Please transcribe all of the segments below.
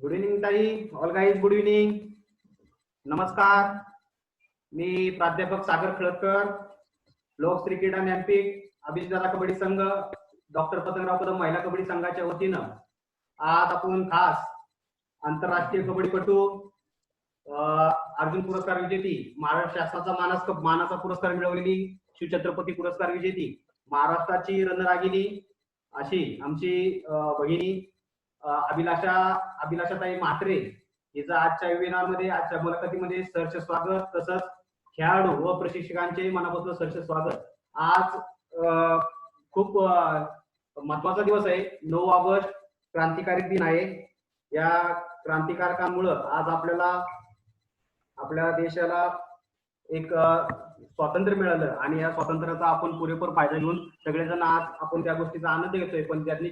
Good evening ताई. All guys good evening. नमस्कार. मी प्राध्यापक सागर खळदकर, लोकश्री क्रीडा ज्ञानपीठ, अभिजितदादा कबड्डी संघ, डॉक्टर पतंगराव कदम महिला कबड्डी संघाच्या वतीनं आज आपण खास आंतरराष्ट्रीय कबड्डीपटू, अर्जुन पुरस्कार विजेती, महाराष्ट्र शासनाचा मानाचा पुरस्कार मिळवलेली, शिवछत्रपती पुरस्कार विजेती, महाराष्ट्राची रणरागिणी अशी आमची भगिनी अभिलाषाताई म्हात्रे हिचं आजच्या वेबिनार मध्ये, आजच्या मुलाखतीमध्ये सहर्ष स्वागत. तसंच खेळाडू व प्रशिक्षकांचे मनापासून सहर्ष स्वागत. आज खूप महत्वाचा दिवस आहे. 9 ऑगस्ट क्रांतिकारी दिन आहे. या क्रांतिकारकांमुळं आज आपल्या देशाला एक स्वातंत्र्य मिळालं आणि या स्वातंत्र्याचा आपण पुरेपूर फायदा घेऊन सगळेजण आज आपण त्या गोष्टीचा आनंद घेतोय. पण त्यांनी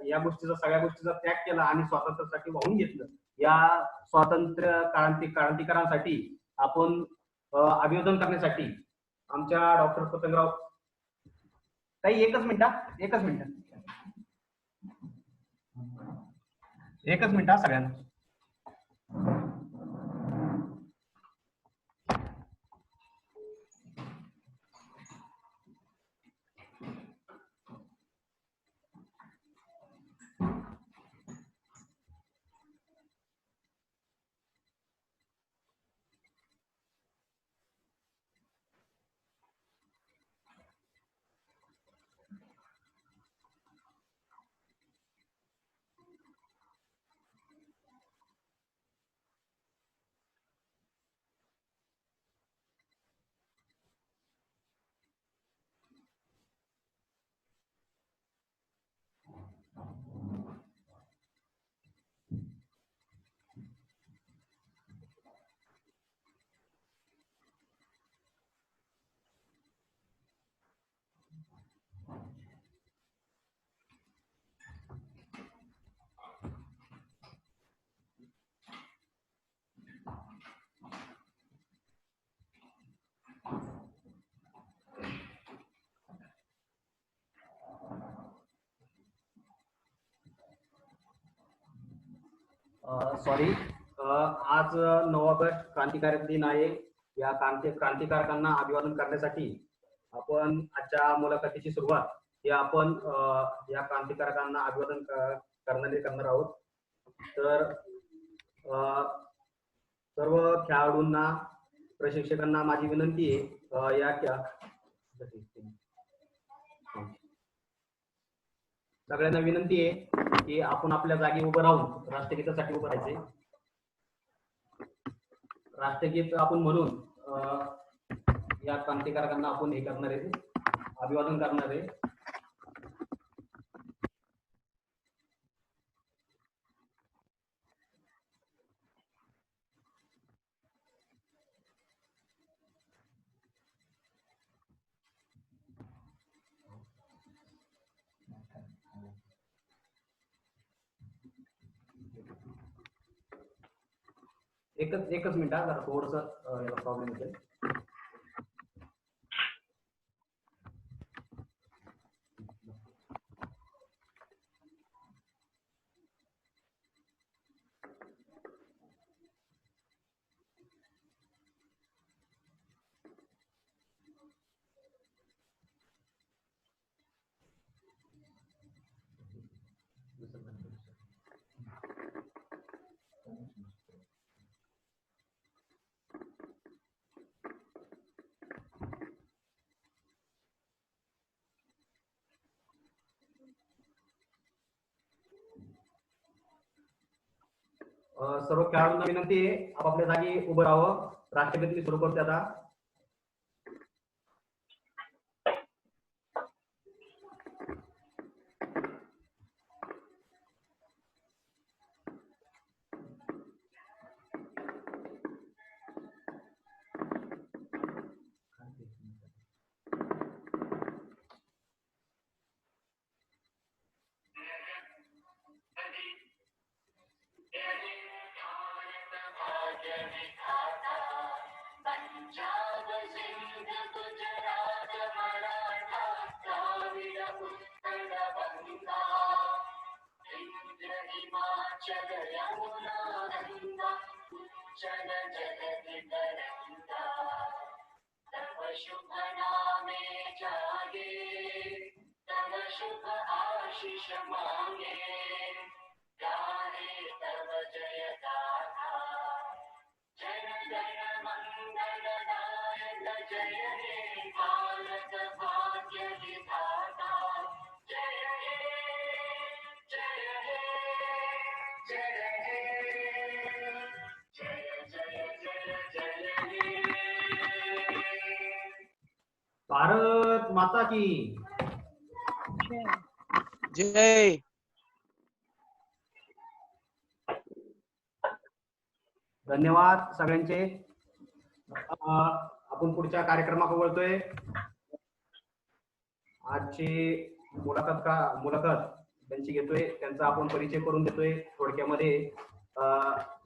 या गोष्टीचा, सगळ्या गोष्टीचा त्याग केला आणि स्वातंत्र्यासाठी वाहून घेतलं. या स्वातंत्र्य क्रांतिकारांसाठी आपण अभिवादन करण्यासाठी आमच्या डॉक्टर पतंगराव ताई, एकच मिनिट सगळ्यांना. सॉरी, आज 9 ऑगस्ट क्रांतिकारक दिन आहे. या क्रांतिकारकांना अभिवादन करण्यासाठी आपण आजच्या मुलाखतीची सुरुवात ही आपण या क्रांतिकारकांना अभिवादन करणार आहोत. तर सर्व खेळाडूंना, प्रशिक्षकांना माझी विनंती आहे, सगळ्यांना विनंती आहे की आपण आपल्या जागी उभं राहून राष्ट्रगीतासाठी उभं राहायचे. राष्ट्रगीत आपण म्हणून या क्रांतिकारकांना आपण हे करणार आहे, अभिवादन करणार आहे. एकच मिनिट, जरा थोडस प्रॉब्लेम होते. सर्व खेळाडूंना विनंती आहे, आपापल्या जागी उभं राहावं. राष्ट्रगीत सुरू करते आता. भारत माता की जय. धन्यवाद सगळ्यांचे. आपण पुढच्या कार्यक्रमाकडे वळतोय. आजची मुलाखत त्यांची घेतोय, त्यांचा आपण परिचय करून देतोय थोडक्यामध्ये.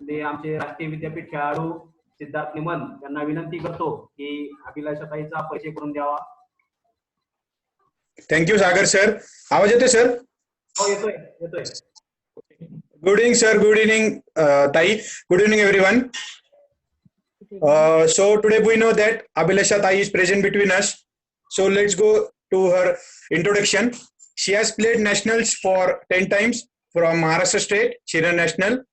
ते आमचे राष्ट्रीय विद्यापीठ खेळाडू सिद्धार्थ निमन यांना विनंती करतो की अभिलाषाताईचा परिचय करून द्यावा. Thank you Sagar sir. आवाज येतोय सर? हो, येतोय. Good evening sir. Good evening ताई. Good evening everyone. So today we know that Abhilasha Tai is present between us. So let's go to her introduction. She has played nationals for 10 times from Maharashtra State Senior National.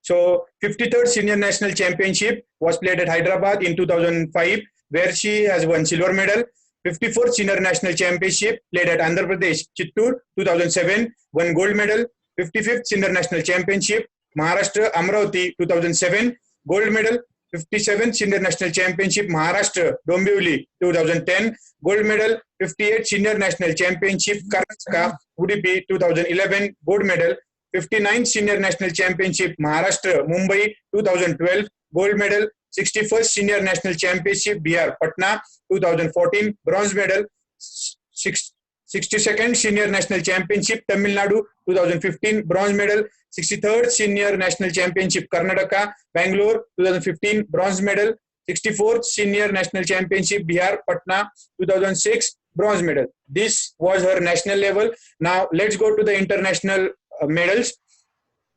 So 53rd Senior National Championship was played at Hyderabad in 2005, where she has won silver medal. 54th Senior National Championship played at Andhra Pradesh Chittoor 2007, won gold medal. 55th Senior National Championship Maharashtra Amravati 2007, gold medal. 57th Senior National Championship Maharashtra Dombivli 2010, gold medal. 58th Senior National Championship Karnataka Udupi 2011, gold medal. 59th Senior National Championship Maharashtra Mumbai 2012, gold medal. 61st Senior National Championship Bihar Patna 2014, bronze medal. 62nd Senior National Championship Tamil Nadu 2015, bronze medal. 63rd Senior National Championship Karnataka Bangalore 2015, bronze medal. 64th Senior National Championship Bihar Patna 2006, bronze medal. This was her national level. Now let's go to the international medals.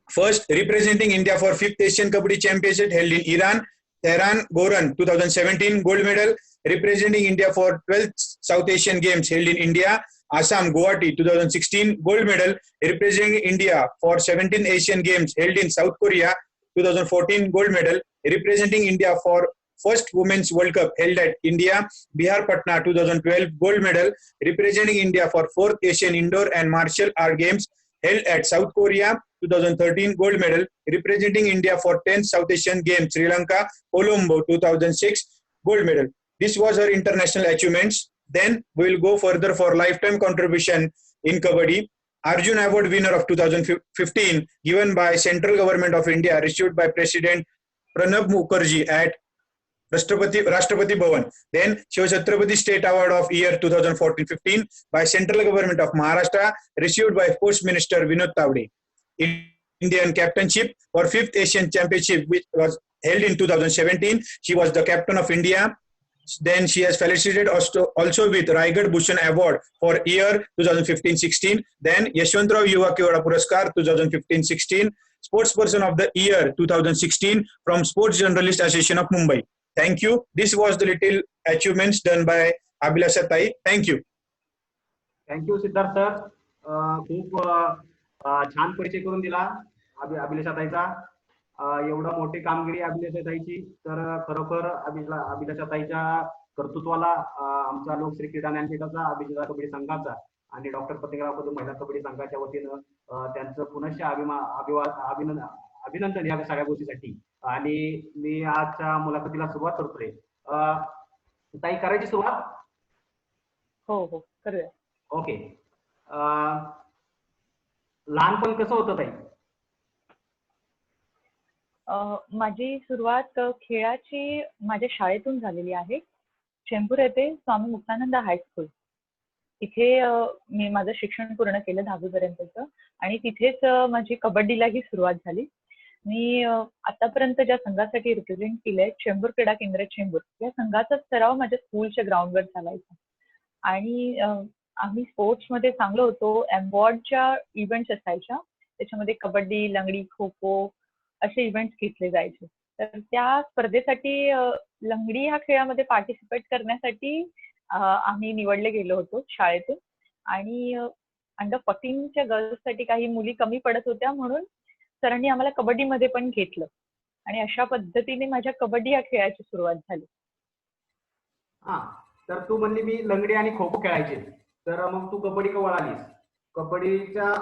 First, representing India for 5th Asian Kabaddi Championship held in Iran, Tehran Goran 2017, gold medal. Representing India for 12th South Asian Games held in India, Assam Guwahati 2016, gold medal. Representing India for 17th Asian Games held in South Korea 2014, gold medal. Representing India for first Women's World Cup held at India, Bihar Patna 2012, gold medal. Representing India for 4th Asian Indoor and Martial Art Games held at South Korea 2013, gold medal. Representing India for 10th South Asian Games, Sri Lanka, Colombo 2006, gold medal. This was her international achievements. Then we will go further for lifetime contribution in Kabaddi. Arjun Award winner of 2015 given by Central Government of India, received by President Pranab Mukherjee at Rashtrapati Bhavan. Then Shiv Chhatrapati State Award of year 2014-15 by Central Government of Maharashtra, received by Post Minister Vinod Tawde. Indian captainship for 5th Asian Championship, which was held in 2017. She was the captain of India. Then she has felicitated also with Raigad Bhushan Award for year 2015-16. Then Yashwantrao Yuva Kevada Puraskar 2015-16. Sportsperson of the year 2016 from Sports Journalist Association of Mumbai. Thank you. This was the little achievements done by Abhilasha Tai. Thank you. Thank you Siddharth sir. खूप छान परिचय करून दिला अभिलाषाताईचा. एवढा मोठी कामगिरी अभिलाषाताईची, तर खरोखर अभिलाषाताईच्या कर्तृत्वाला आमचा लोकश्री क्रीडा ज्ञानपीठाचा, अभिजिता कबड्डी संघाचा आणि डॉक्टर पतंगराव कदम महिला कबड्डी संघाच्या वतीनं त्यांचं पुनश्च अभिनंदन या सगळ्या गोष्टीसाठी. आणि मी आजच्या मुलाखतीला सुरुवात करतोय. ताई, करायची सुरुवात? हो करूया. ओके. लहानपण कसं होतं ताई? माझी सुरुवात खेळाची माझ्या शाळेतून झालेली आहे. चेंबूर येथे स्वामी मुक्तानंद हायस्कूल इथे मी माझं शिक्षण पूर्ण केलं 10वी पर्यंतचं, आणि तिथेच माझी कबड्डीलाही सुरुवात झाली. मी आतापर्यंत ज्या संघासाठी रिप्रेझेंट केलंय, चेंबूर क्रीडा केंद्र चेंबूर, या संघाचा सराव माझ्या स्कूलच्या ग्राउंडवर चालायचा. आणि आम्ही स्पोर्ट्समध्ये चांगलो होतो. अवॉर्डच्या इव्हेंट्स असायच्या, त्याच्यामध्ये कबड्डी, लंगडी, खो खो असे इव्हेंट्स घेतले जायचे. तर त्या स्पर्धेसाठी लंगडी ह्या खेळामध्ये पार्टिसिपेट करण्यासाठी आम्ही निवडले गेलो होतो शाळेतून. आणि अंडर 14च्या गर्ल्ससाठी काही मुली कमी पडत होत्या, म्हणून सरांनी आम्हाला कबड्डीमध्ये पण घेतलं आणि अशा पद्धतीने माझ्या कबड्डी या खेळाची सुरुवात झाली. हा, तर तू म्हणली मी लंगडी आणि खो खो खेळायचे, तर मग तू कबड्डी का वळालीस? कबड्डीच्या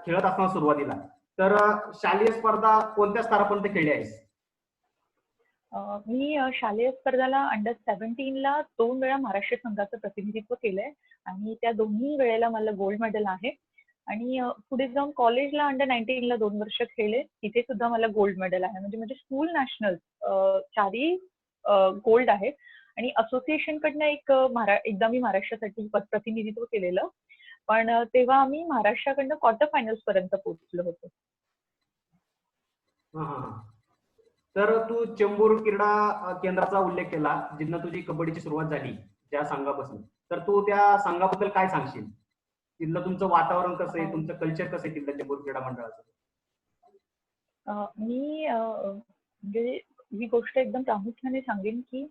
खेळत असताना सुरुवातीला तर शालेय स्पर्धा कोणत्या स्तरापर्यंत खेळली आहेस? मी शालेय स्पर्धाला अंडर 17ला 2 वेळा महाराष्ट्र संघाचं प्रतिनिधित्व केलंय आणि त्या दोन्ही वेळेला मला गोल्ड मेडल आहे. आणि पुढे जाऊन कॉलेजला अंडर 19ला 2 वर्ष खेळले, तिथे सुद्धा मला गोल्ड मेडल आहे. म्हणजे स्कूल नॅशनल चारही गोल्ड आहे. आणि असोसिएशन कडनं एकदा मी महाराष्ट्रासाठी प्रतिनिधित्व केलेलं, पण तेव्हा आम्ही महाराष्ट्राकडनं क्वार्टर फायनल्स पर्यंत पोहोचलो होतो. हा हा हा. तर तू चेंबूर क्रीडा केंद्राचा उल्लेख केला, जिथनं तुझी कबड्डीची सुरुवात झाली ज्या संघापासून. तर तू त्या संघाबद्दल काय सांगशील? तिथलं तुमचं वातावरण कसं आहे, तुमचं कल्चर कसं आहे तिथलं चेंबूर क्रीडा मंडळाचं? मी म्हणजे ही गोष्ट एकदम प्रामुख्याने सांगेन की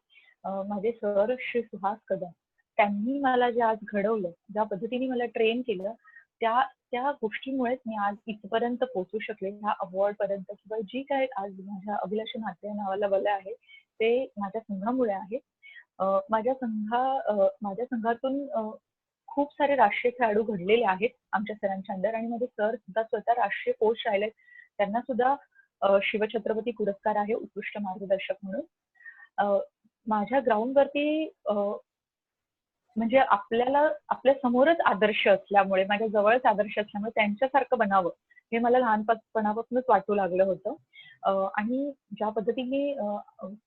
माझे सर श्री सुहास कदम, त्यांनी मला जे आज घडवलं, ज्या पद्धतीने मला ट्रेन केलं, त्या गोष्टीमुळेच मी आज इथपर्यंत पोहोचू शकले, ह्या अवॉर्ड पर्यंत, किंवा जी काय आज माझ्या अभिलाषा म्हात्रे या नावाला बल आहे ते माझ्या संघामुळे आहे. माझ्या संघातून खूप सारे राष्ट्रीय खेळाडू घडलेले आहेत आमच्या सरांच्या अंडर, आणि माझे सर सुद्धा स्वतः राष्ट्रीय कोच राहिले. त्यांना सुद्धा शिवछत्रपती पुरस्कार आहे उत्कृष्ट मार्गदर्शक म्हणून. माझ्या ग्राउंडवरती म्हणजे आपल्या समोरच आदर्श असल्यामुळे, माझ्या जवळच आदर्श असल्यामुळे त्यांच्यासारखं बनावं हे मला लहानपणापासूनच वाटू लागलं होतं. आणि ज्या पद्धतीने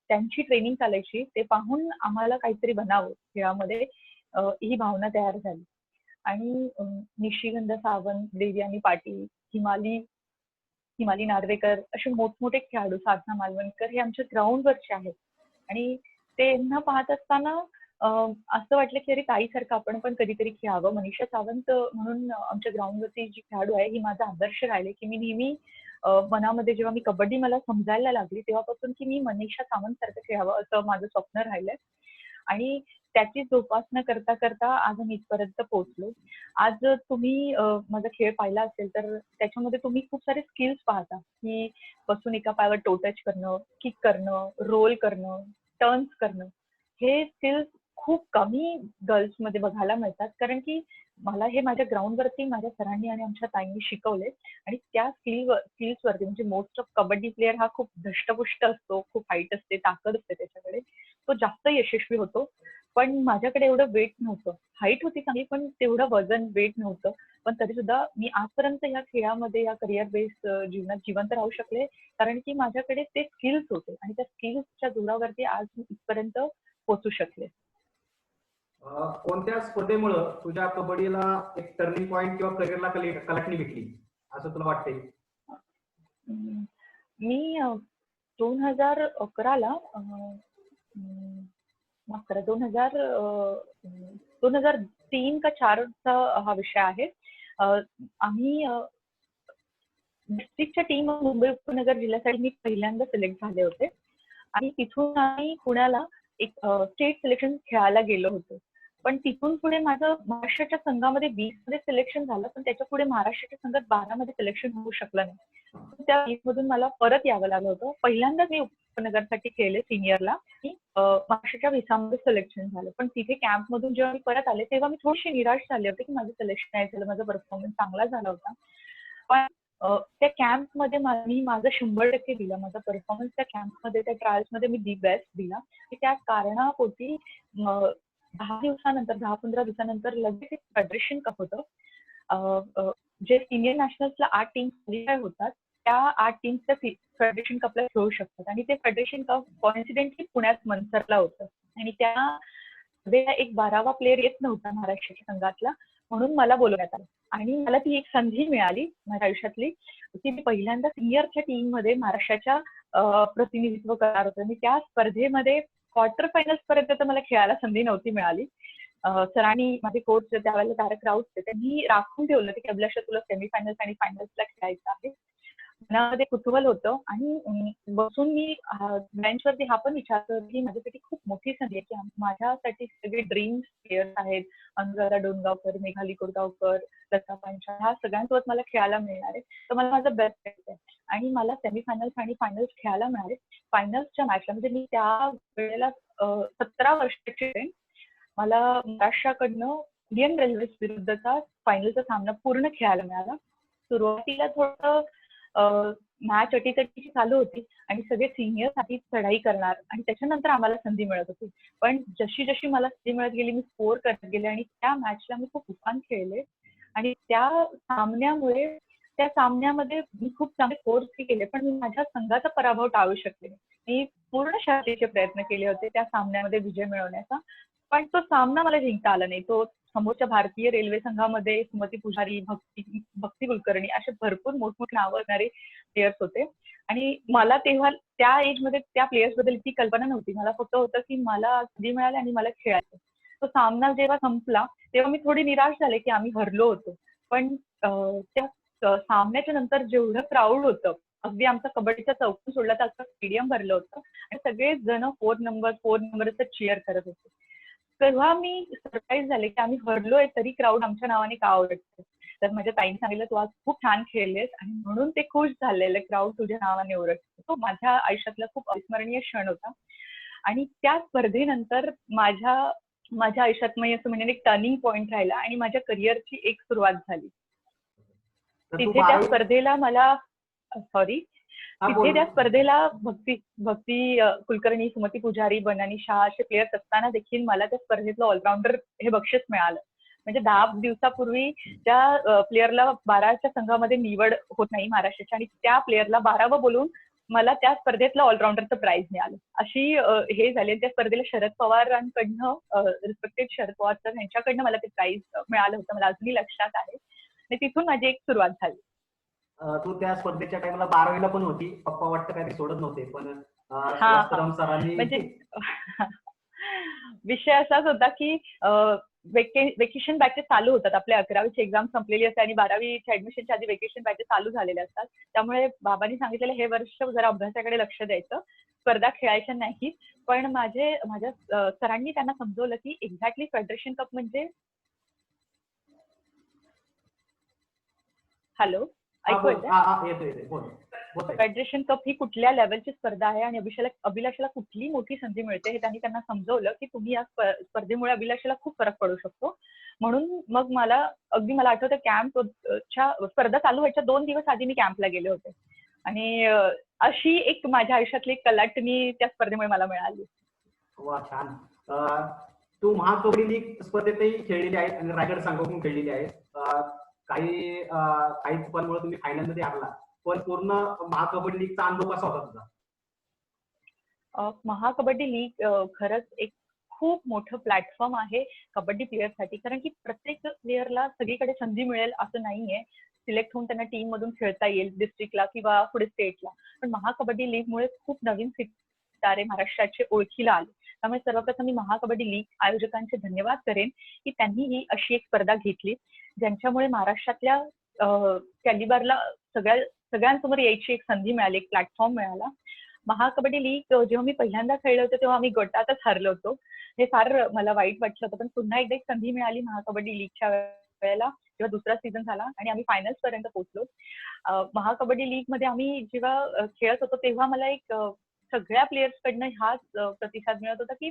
त्यांची ट्रेनिंग चालायची ते पाहून आम्हाला काहीतरी बनावं खेळामध्ये, ही भावना तयार झाली. आणि निशिगंध सावंत, देवयानी पाटील, हिमाली नार्वेकर असे मोठमोठे खेळाडू, साधना मालवणकर, हे आमच्या ग्राउंडवरचे आहेत. आणि त्यांना पाहत असताना असं वाटलं की अरे ताईसारखं आपण पण कधीतरी खेळावं. मनीषा सावंत म्हणून आमच्या ग्राउंडवरती जी खेळाडू आहे, ही माझा आदर्श राहिले, की मी नेहमी मनामध्ये जेव्हा मी कबड्डी मला समजायला लागली तेव्हापासून की मी मनीषा सावंत सारखं खेळावं असं माझं स्वप्न राहिलंय. आणि त्याची जोपासना करता करता आज आम्ही इथपर्यंत पोहोचलो. आज तुम्ही माझा खेळ पाहिला असेल तर त्याच्यामध्ये तुम्ही खूप सारे स्किल्स पाहता, की बसून एका पायावर टो टच करणं, किक करणं, रोल करणं, टर्न्स करणं. हे स्किल्स खूप कमी गर्ल्समध्ये बघायला मिळतात, कारण की मला हे माझ्या ग्राउंडवरती माझ्या सरांनी आणि आमच्या ताईंनी शिकवले. आणि त्या स्किल्सवरती म्हणजे मोस्ट ऑफ कबड्डी प्लेअर हा खूप धष्टपुष्ट असतो, खूप हाईट असते, ताकद असते त्याच्याकडे, तो जास्त यशस्वी होतो. पण माझ्याकडे एवढं वेट नव्हतं, हाईट होती चांगली पण तेवढं वजन वेट नव्हतं. पण तरी सुद्धा मी आजपर्यंत या खेळामध्ये, या करिअर बेस्ड जीवनात जिवंत राहू शकले, कारण की माझ्याकडे ते स्किल्स होते आणि त्या स्किल्सच्या जोरावरती आज मी इथपर्यंत पोहोचू शकले. कोणत्या स्पर्धेमुळं तुझ्या कबड्डीला एक टर्निंग पॉइंट किंवा करिअरला कलाटणी भेटली असं तुला वाटतंय? मी 2011ला 2003 का 4चा हा विषय आहे. आम्ही डिस्ट्रिक्टच्या टीम मुंबई उपनगर जिल्ह्यासाठी मी पहिल्यांदा सिलेक्ट झाले होते आणि तिथून आम्ही पुण्याला एक स्टेट सिलेक्शन खेळायला गेलो होतो. पण तिथून पुढे माझं महाराष्ट्राच्या संघामध्ये 20 मध्ये सिलेक्शन झालं, पण त्याच्या पुढे महाराष्ट्राच्या संघात 12 मध्ये सिलेक्शन होऊ शकलं नाही. त्या 20 मधून मला परत यावं लागलं होतं. पहिल्यांदाच मी उपनगरसाठी खेळले सिनियरला आणि महाराष्ट्राच्या 20 मध्ये सिलेक्शन झालं. पण तिथे कॅम्प मधून जेव्हा मी परत आले तेव्हा मी थोडीशी निराश झाले होते की माझं सिलेक्शन नाही झालं, माझा परफॉर्मन्स चांगला झाला होता. पण त्या कॅम्पमध्ये मी माझं 100% दिलं. माझा परफॉर्मन्स त्या कॅम्पमध्ये, त्या ट्रायल्समध्ये मी दी बेस्ट दिला. त्या कारणापोटी 10-15 दिवसानंतर लगेच एक फेडरेशन कप होतं. जे सिनियर नॅशनल्सला 8 टीम क्वालिफाय होतात, त्या 8 टीम्स त्या फेडरेशन कपला खेळू शकतात. आणि ते फेडरेशन कप कॉन्सिडेंटली पुण्यात मनसरला होतं. आणि त्या एक 12वा प्लेअर येत नव्हता महाराष्ट्राच्या संघातला, म्हणून मला बोलवण्यात आलं. आणि मला ती एक संधी मिळाली माझ्या आयुष्यातली की मी पहिल्यांदा सिनियरच्या टीम मध्ये महाराष्ट्राच्या प्रतिनिधित्व करणार होतं. आणि त्या स्पर्धेमध्ये क्वार्टर फायनल्स पर्यंत तर मला खेळायला संधी नव्हती मिळाली. सरांनी माझे कोच त्यावेळेला तारक राऊत होते, त्यांनी राखून ठेवलं की अभिलाषा तुला सेमीफायनल्स आणि फायनल्सला खेळायचं आहे. मनामध्ये कुतूहल होतं आणि बसून मी बेंचवरती हा पण विचार करत की माझ्यासाठी खूप मोठी संधी आहे की माझ्यासाठी सगळे ड्रीम्स प्लेयर्स आहेत. अनुराधा डोणगावकर, मेघाली कोरगावकर, लता पंचाळ, ह्या सगळ्यांसोबत मला खेळायला मिळणार आहे. तर मला माझं बेस्ट द्यायचं आहे आणि मला सेमीफायनल्स आणि फायनल्स खेळायला मिळाले. फायनल्सच्या मॅचला म्हणजे मी त्या वेळेला 17 वर्षाची आहे. मला महाराष्ट्राकडनं इंडियन रेल्वेज विरुद्धचा फायनलचा सामना पूर्ण खेळायला मिळाला. सुरुवातीला थोडं मॅच अटीतटीची चालू होती आणि सगळे सिनियर आधी चढाई करणार आणि त्याच्यानंतर आम्हाला संधी मिळत होती. पण जशी जशी मला संधी मिळत गेली मी स्कोर करत गेले आणि त्या मॅचला मी खूप उपान खेळले आणि त्या सामन्यामध्ये मी खूप चांगले स्कोर्स केले, पण मी माझ्या संघाचा पराभव टाळू शकले. मी पूर्ण शक्तीचे प्रयत्न केले होते त्या सामन्यामध्ये विजय मिळवण्याचा, पण तो सामना मला जिंकता आला नाही. तो समोरच्या भारतीय रेल्वे संघामध्ये सुमती पुजारी, भक्ती कुलकर्णी असे भरपूर मोठमोठे नावं असणारे प्लेयर्स होते आणि मला तेव्हा त्या एज मध्ये त्या प्लेयर्स बद्दल इतकी कल्पना नव्हती. मला फक्त होतं की मला संधी मिळाली आणि मला खेळायचं. तो सामना जेव्हा संपला तेव्हा मी थोडी निराश झाले की आम्ही हरलो होतो, पण त्या सामन्याच्या नंतर जेवढं क्राऊड होतं, अगदी आमचा कबड्डीचा चौकून सोडला तर अख्खं स्टेडियम भरलं होतं आणि सगळेच जण 4 नंबर असं चीअर करत होते. तेव्हा मी सरप्राईज झाले की आम्ही हरलोय तरी क्राऊड आमच्या नावाने का ओरडते. तर माझ्या ताईने सांगितलं तू आज खूप छान खेळलेस आणि म्हणून ते खुश झालेले क्राऊड तुझ्या नावाने ओरडते. तो माझ्या आयुष्यातला खूप अविस्मरणीय क्षण होता आणि त्या स्पर्धेनंतर माझ्या आयुष्यात मी असं म्हणजे एक टर्निंग पॉइंट राहिला आणि माझ्या करिअरची एक सुरुवात झाली. तिथे त्या स्पर्धेला मला त्या स्पर्धेला भक्ती कुलकर्णी, सुमती पुजारी, बनानी शाह असे प्लेयर्स असताना देखील मला त्या स्पर्धेतलं ऑलराऊंडर हे बक्षीस मिळालं. म्हणजे 10 दिवसापूर्वी त्या प्लेयरला 12च्या संघामध्ये निवड होत नाही महाराष्ट्राची आणि त्या प्लेयरला 12वं बोलून मला त्या स्पर्धेतलं ऑलराऊंडरचं प्राइज मिळालं. अशी हे झाले. त्या स्पर्धेला शरद पवारांकडनं रिस्पेक्टेड शरद पवार सर यांच्याकडनं मला ते प्राइज मिळालं होतं. मला अजूनही लक्षात आहे आणि तिथून माझी एक सुरुवात झाली. तू त्या स्पर्धेच्या टाइमला 12वीला पण होती. पप्पा वाटतं काही सोडत नव्हते, पण सरांनी म्हणजे विषय असाच होता की वेकेशन बॅचेस चालू होतात. आपल्या 11वीची एक्झाम संपलेली असते आणि 12वीच्या ऍडमिशनच्या आधी वेकेशन बॅचेस चालू झालेले असतात. त्यामुळे बाबांनी सांगितलेलं हे वर्ष जरा अभ्यासाकडे लक्ष द्यायचं, स्पर्धा खेळायच्या नाही. पण माझ्या सरांनी त्यांना समजवलं की एक्झॅक्टली फेडरेशन कप म्हणजे हॅलो ऐकू येतंय? फेडरेशन कप ही कुठल्या लेवलची स्पर्धा आहे आणि अभिलाषाला कुठली मोठी संधी मिळते हे त्यांना समजवलं की तुम्ही या स्पर्धेमुळे अभिलाषाला खूप फरक पडू शकतो. म्हणून मग मला आठवतं कॅम्पच्या स्पर्धा चालू व्हायच्या 2 दिवस आधी मी कॅम्पला गेले होते आणि अशी एक माझ्या आयुष्यातली कलाट मी त्या स्पर्धेमुळे मला मिळाली. वा, छान. तू महाकबड्डी लीग स्पर्धेतही खेळलेली आहे आणि रायगड संघातून खेळलेली आहे. काही चुकांमुळे तुम्ही फायनल मध्ये हरला, पण पूर्ण महाकबड्डी लीगचा अनुभव कसा होता तुझा? महाकबड्डी लीग खरंच एक खूप मोठं प्लॅटफॉर्म आहे कबड्डी प्लेयरसाठी, कारण की प्रत्येक प्लेयरला सगळीकडे संधी मिळेल असं नाहीये. सिलेक्ट होऊन त्यांना टीम मधून खेळता येईल डिस्ट्रिक्टला किंवा पुढे स्टेटला. पण महाकबड्डी लीग मुळे खूप नवीन सितारे महाराष्ट्राचे ओळखीला आले. त्यामुळे सर्वप्रथम मी महाकबड्डी लीग आयोजकांचे धन्यवाद करेन की त्यांनी ही अशी एक स्पर्धा घेतली ज्यांच्यामुळे महाराष्ट्रातल्या कॅलिबरला सगळ्यांसमोर यायची एक संधी मिळाली, एक प्लॅटफॉर्म मिळाला. महाकबड्डी लीग जेव्हा मी पहिल्यांदा खेळले होते तेव्हा आम्ही गटातच हरलो होतो. हे फार मला वाईट वाटलं होतं, पण पुन्हा एकदा एक संधी मिळाली महाकबड्डी लीगच्या वेळेला जेव्हा दुसरा सीझन झाला आणि आम्ही फायनल्स पर्यंत पोहोचलो. महाकबड्डी लीग मध्ये आम्ही जेव्हा खेळत होतो तेव्हा मला एक सगळ्या प्लेयर्स कडनं हाच प्रतिसाद मिळत होता की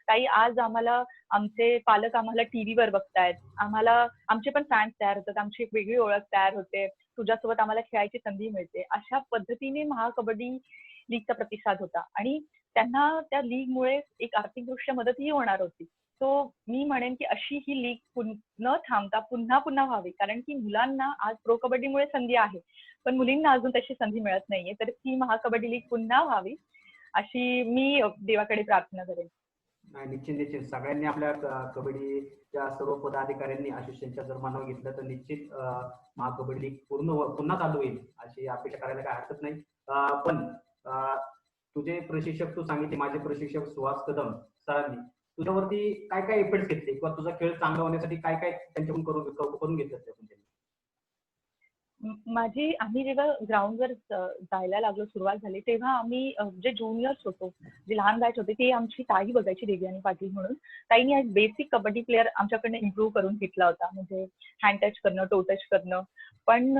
ताई आज आमचे पालक आम्हाला टीव्हीवर बघतायत, आमचे पण फॅन्स तयार होतात, आमची एक वेगळी ओळख तयार होते, तुझ्यासोबत आम्हाला खेळायची संधी मिळते. अशा पद्धतीने महाकबड्डी लीगचा प्रतिसाद होता आणि त्यांना त्या लीगमुळे एक आर्थिकदृष्ट्या मदतही होणार होती. सो मी म्हणेन की अशी ही लीग न थांबता पुन्हा व्हावी, कारण की मुलांना आज प्रो कबड्डीमुळे संधी आहे पण मुलींना अजून तशी संधी मिळत नाहीये. तर ही महाकबड्डी लीग पुन्हा व्हावी अशी मी देवाकडे प्रार्थना करेन. निश्चित सगळ्यांनी आपल्या कबड्डीच्या सर्व पदाधिकाऱ्यांनी आशिषांच्या जर मानावर घेतलं तर निश्चित महाकबड्डी लीग पुन्हा चालू होईल अशी अपेक्षा करायला काही हरकत नाही. पण तुझे प्रशिक्षक तू सांगितले, माझे प्रशिक्षक सुहास कदम सरांनी तुझ्यावरती काय काय इफेक्ट घेतले किंवा तुझा खेळ चांगला होण्यासाठी काय काय त्यांच्याकडून करून घेतलं आपण त्यांनी? आम्ही जेव्हा ग्राउंडवर जायला लागलो, सुरुवात झाली, तेव्हा आम्ही जे ज्युनियर्स होतो, जे लहान बॅच होते, ते आमची ताई बघायची, देवयानी पाटील म्हणून. ताईने एक बेसिक कबड्डी प्लेअर आमच्याकडनं इम्प्रूव्ह करून घेतला होता, म्हणजे हँड टच करणं, टो टच करणं. पण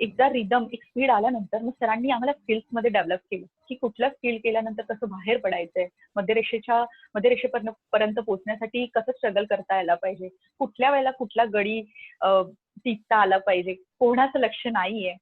एकदा रिदम, एक स्पीड आल्यानंतर मग सरांनी आम्हाला स्किल्समध्ये डेव्हलप केलं, की कुठलं स्किल केल्यानंतर कसं बाहेर पडायचंय, मध्यरेषेपर्यंत पोहोचण्यासाठी कसं स्ट्रगल करता यायला पाहिजे, कुठल्या वेळेला कुठला गडी टिपता आला पाहिजे, कोणाचं लक्ष नाहीये,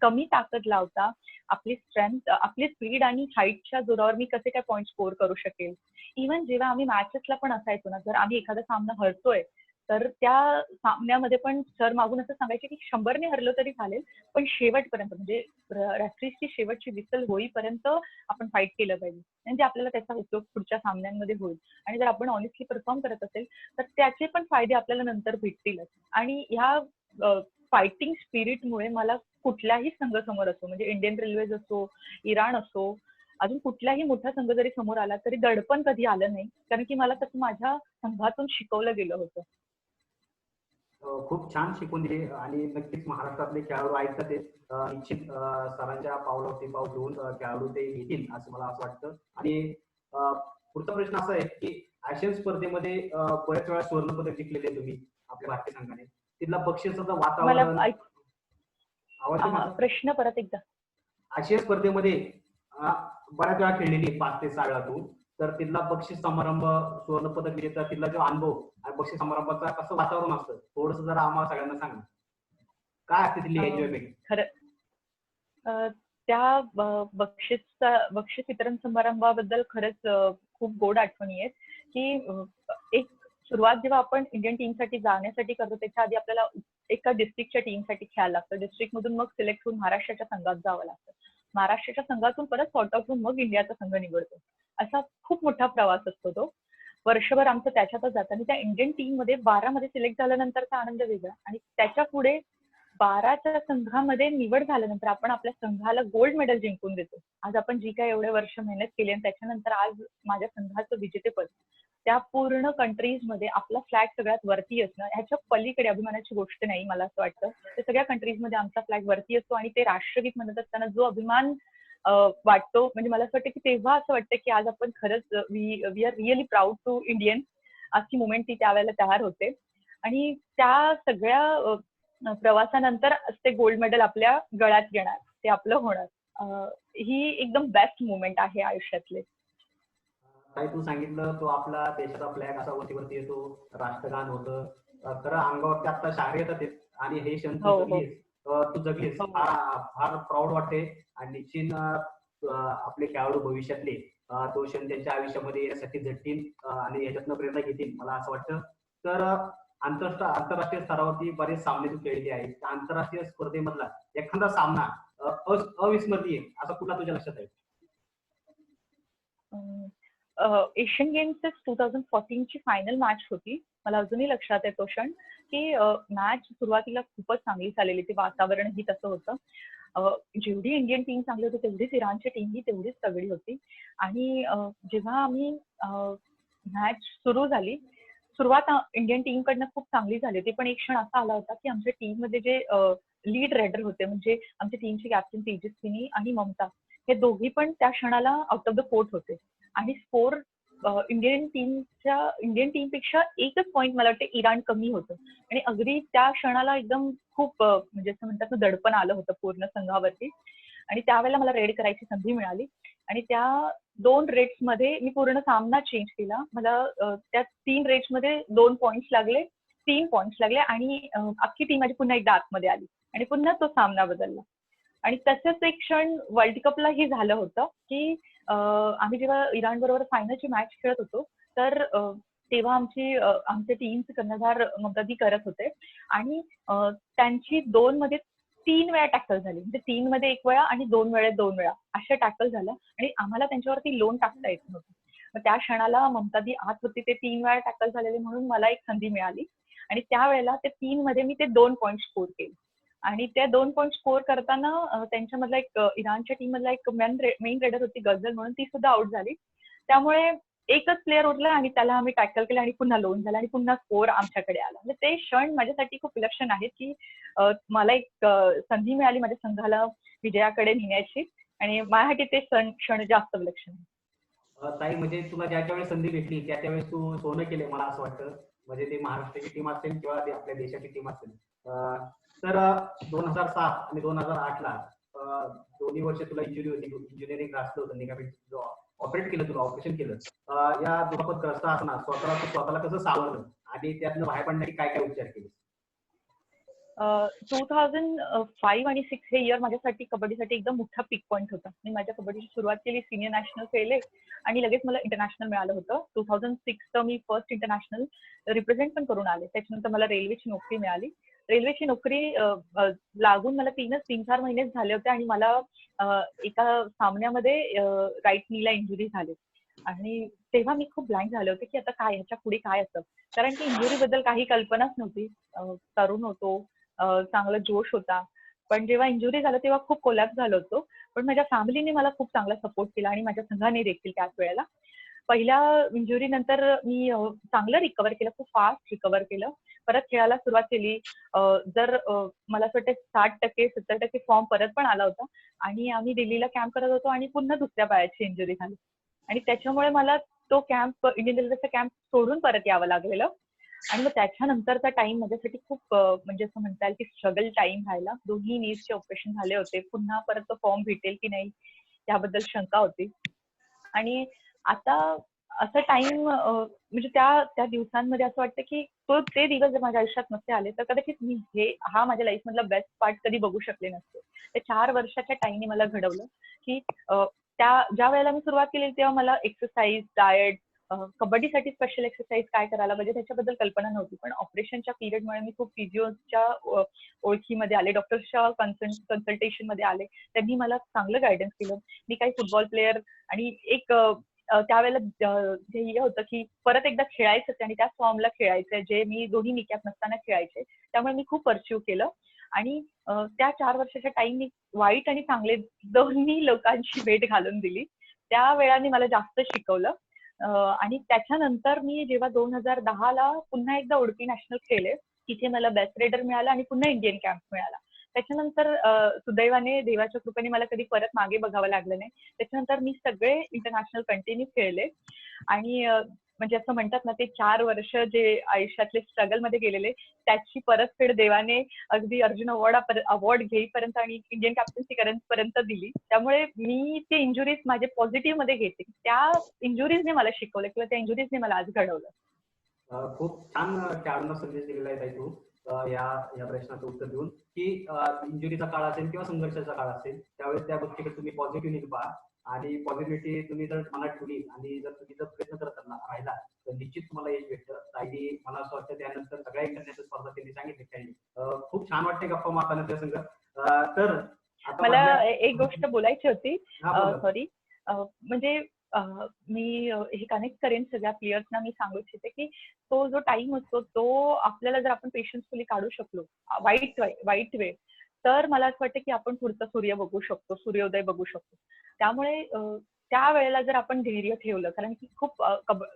कमी ताकद लावता आपली स्ट्रेंथ, आपली स्पीड आणि हाईटच्या जोरावर मी कसे काय पॉईंट स्कोर करू शकेल. इव्हन जेव्हा आम्ही मॅचेसला पण असायचो ना, जर आम्ही एखादा सामना हरतोय तर त्या सामन्यामध्ये पण सर मागून असं सांगायचे की 100ने हरलो तरी चालेल, पण शेवटपर्यंत, म्हणजे रेफरीची शेवटची विसल होईपर्यंत आपण फाईट केलं पाहिजे, म्हणजे आपल्याला त्याचा उपयोग पुढच्या सामन्यांमध्ये होईल. आणि जर आपण ऑनेस्टली परफॉर्म करत असेल तर त्याचे पण फायदे आपल्याला नंतर भेटतीलच. आणि ह्या फायटिंग स्पिरिटमुळे मला कुठल्याही संघ समोर असो, म्हणजे इंडियन रेल्वेज असो, इराण असो, अजून कुठलाही मोठा संघ जरी समोर आला तरी दडपण कधी आलं नाही, कारण की मला तसं माझ्या संघातून शिकवलं गेलं होतं. खूप छान शिकून दिली आणि नक्कीच महाराष्ट्रातले खेळाडू आहेत ते निश्चित सरांच्या पावलावरती पाऊल ठेवून खेळाडू ते घेतील असं मला असं वाटतं. आणि पुढचा प्रश्न असा आहे की आशियन स्पर्धेमध्ये बऱ्याच वेळा सुवर्णपदक जिंकलेले तुम्ही आपल्या भारतीय संघाने. तिथला बक्षिसाचं मला वातावरण, आवाज येतो माझा? प्रश्न परत एकदा. आशिया स्पर्धेमध्ये बऱ्याच वेळा खेळलेली 5 ते 6 वेळा तू, तर तिथला बक्षीस समारंभ, सुवर्णपदक विजेता, तिथला जो अनुभव आणि बक्षीस समारंभाचा कसं वातावरण असतं थोडस जरा आम्हाला सगळ्यांना सांग. काय असते तिथली एन्जॉयमेंट? खरं त्या बक्षीस वितरण समारंभाबद्दल खरंच खूप गोड आठवणी आहेत, की एक सुरुवात जेव्हा आपण इंडियन टीमसाठी जाण्यासाठी करतो त्याच्या आधी आपल्याला एका डिस्ट्रिक्टच्या टीमसाठी खेळायला लागतं. डिस्ट्रिक्टमधून मग सिलेक्ट होऊन महाराष्ट्राच्या संघात जावं लागतं. महाराष्ट्राच्या संघातून परत सॉर्ट आउट होऊन मग इंडियाचा संघ निवडतो. असा खूप मोठा प्रवास असतो तो. वर्षभर आमचं त्याच्यातच जातं आणि त्या इंडियन टीममध्ये 12 मध्ये सिलेक्ट झाल्यानंतरचा आनंद वेगळा, आणि त्याच्या पुढे 12च्या संघामध्ये निवड झाल्यानंतर आपण आपल्या संघाला गोल्ड मेडल जिंकून देतो. आज आपण जी काय एवढे वर्ष मेहनत केली आणि त्याच्यानंतर आज माझ्या संघाचं विजेतेपद, त्या पूर्ण कंट्रीजमध्ये आपला फ्लॅग सगळ्यात वरती असणं, ह्याच्या पलीकडे अभिमानाची गोष्ट नाही मला असं वाटतं. ते सगळ्या कंट्रीजमध्ये आमचा फ्लॅग वरती असतो आणि ते राष्ट्रगीत म्हणत असताना जो अभिमान वाटतो, म्हणजे मला असं वाटतं की तेव्हा असं वाटतं की आज आपण खरंच we are really proud to Indian, अशी मुवमेंट ती त्यावेळेला तयार होते. आणि त्या सगळ्या प्रवासानंतर ते गोल्ड मेडल आपल्या गळ्यात येणार, ते आपलं होणार, ही एकदम बेस्ट मुवमेंट आहे आयुष्यातले. काही तू सांगितलं तो आपला देशाचा फ्लॅग असा वरती वरती येतो, राष्ट्रगान होतं, खरं अंगावरती आता शहारे येतात ते. आणि हे क्षण तू जगलीस, तू जगलीस, फार प्राऊड वाटते. आणि निश्चित आपले खेळाडू भविष्यातले तो क्षण त्यांच्या आयुष्यामध्ये येण्यासाठी झटतील आणि याच्यातनं प्रेरणा घेतील मला असं वाटतं. तर आंतरराष्ट्रीय स्तरावरती बरेच सामने तू खेळले आहेत. त्या आंतरराष्ट्रीय स्पर्धेमधला एखादा सामना अविस्मरणीय असा कुठला तुझ्या लक्षात आहे? एशियन गेम्सच 2014 ची फायनल मॅच होती. मला अजूनही लक्षात आहे तो क्षण, की मॅच सुरुवातीला खूपच चांगली चाललेली, ते वातावरणही तसं होतं. जेवढी इंडियन टीम चांगली होती तेवढीच इराणची टीम ही तेवढीच तगडी होती. आणि जेव्हा आम्ही मॅच सुरू झाली, सुरुवात इंडियन टीम कडनं खूप चांगली झाली होती, पण एक क्षण असा आला होता की आमच्या टीम मध्ये जे लीड रेडर होते, म्हणजे आमच्या टीमचे कॅप्टन तेजस्विनी आणि ममता, हे दोघी पण त्या क्षणाला आउट ऑफ द कोर्ट होते. आणि स्कोर इंडियन टीमपेक्षा एकच पॉईंट मला वाटतं इराण कमी होतं. आणि अगदी त्या क्षणाला एकदम खूप म्हणजे असं म्हणतात ना, दडपण आलं होतं पूर्ण संघावरती. आणि त्यावेळेला मला रेड करायची संधी मिळाली आणि त्या 2 रेड्स मध्ये मी पूर्ण सामना चेंज केला. मला त्या 3 रेड्स मध्ये 2 पॉईंट्स लागले, 3 पॉईंट्स लागले आणि अख्खी टीम माझी पुन्हा एकदा आतमध्ये आली आणि पुन्हा तो सामना बदलला. आणि तसंच एक क्षण वर्ल्ड कपलाही झालं होतं, की आम्ही जेव्हा इराण बरोबर फायनलची मॅच खेळत होतो, तर तेव्हा आमच्या टीमचे कर्णधार ममतादी करत होते आणि त्यांची 2 मध्ये 3 वेळा टॅकल झाली, म्हणजे 3 मध्ये 1 वेळा आणि 2 वेळेत 2 वेळा अशा टॅकल झालं आणि आम्हाला त्यांच्यावरती लोन टाकता येत नव्हतं. मग त्या क्षणाला ममतादी आत होती, ते 3 वेळा टॅकल झालेले म्हणून मला एक संधी मिळाली आणि त्यावेळेला ते 3 मध्ये मी ते 2 पॉईंट स्कोर केले. आणि त्या 2 पॉईंट स्कोर करताना त्यांच्यामधला एक इराणच्या टीम मधला एक मेन रेडर होती गझल म्हणून, ती सुद्धा आउट झाली. त्यामुळे एकच प्लेअर उरला आणि त्याला आम्ही टॅकल केलं आणि पुन्हा लोन झालं आणि पुन्हा स्कोर आमच्याकडे आला. म्हणजे ते क्षण माझ्यासाठी खूप विलक्षण आहेत की मला एक संधी मिळाली माझ्या संघाला विजयाकडे नेण्याची आणि माझ्यासाठी ते क्षण जास्त विलक्षण आहे. ताई, म्हणजे तुला ज्या वेळेस संधी भेटली त्या त्यावेळेस तू सोनं केले मला असं वाटतं. म्हणजे ते महाराष्ट्राची टीम असेल किंवा ते आपल्या देशाची टीम असेल. तर 2007 आणि 2008ला दोन्ही वर्ष तुला इंजुरी होती, इंजिनिअरिंग घासलं होतं, लिगामेंट ऑपरेट केलं, तुला ऑपरेशन केलं. या दुखापतग्रस्त असताना स्वतःला कसं सावरलं आणि त्यातनं बाहेर पडण्यासाठी काय काय उपचार केले? 2005 आणि 6 हे इयर माझ्यासाठी कबड्डीसाठी एकदम मोठा पीक पॉईंट होता. मी माझ्या कबड्डीची सुरुवात केली, सिनियर नॅशनल खेळले आणि लगेच मला इंटरनॅशनल मिळालं होतं. 2006 मी फर्स्ट इंटरनॅशनल रिप्रेझेंट पण करून आले. त्याच्यानंतर मला रेल्वेची नोकरी मिळाली. रेल्वेची नोकरी लागून मला 3-4 महिनेच झाले होते आणि मला एका सामन्यामध्ये राईट नीला इंजुरी झाली आणि तेव्हा मी खूप ब्लँक झाले होते की आता काय, ह्याच्या पुढे काय असतं, कारण की इंजुरी बद्दल काही कल्पनाच नव्हती. तरुण होतो, चांगला जोश होता, पण जेव्हा इंजुरी झालं तेव्हा खूप कोलॅप्स झालं होतं. पण माझ्या फॅमिलीने मला खूप चांगला सपोर्ट केला आणि माझ्या संघाने देखील त्याच वेळेला. पहिल्या इंजुरी नंतर मी चांगलं रिकव्हर केलं, खूप फास्ट रिकव्हर केलं, परत खेळायला सुरुवात केली. जर मला असं वाटतं 60%-70% फॉर्म परत पण आला होता आणि आम्ही दिल्लीला कॅम्प करत होतो आणि पुन्हा दुसऱ्या पायाची इंजुरी झाली आणि त्याच्यामुळे मला तो कॅम्प, इंडियन रेल्वेचा कॅम्प सोडून परत यावं लागलेलं आणि मग त्याच्यानंतरचा टाइम माझ्यासाठी खूप म्हणजे असं म्हणता येईल की स्ट्रगल टाइम राहिला. दोन्ही नीजचे ऑपरेशन झाले होते. पुन्हा परत तो फॉर्म भेटेल की नाही त्याबद्दल शंका होती आणि आता असं टाइम म्हणजे त्या दिवसांमध्ये असं वाटतं की ते दिवस जर माझ्या आयुष्यात नसते आले तर कदाचित मी हा माझ्या लाईफ मधला बेस्ट पार्ट कधी बघू शकले नसते. ते 4 वर्षाच्या टाइमने मला घडवलं की ज्या वेळेला मी सुरुवात केली तेव्हा मला एक्सरसाइज, डाएट, कबड्डीसाठी स्पेशल एक्सरसाइज काय करायला पाहिजे त्याच्याबद्दल कल्पना नव्हती. पण ऑपरेशनच्या पिरियडमुळे मी खूप फिजिओच्या ओळखीमध्ये आले, डॉक्टर्सच्या कन्सल्टेशन मध्ये आले. त्यांनी मला चांगलं गायडन्स केलं. मी काही फुटबॉल प्लेअर आणि एक त्यावेळेला जे हे होतं की परत एकदा खेळायचं आणि त्याच फॉर्मला खेळायचंय जे मी दोन्ही निकॅप नसताना खेळायचे. त्यामुळे मी खूप परस्यू केलं आणि त्या 4 वर्षाच्या टाइम मी वाईट आणि चांगले दोन्ही लोकांची भेट घालून दिली. त्या वेळाने मला जास्त शिकवलं आणि त्याच्यानंतर मी जेव्हा 2010ला पुन्हा एकदा उडपी नॅशनल खेळले, तिथे मला बेस्ट रेडर मिळाला आणि पुन्हा इंडियन कॅम्प मिळाला. त्याच्यानंतर सुदैवाने देवाच्या कृपेने मला कधी परत मागे बघावं लागलं नाही. त्याच्यानंतर मी सगळे इंटरनॅशनल कंटिन्यू खेळले आणि म्हणजे असं म्हणतात ना, ते 4 वर्ष जे आयुष्यातले स्ट्रगल मध्ये गेलेले त्याची परतफेड देवाने अगदी अर्जुन अवॉर्ड घेईपर्यंत आणि इंडियन कॅप्टन्सी पर्यंत दिली. त्यामुळे मी ते इंजुरीज माझे पॉझिटिव्ह मध्ये घेते. त्या इंजुरीजने मला शिकवलं किंवा त्या इंजुरीजने मला आज घडवलं. खूप छान खेळाडूंना संदेश दिलेला आहे तू या प्रश्नाचं उत्तर देऊन की इंजुरीचा काळ असेल किंवा संघर्षाचा काळ असेल त्यावेळेस त्या गोष्टीकडे तुम्ही पॉझिटिव्ह निघा आणि पॉझिटिव्हिटी तुम्ही जर मनात ठेवली आणि जर तुम्ही प्रयत्न करत राहिला तर निश्चित तुम्हाला यश भेटतं. ताईने मला असं वाटतं त्यानंतर सगळ्या इंटरनॅशनल स्पर्धा त्यांनी सांगितले काही खूप छान वाटते गप्पा मारताना त्या संघ. तर आता मला एक गोष्ट बोलायची होती. बोला. सॉरी, म्हणजे मी हे कनेक्ट करेन सगळ्या प्लेयर्सना. मी सांगू इच्छिते की तो जो टाइम असतो तो आपल्याला जर आपण पेशन्सफुली काढू शकलो वाईट वेळ, तर मला असं वाटतं की आपण पुढचा सूर्य बघू शकतो, सूर्योदय बघू शकतो. त्यामुळे त्या वेळेला जर आपण धैर्य ठेवलं, कारण की खूप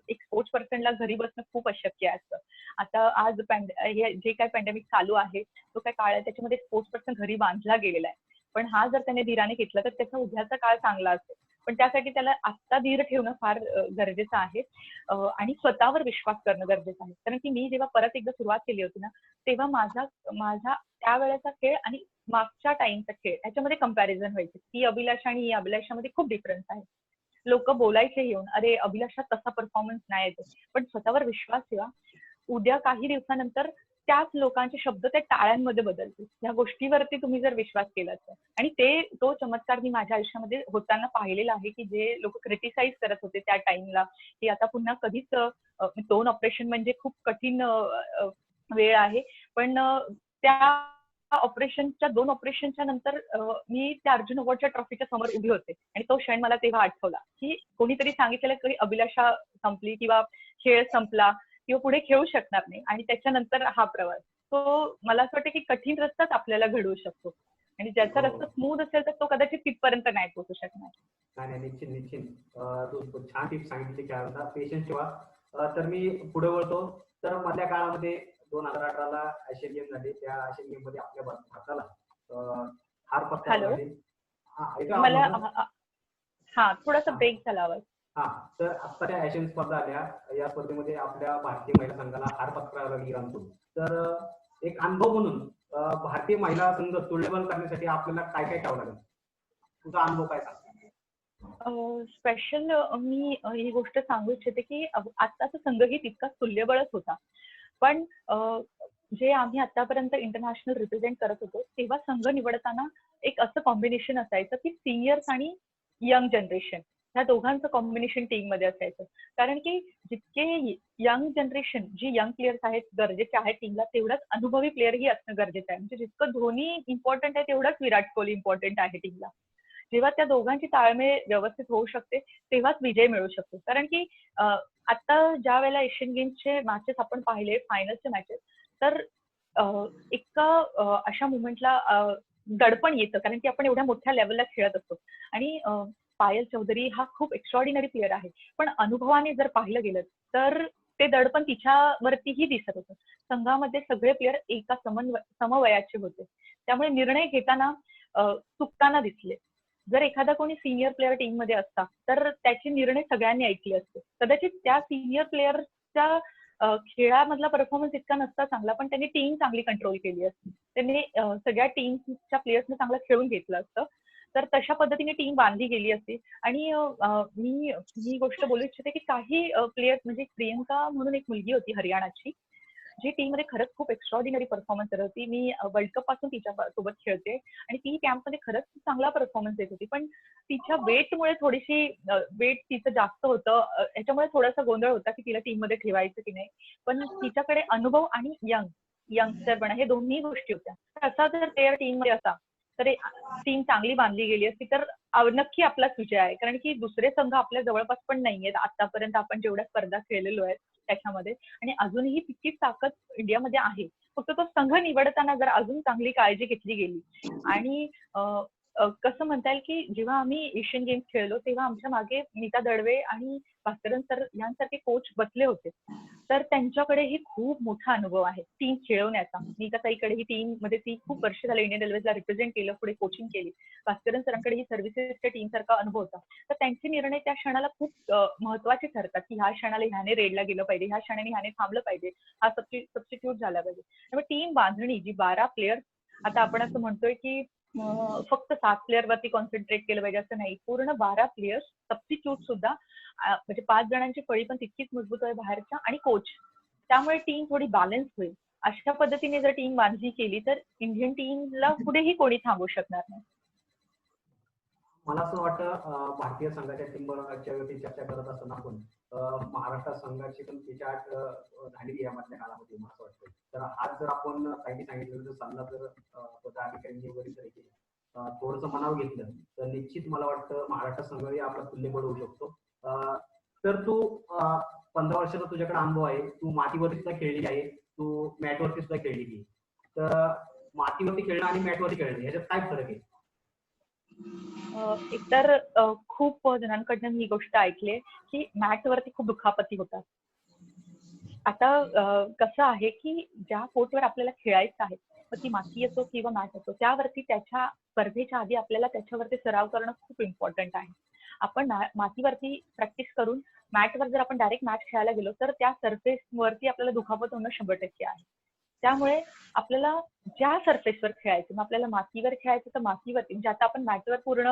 एक स्पोर्ट्स पर्सनला घरी बसणं खूप अशक्य असतं. आता आज हे जे काय पॅन्डेमिक चालू आहे तो काय काळ आहे त्याच्यामध्ये स्पोर्ट्स पर्सन घरी बांधला गेलेला आहे. पण हा जर त्याने धीराने घेतला तर त्याचा उद्याचा काळ चांगला असेल. पण त्यासाठी त्याला आत्ता धीर ठेवणं फार गरजेचं आहे आणि स्वतःवर विश्वास करणं गरजेचं आहे. कारण की मी जेव्हा परत एकदा सुरुवात केली होती ना, तेव्हा माझा त्यावेळेचा खेळ आणि मागच्या टाइमचा खेळ ह्याच्यामध्ये कंपॅरिझन व्हायचं. ही अभिलाषा आणि ही अभिलाषामध्ये खूप डिफरन्स आहे. लोक बोलायचे येऊन, अरे अभिलाषा तसा परफॉर्मन्स नाही येतो, पण स्वतःवर विश्वास ठेवा. उद्या काही दिवसानंतर त्याच लोकांचे शब्द त्या टाळ्यांमध्ये बदलतील. या गोष्टीवरती तुम्ही जर विश्वास केला तर. आणि तो चमत्कार मी माझ्या आयुष्यामध्ये होताना पाहिलेला आहे की जे लोक क्रिटिसाइज करत होते त्या टाइमला की आता पुन्हा कधीच 2 ऑपरेशन म्हणजे खूप कठीण वेळ आहे. पण त्या 2 ऑपरेशनच्या नंतर मी त्या अर्जुन अवॉर्डच्या ट्रॉफीच्या समोर उभी होते आणि तो क्षण मला तेव्हा आठवला की कोणीतरी सांगितलेलं की अभिलाषा संपली किंवा खेळ संपला किंवा पुढे खेळू शकणार नाही आणि त्याच्यानंतर हा प्रवास. तो मला असं वाटतं की कठीण रस्ताच आपल्याला घडवू शकतो आणि ज्याचा रस्ता स्मूथ असेल तर तो कदाचित तिथपर्यंत नाही पोहोचू शकणार. नाही निश्चित निश्चित. तू छान टिप्स सांगितली खेळाडूंना, पेशन्स ठेवा. तर मी पुढे वळतो. तर मधल्या काळामध्ये 2018ला आशियन गेम झाले. त्या आशियन गेम मध्ये आपल्या भारताला हार पत्करावी हॅलो, लागली. हा, ऐका मला माझं. हा थोडासा हा ब्रेक झाला आवाज. हा तर आता त्या आशियन स्पर्धा आल्या. या स्पर्धेमध्ये आपल्या भारतीय महिला संघाला हार पत्करावी लागली इराणकडून. तर एक अनुभव म्हणून भारतीय महिला संघ तुल्यबळ करण्यासाठी आपल्याला काय काय करावं लागेल? तुझा अनुभव काय सांग? स्पेशल मी ही गोष्ट सांगू इच्छिते की आत्ताचा संघही तितकाच तुल्यबळच होता. पण जे आम्ही आतापर्यंत इंटरनॅशनल रिप्रेझेंट करत होतो तेव्हा संघ निवडताना एक असं कॉम्बिनेशन असायचं की सिनियर्स आणि यंग जनरेशन ह्या दोघांचं कॉम्बिनेशन टीम मध्ये असायचं. कारण की जितके यंग जनरेशन जी यंग प्लेयर्स आहेत गरजेचे आहेत टीमला, तेवढाच अनुभवी प्लेअरही असणं गरजेचं आहे. म्हणजे जितकं धोनी इम्पॉर्टंट आहे तेवढाच विराट कोहली इम्पॉर्टंट आहे टीमला. जेव्हा त्या दोघांची ताळमेळ व्यवस्थित होऊ शकते तेव्हाच विजय मिळू शकतो. कारण की आता ज्या वेळेला एशियन गेम्सचे मॅचेस आपण पाहिले, फायनलचे मॅचेस, तर अशा मुवमेंटला दडपण येतं. कारण की आपण एवढ्या मोठ्या लेवलला खेळत असतो. आणि पायल चौधरी हा खूप एक्स्ट्रॉर्डिनरी प्लेअर आहे. पण अनुभवाने जर पाहिलं गेलं तर ते दडपण तिच्यावरतीही दिसत होतं. संघामध्ये सगळे प्लेअर एका समवयाचे होते. त्यामुळे निर्णय घेताना चुकताना दिसले. जर एखादा कोणी सिनियर प्लेअर टीम मध्ये असता तर त्याचे निर्णय सगळ्यांनी ऐकले असते. कदाचित त्या सिनियर प्लेअरच्या खेळामधला परफॉर्मन्स इतका नसता चांगला, पण त्यांनी टीम चांगली कंट्रोल केली असती. त्यांनी सगळ्या टीमच्या प्लेयर्सने चांगलं खेळून घेतलं असतं. तर तशा पद्धतीने टीम बांधली गेली असती. आणि मी ही गोष्ट बोलू इच्छिते की काही प्लेयर्स म्हणजे प्रियंका म्हणून एक मुलगी होती हरियाणाची, जी टीममध्ये खरंच खूप एक्स्ट्रॉर्डिनरी परफॉर्मन्स करत होती. मी वर्ल्ड कप पासून तिच्या सोबत खेळते आणि ती कॅम्पमध्ये खरंच चांगला परफॉर्मन्स देत होती. पण तिच्या वेटमुळे थोडीशी वेट तिचं जास्त होतं. याच्यामुळे थोडासा गोंधळ होता की तिला टीममध्ये ठेवायचं की नाही. पण तिच्याकडे अनुभव आणि यंगस्टरपणा हे दोन्ही गोष्टी होत्या. असा जर प्लेअर टीममध्ये असा तर टीम चांगली बांधली गेली असती तर नक्की आपलाच विजय आहे. कारण की दुसरे संघ आपल्या जवळपास पण नाहीयेत आतापर्यंत आपण जेवढ्या स्पर्धा खेळलेलो आहेत त्याच्यामध्ये. आणि अजूनही तितकीच ताकद इंडियामध्ये आहे. फक्त तो संघ निवडताना जर अजून चांगली काळजी घेतली गेली. आणि कसं म्हणता येईल की जेव्हा आम्ही एशियन गेम्स खेळलो तेव्हा आमच्या मागे नीता दळवे आणि भास्करन सर यांसारखे कोच बसले होते. तर त्यांच्याकडेही खूप मोठा अनुभव आहे टीम खेळवण्याचा. नीता ताईकडे ही टीम मध्ये ती खूप वर्ष झाले इंडियन रेल्वेजला रिप्रेझेंट केलं, पुढे कोचिंग केली. भास्करन सरांकडे ही सर्व्हिसेसच्या टीम सारखा अनुभव होता. तर त्यांचे निर्णय त्या क्षणाला खूप महत्वाचे ठरतात की ह्या क्षणाला ह्याने रेडला गेलं पाहिजे, ह्या क्षणाने ह्याने थांबलं पाहिजे, हा सबस्टिट्यूट झाला पाहिजे. त्यामुळे टीम बांधणी जी 12 प्लेयर्स, आता आपण असं म्हणतोय की फक्त 7 प्लेअर वरती कॉन्सन्ट्रेट केलं पाहिजे असं नाही. पूर्ण 12 प्लेयर्स, सबस्टिट्यूट सुद्धा, म्हणजे 5 जणांची फळी पण तितकीच मजबूत आहे बाहेरच्या, आणि कोच. त्यामुळे टीम थोडी बॅलन्स होईल. अशा पद्धतीने जर टीम बांधली केली तर इंडियन टीमला पुढेही कोणी थांबू शकणार नाही. मला असं वाटतं भारतीय संघाच्या टीमच्या वरती चर्चा करत असताना आपण महाराष्ट्र संघाची पण तिच्या झालेली या मधल्या काळामध्ये मला असं वाटतं. तर आज जर आपण काही सांगितलं जर समजा जर पदाधिकाऱ्यांनी वगैरे जर केलं थोडंसं मनाव घेतलं तर निश्चित मला वाटतं महाराष्ट्र संघही आपला तुल्यबळ होऊ शकतो. तर तू 15 वर्षाचा तुझ्याकडे अनुभव आहे, तू मातीवरती सुद्धा खेळलेली आहे, तू मॅटवरती सुद्धा खेळलेली आहे. तर मातीवरती खेळणं आणि मॅटवरती खेळणं याच्यात काय फरक आहे? एकतर खूप जणांकडनं मी ही गोष्ट ऐकली की मॅटवरती खूप दुखापती होतात. आता कसं आहे की ज्या कोर्टवर आपल्याला खेळायचं आहे, मग ती माती असो किंवा मॅट असो, त्यावरती त्याच्या स्पर्धेच्या आधी आपल्याला त्याच्यावरती सराव करणं खूप इम्पॉर्टंट आहे. आपण मातीवरती प्रॅक्टिस करून मॅटवर जर आपण डायरेक्ट मॅच खेळायला गेलो तर त्या सरफेसवरती आपल्याला दुखापत होणं 100% आहे. त्यामुळे आपल्याला ज्या सरफेसवर खेळायचं, मग आपल्याला मातीवर खेळायचं तर मातीवरती, म्हणजे आता आपण मॅटवर पूर्ण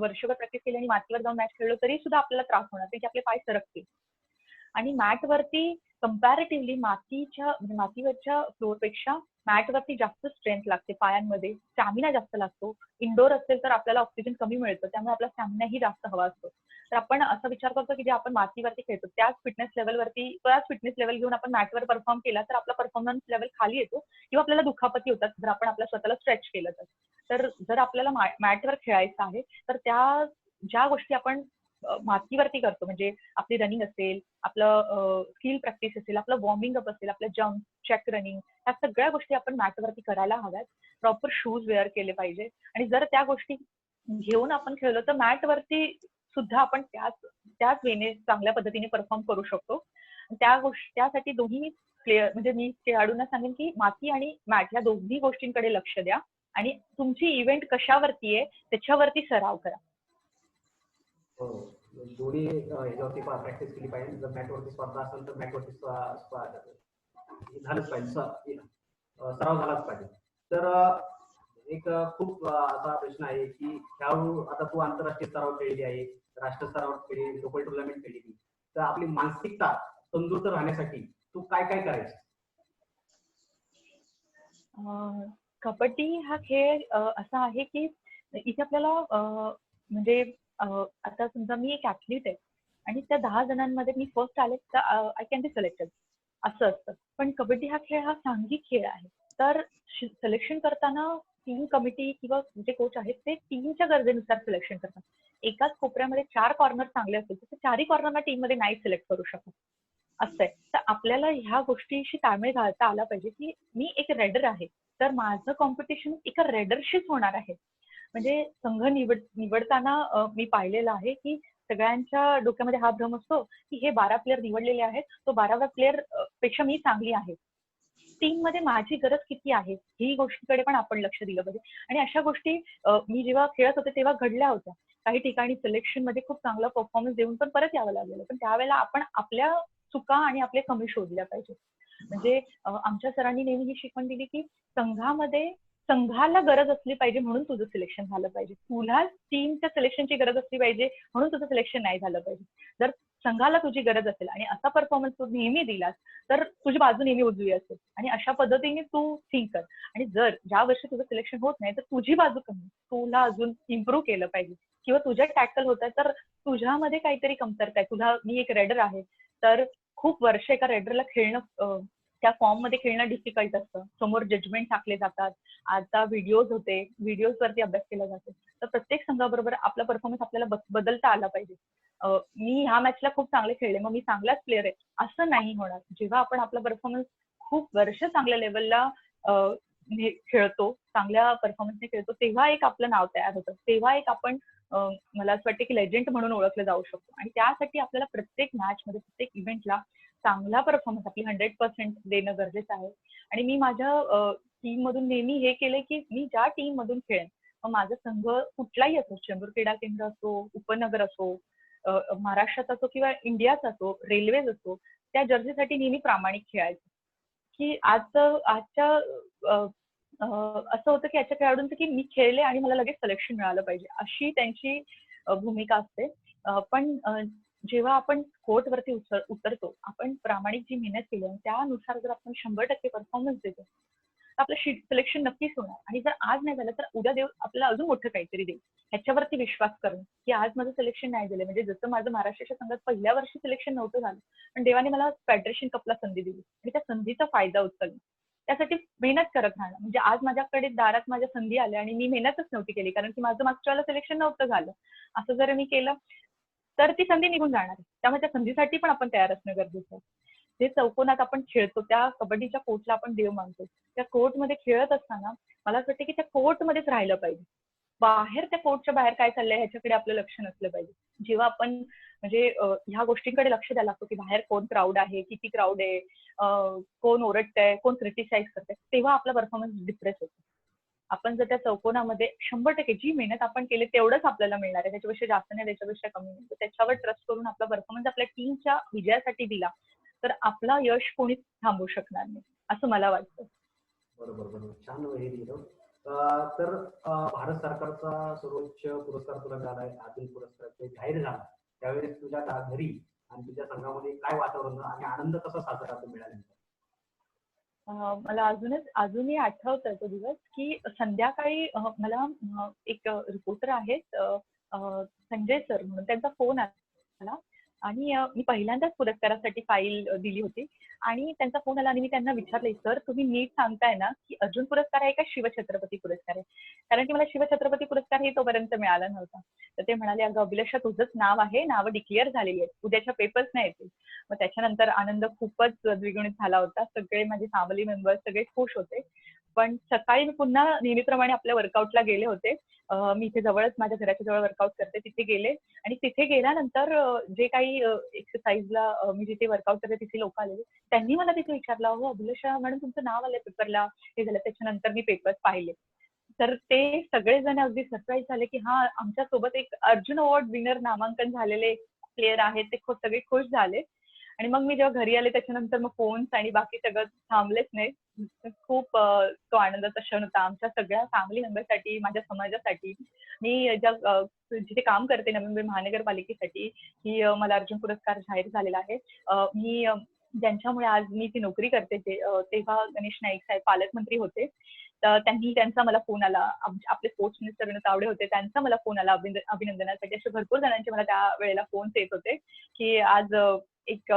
वर्षभर प्रॅक्टिस केली आणि मातीवर जाऊन मॅच खेळलो तरी सुद्धा आपल्याला त्रास होणार, कारण की आपले पाय सरकतील. आणि मॅटवरती कम्पॅरेटिव्हली मातीवरच्या फ्लोअरपेक्षा मॅटवरती जास्त स्ट्रेंथ लागते पायांमध्ये, स्टॅमिना जास्त लागतो. इंडोर असेल तर आपल्याला ऑक्सिजन कमी मिळतं, त्यामुळे आपला स्टॅमिनाही जास्त हवा असतो. तर आपण असा विचार करतो की जे आपण मातीवरती खेळतो त्याच फिटनेस लेवल घेऊन आपण मॅटवर परफॉर्म केला तर आपला परफॉर्मन्स लेवल खाली येतो किंवा आपल्याला दुखापती होतात जर आपण आपल्या स्वतःला स्ट्रेच केलं तर. जर आपल्याला मॅटवर खेळायचं आहे तर त्या ज्या गोष्टी आपण मातीवरती करतो, म्हणजे आपली रनिंग असेल, आपलं स्किल प्रॅक्टिस असेल, आपलं वॉर्मिंग अप असेल, आपलं जम्प, चेक रनिंग, ह्या सगळ्या गोष्टी आपण मॅटवरती करायला हव्यात. प्रॉपर शूज वेअर केले पाहिजे. आणि जर त्या गोष्टी घेऊन आपण खेळलो तर मॅटवरती सुद्धा आपण त्याच वेने चांगल्या पद्धतीने परफॉर्म करू शकतो. त्यासाठी दोन्ही प्लेयर म्हणजे मी खेळाडूंना सांगेन की माती आणि मॅट या दोन्ही गोष्टींकडे लक्ष द्या आणि तुमची इव्हेंट कशावरती आहे त्याच्यावरती सराव करा. हो, दोन्ही ह्याच्यावरती प्रॅक्टिस केली पाहिजे. जर मॅटवरती स्पर्धा असेल तर मॅटवरती झालंच पाहिजे, सराव झालाच पाहिजे. तर एक खूप असा प्रश्न आहे की खेळाडू, आता तू आंतरराष्ट्रीय स्तरावर खेळली आहे, राष्ट्रीय स्तरावर खेळली, लोकल टुर्नामेंट खेळली, तर आपली मानसिकता तंदुरुस्त राहण्यासाठी तू काय काय करायचं? कबड्डी हा खेळ असा आहे की इथे आपल्याला म्हणजे आता समजा मी एक ऍथलीट आहे आणि त्या 10 जणांमध्ये मी फर्स्ट आले तर आय कॅन बी सिलेक्टेड असं असतं. पण कबड्डी हा खेळ हा सांघिक खेळ आहे. तर सिलेक्शन करताना टीम कमिटी किंवा जे कोच आहेत ते टीमच्या गरजेनुसार सिलेक्शन करतात. एकाच कोपऱ्यामध्ये 4 कॉर्नर चांगले असतील तर 4ही कॉर्नरला टीममध्ये नाही सिलेक्ट करू शकत असं आहे. तर आपल्याला ह्या गोष्टीशी ताळमेळ घालता आला पाहिजे की मी एक रेडर आहे तर माझं कॉम्पिटिशन एका रेडरशीच होणार आहे. म्हणजे संघ निवडताना मी पाहिलेलं आहे की सगळ्यांच्या डोक्यामध्ये हा भ्रम असतो की हे 12 प्लेयर निवडलेले आहेत, तो 12व्या प्लेयर पेक्षा मी चांगली आहे. टीम मध्ये माझी गरज किती आहे ही गोष्टीकडे पण आपण लक्ष दिलं पाहिजे. आणि अशा गोष्टी मी जेव्हा खेळत होते तेव्हा घडल्या होत्या. काही ठिकाणी सिलेक्शन मध्ये खूप चांगला परफॉर्मन्स देऊन पण परत यावं लागलेलं. पण त्यावेळेला आपण आपल्या चुका आणि आपले कमी शोधल्या पाहिजे. म्हणजे आमच्या सरांनी नेहमी ही शिकवण दिली की संघाला गरज असली पाहिजे म्हणून तुझं सिलेक्शन झालं पाहिजे. तुला टीमच्या सिलेक्शनची गरज असली पाहिजे म्हणून तुझं सिलेक्शन नाही झालं पाहिजे. जर संघाला तुझी गरज असेल आणि असा परफॉर्मन्स तू नेहमी दिलास तर तुझी बाजू नेहमी उजवी असेल आणि अशा पद्धतीने तू थिंक कर. आणि जर ज्या वर्षी तुझं सिलेक्शन होत नाही तर तुझी बाजू कमी, तुला अजून इम्प्रूव्ह केलं पाहिजे किंवा तुझ्या टॅकल होत आहे तर तुझ्यामध्ये काहीतरी कमतरता आहे. मी एक रेडर आहे तर खूप वर्ष एका रेडरला खेळणं त्या फॉर्म मध्ये खेळणं डिफिकल्ट असतं. समोर जजमेंट टाकले जातात. आता व्हिडिओज वरती अभ्यास केला जातो. तर प्रत्येक संघाबरोबर आपला परफॉर्मन्स आपल्याला बदलता आला पाहिजे. मी ह्या मॅचला खूप चांगले खेळले मग मी चांगलाच प्लेअर आहे असं नाही होणार. जेव्हा आपण आपला परफॉर्मन्स खूप वर्ष चांगल्या लेवलला खेळतो, चांगल्या परफॉर्मन्सने खेळतो, तेव्हा एक आपलं नाव तयार होतं. तेव्हा एक आपण मला असं वाटतं की लेजंड म्हणून ओळखलं जाऊ शकतो. आणि त्यासाठी आपल्याला प्रत्येक मॅच मध्ये प्रत्येक इव्हेंटला चांगला परफॉर्मन्स आपली 100% देणं गरजेचं आहे. आणि मी माझ्या टीम मधून नेहमी हे केलंय की मी ज्या टीम मधून खेळेन मग माझा संघ कुठलाही असो, चेंबूर क्रीडा केंद्र असो, उपनगर असो, महाराष्ट्रात असो किंवा इंडियाचा असो, रेल्वेज असो, त्या जर्सीसाठी नेहमी प्रामाणिक खेळायचं. की आजच्या असं होतं की आजच्या खेळाडूंचं की मी खेळले आणि मला लगेच सिलेक्शन मिळालं पाहिजे अशी त्यांची भूमिका असते. पण जेव्हा आपण कोर्टवरती उतरतो, आपण प्रामाणिक जी मेहनत केली आणि त्यानुसार जर आपण 100% परफॉर्मन्स देतो तर आपलं सिलेक्शन नक्कीच होणार. आणि जर आज नाही झालं तर उद्या देव आपल्याला अजून मोठं काहीतरी देईल ह्याच्यावरती विश्वास करून की आज माझं सिलेक्शन नाही दिलं. म्हणजे जसं माझं महाराष्ट्राच्या संघात पहिल्या वर्षी सिलेक्शन नव्हतं झालं पण देवाने मला फेडरेशन कपला संधी दिली आणि त्या संधीचा फायदा उचलला. त्यासाठी मेहनत करत राहणं. म्हणजे आज माझ्याकडे दारात माझ्या संधी आल्या आणि मी मेहनतच नव्हती केली कारण की माझं मागच्या वेळेला सिलेक्शन नव्हतं झालं. असं जर मी केलं तर ती संधी निघून जाणार आहे. त्यामुळे त्या संधीसाठी पण आपण तयार असणं गरजेचं आहे. जे चौकोनात आपण खेळतो त्या कबड्डीच्या कोर्टला आपण देव मानतो. त्या कोर्टमध्ये खेळत असताना मला असं वाटतं की त्या कोर्टमध्येच राहिलं पाहिजे. बाहेर त्या कोर्टच्या बाहेर काय चाललंय ह्याच्याकडे आपलं लक्ष नसलं पाहिजे. जेव्हा आपण म्हणजे ह्या गोष्टींकडे लक्ष द्यायला लागतो की बाहेर कोण क्राऊड आहे, किती क्राऊड आहे, कोण ओरडतंय, कोण क्रिटिसाइज करतंय, तेव्हा आपला परफॉर्मन्स डिप्रेस होतो. आपण जर त्या चौकोनामध्ये 100% जी मेहनत आपण केली तेवढंच आपल्याला मिळणार आहे, त्याच्यापेक्षा जास्त नाही, त्याच्यापेक्षा कमी नाही. तर त्याच्यावर ट्रस्ट करून आपला परफॉर्मन्स आपल्या टीमच्या विजयासाठी दिला तर आपला यश कोणीच थांबवू शकणार नाही असं मला वाटतं. बरोबर, छान हे दिलं. तर भारत सरकारचा सर्वोच्च पुरस्कार तुला मिळाला आहे, अर्जुन पुरस्कार जाहीर झाला त्यावेळेस तुझ्या घरी आणि तुझ्या संघामध्ये काय वातावरण आणि आनंद कसा साजरा मिळाल्यानंतर? मला अजूनही आठवतोय तो दिवस की संध्याकाळी मला एक रिपोर्टर आहेत संजय सर म्हणून त्यांचा फोन आला आणि मी पहिल्यांदाच पुरस्कारासाठी फाईल दिली होती आणि त्यांचा फोन आला आणि मी त्यांना विचारले, सर तुम्ही नीट सांगताय ना की अर्जुन पुरस्कार आहे का शिवछत्रपती पुरस्कार आहे? कारण की मला शिवछत्रपती पुरस्कार हे तोपर्यंत मिळाला नव्हता. तर ते म्हणाले, अगं अभिलाषा तुझंच नाव आहे, नावं डिक्लेअर झालेली आहेत, उद्याच्या पेपर्स नाही येतील. मग त्याच्यानंतर आनंद खूपच द्विगुणित झाला होता. सगळे माझे फॅमिली मेंबर्स सगळे खुश होते. पण सकाळी मी पुन्हा नेहमीप्रमाणे आपल्या वर्कआउटला गेले होते. मी इथे जवळच माझ्या घराच्या जवळ वर्कआउट करते, तिथे गेले आणि तिथे गेल्यानंतर जे काही एक्सरसाइजला मी जिथे वर्कआउट करते तिथे लोक आलेले, त्यांनी मला तिथे विचारलं, "हो अभिलाषा मॅडम तुमचं नाव आलंय पेपरला." हे झालं. त्याच्यानंतर मी पेपर्स पाहिले. तर ते सगळेजण अगदी सरप्राईज झाले, की हां, आमच्या सोबत एक अर्जुन अवॉर्ड विनर नामांकन झालेले प्लेयर आहेत. ते सगळे खुश झाले. आणि मग मी जेव्हा घरी आले त्याच्यानंतर मग फोन्स आणि बाकी सगळं थांबलेच नाही. खूप तो आनंदाचा क्षण होता आमच्या सगळ्या फॅमिली मेंबरसाठी, माझ्या समाजासाठी. मी जिथे काम करते नवी मुंबई महानगरपालिकेसाठी, की मला अर्जुन पुरस्कार जाहीर झालेला आहे. मी ज्यांच्यामुळे आज मी ती नोकरी करते तेव्हा गणेश नाईक साहेब पालकमंत्री होते. तर त्यांचा मला फोन आला. आपले स्पोर्ट्स मिनिस्टर विनोद तावडे होते. त्यांचा मला फोन आला अभिनंदनासाठी. असे भरपूर जणांचे मला त्यावेळेला फोन्स येत होते, की आज एक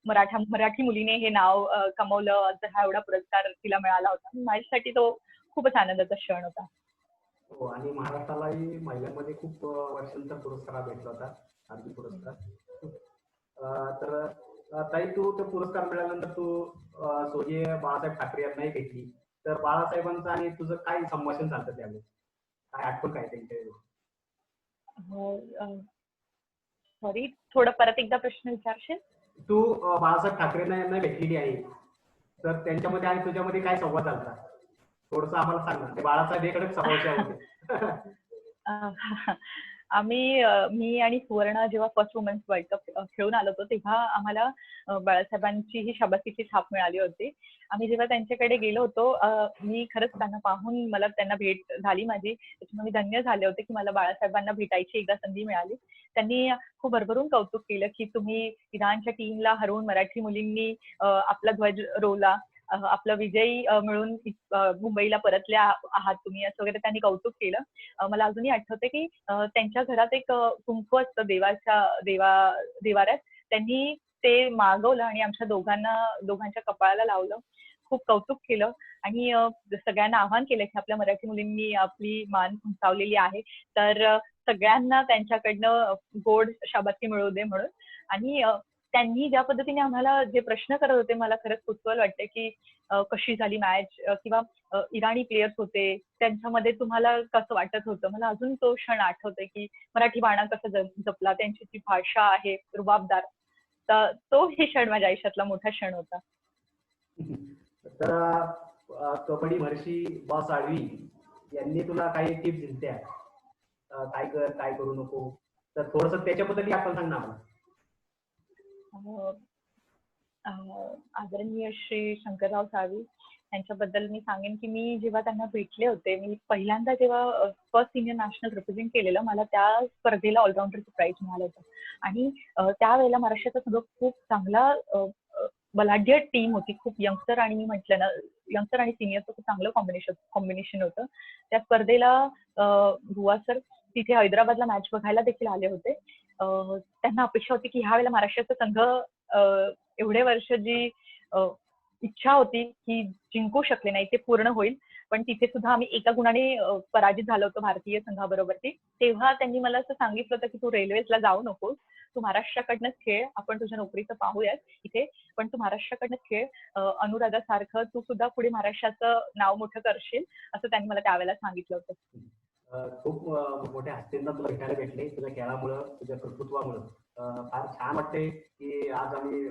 मराठी मुलीने हे नाव कमवलं, हा एवढा पुरस्कार तिला मिळाला होता. माझ्यासाठी तो खूपच आनंदाचा क्षण होता. हो, आणि महाराष्ट्रालाही महिलांमध्ये खूप वर्षांचा पुरस्कार हा भेटला होता, अर्जुन पुरस्कार. तर ताई, तू तो पुरस्कार मिळाल्यानंतर तू स्वर्गीय बाळासाहेब ठाकरे यांनाही भेटली. तर बाळासाहेबांचं आणि तुझं काय संभाषण झालं त्यावेळेस? काय आठवण काय त्यांच्या? हो, सॉरी, थोडं परत एकदा प्रश्न विचारशील? तू बाळासाहेब ठाकरेंना यांना भेटलेली आहे, तर त्यांच्यामध्ये आणि तुझ्यामध्ये काय संवाद झाला? थोडस आम्हाला सांग ना. ते बाळासाहेब हे कडक स्वभावचे होते. मी आणि सुवर्ण जेव्हा फर्स्ट वुमन्स वर्ल्ड कप खेळून आलो होतो तेव्हा आम्हाला बाळासाहेबांची ही शाबासकीची छाप मिळाली होती. आम्ही जेव्हा त्यांच्याकडे गेलो होतो, मी खरंच त्यांना पाहून मला त्यांना भेट झाली माझी. त्याच्यामुळे मी धन्य झाले होते की मला बाळासाहेबांना भेटायची एकदा संधी मिळाली. त्यांनी खूप भरभरून कौतुक केलं की तुम्ही इराणच्या टीमला हरवून मराठी मुलींनी आपला ध्वज रोवला, आपला विजयी मिळून मुंबईला परतल्या आहात तुम्ही, असं वगैरे त्यांनी कौतुक केलं. मला अजूनही आठवते की त्यांच्या घरात एक कुंकू असतं देवाऱ्यात. त्यांनी ते मागवलं आणि आमच्या दोघांच्या कपाळाला लावलं. खूप कौतुक केलं आणि सगळ्यांना आवाहन केलं की आपल्या मराठी मुलींनी आपली मान उंचावलेली आहे, तर सगळ्यांना त्यांच्याकडनं गोड शाबासकी मिळू दे म्हणून. आणि त्यांनी ज्या पद्धतीने आम्हाला जे प्रश्न करत होते, मला खरंच कुतूहल वाटते की कशी झाली मॅच, किंवा इराणी प्लेयर्स होते त्यांच्यामध्ये तुम्हाला कसं वाटत होतं. मला अजून तो क्षण आठवतोय की मराठी बाणा कसा जपला, त्यांची जी भाषा आहे रुबाबदार, तर तो हे क्षण माझ्या आयुष्यातला मोठा क्षण होता. तर कबड्डी महर्षी बॉस आळवी यांनी तुला काही टिप्स दिल्या, काय कर काय करू नको, तर थोडस त्याच्याबद्दल आपण सांग ना आम्हाला. आदरणीय श्री शंकरराव साळवी यांच्याबद्दल मी सांगेन की मी जेव्हा त्यांना भेटले होते, मी पहिल्यांदा जेव्हा फर्स्ट सिनियर नॅशनल रिप्रेझेंट केलेलं, मला त्या स्पर्धेला ऑलराऊंडरचं प्राइज मिळालं होतं. आणि त्यावेळेला महाराष्ट्राचा सगळं खूप चांगला बलाढ्य टीम होती. खूप यंगस्टर आणि मी म्हटलं ना, यंगस्टर आणि सिनियरचं खूप चांगलं कॉम्बिनेशन होतं. त्या स्पर्धेला बुवा सर तिथे हैदराबादला मॅच बघायला देखील आले होते. त्यांना अपेक्षा होती की ह्या वेळेला महाराष्ट्राचा संघ एवढे वर्ष जी इच्छा होती की जिंकू शकले नाही ते पूर्ण होईल. पण तिथे सुद्धा आम्ही एका गुणाने पराजित झालो होतो भारतीय संघाबरोबरती. तेव्हा त्यांनी मला असं सांगितलं होतं की तू रेल्वेजला जाऊ नकोस, तू महाराष्ट्राकडनंच खेळ, आपण तुझ्या नोकरीचं पाहूयात इथे, पण तू महाराष्ट्राकडनंच खेळ, अनुराधासारखं तू सुद्धा पुढे महाराष्ट्राचं नाव मोठं करशील, असं त्यांनी मला त्यावेळेला सांगितलं होतं. खूप मोठ्या हस्तींना तुला भेटायला भेटले तुझ्या खेळामुळं, तुझ्या कर्तृत्वामुळं. फार छान वाटते की आज आम्ही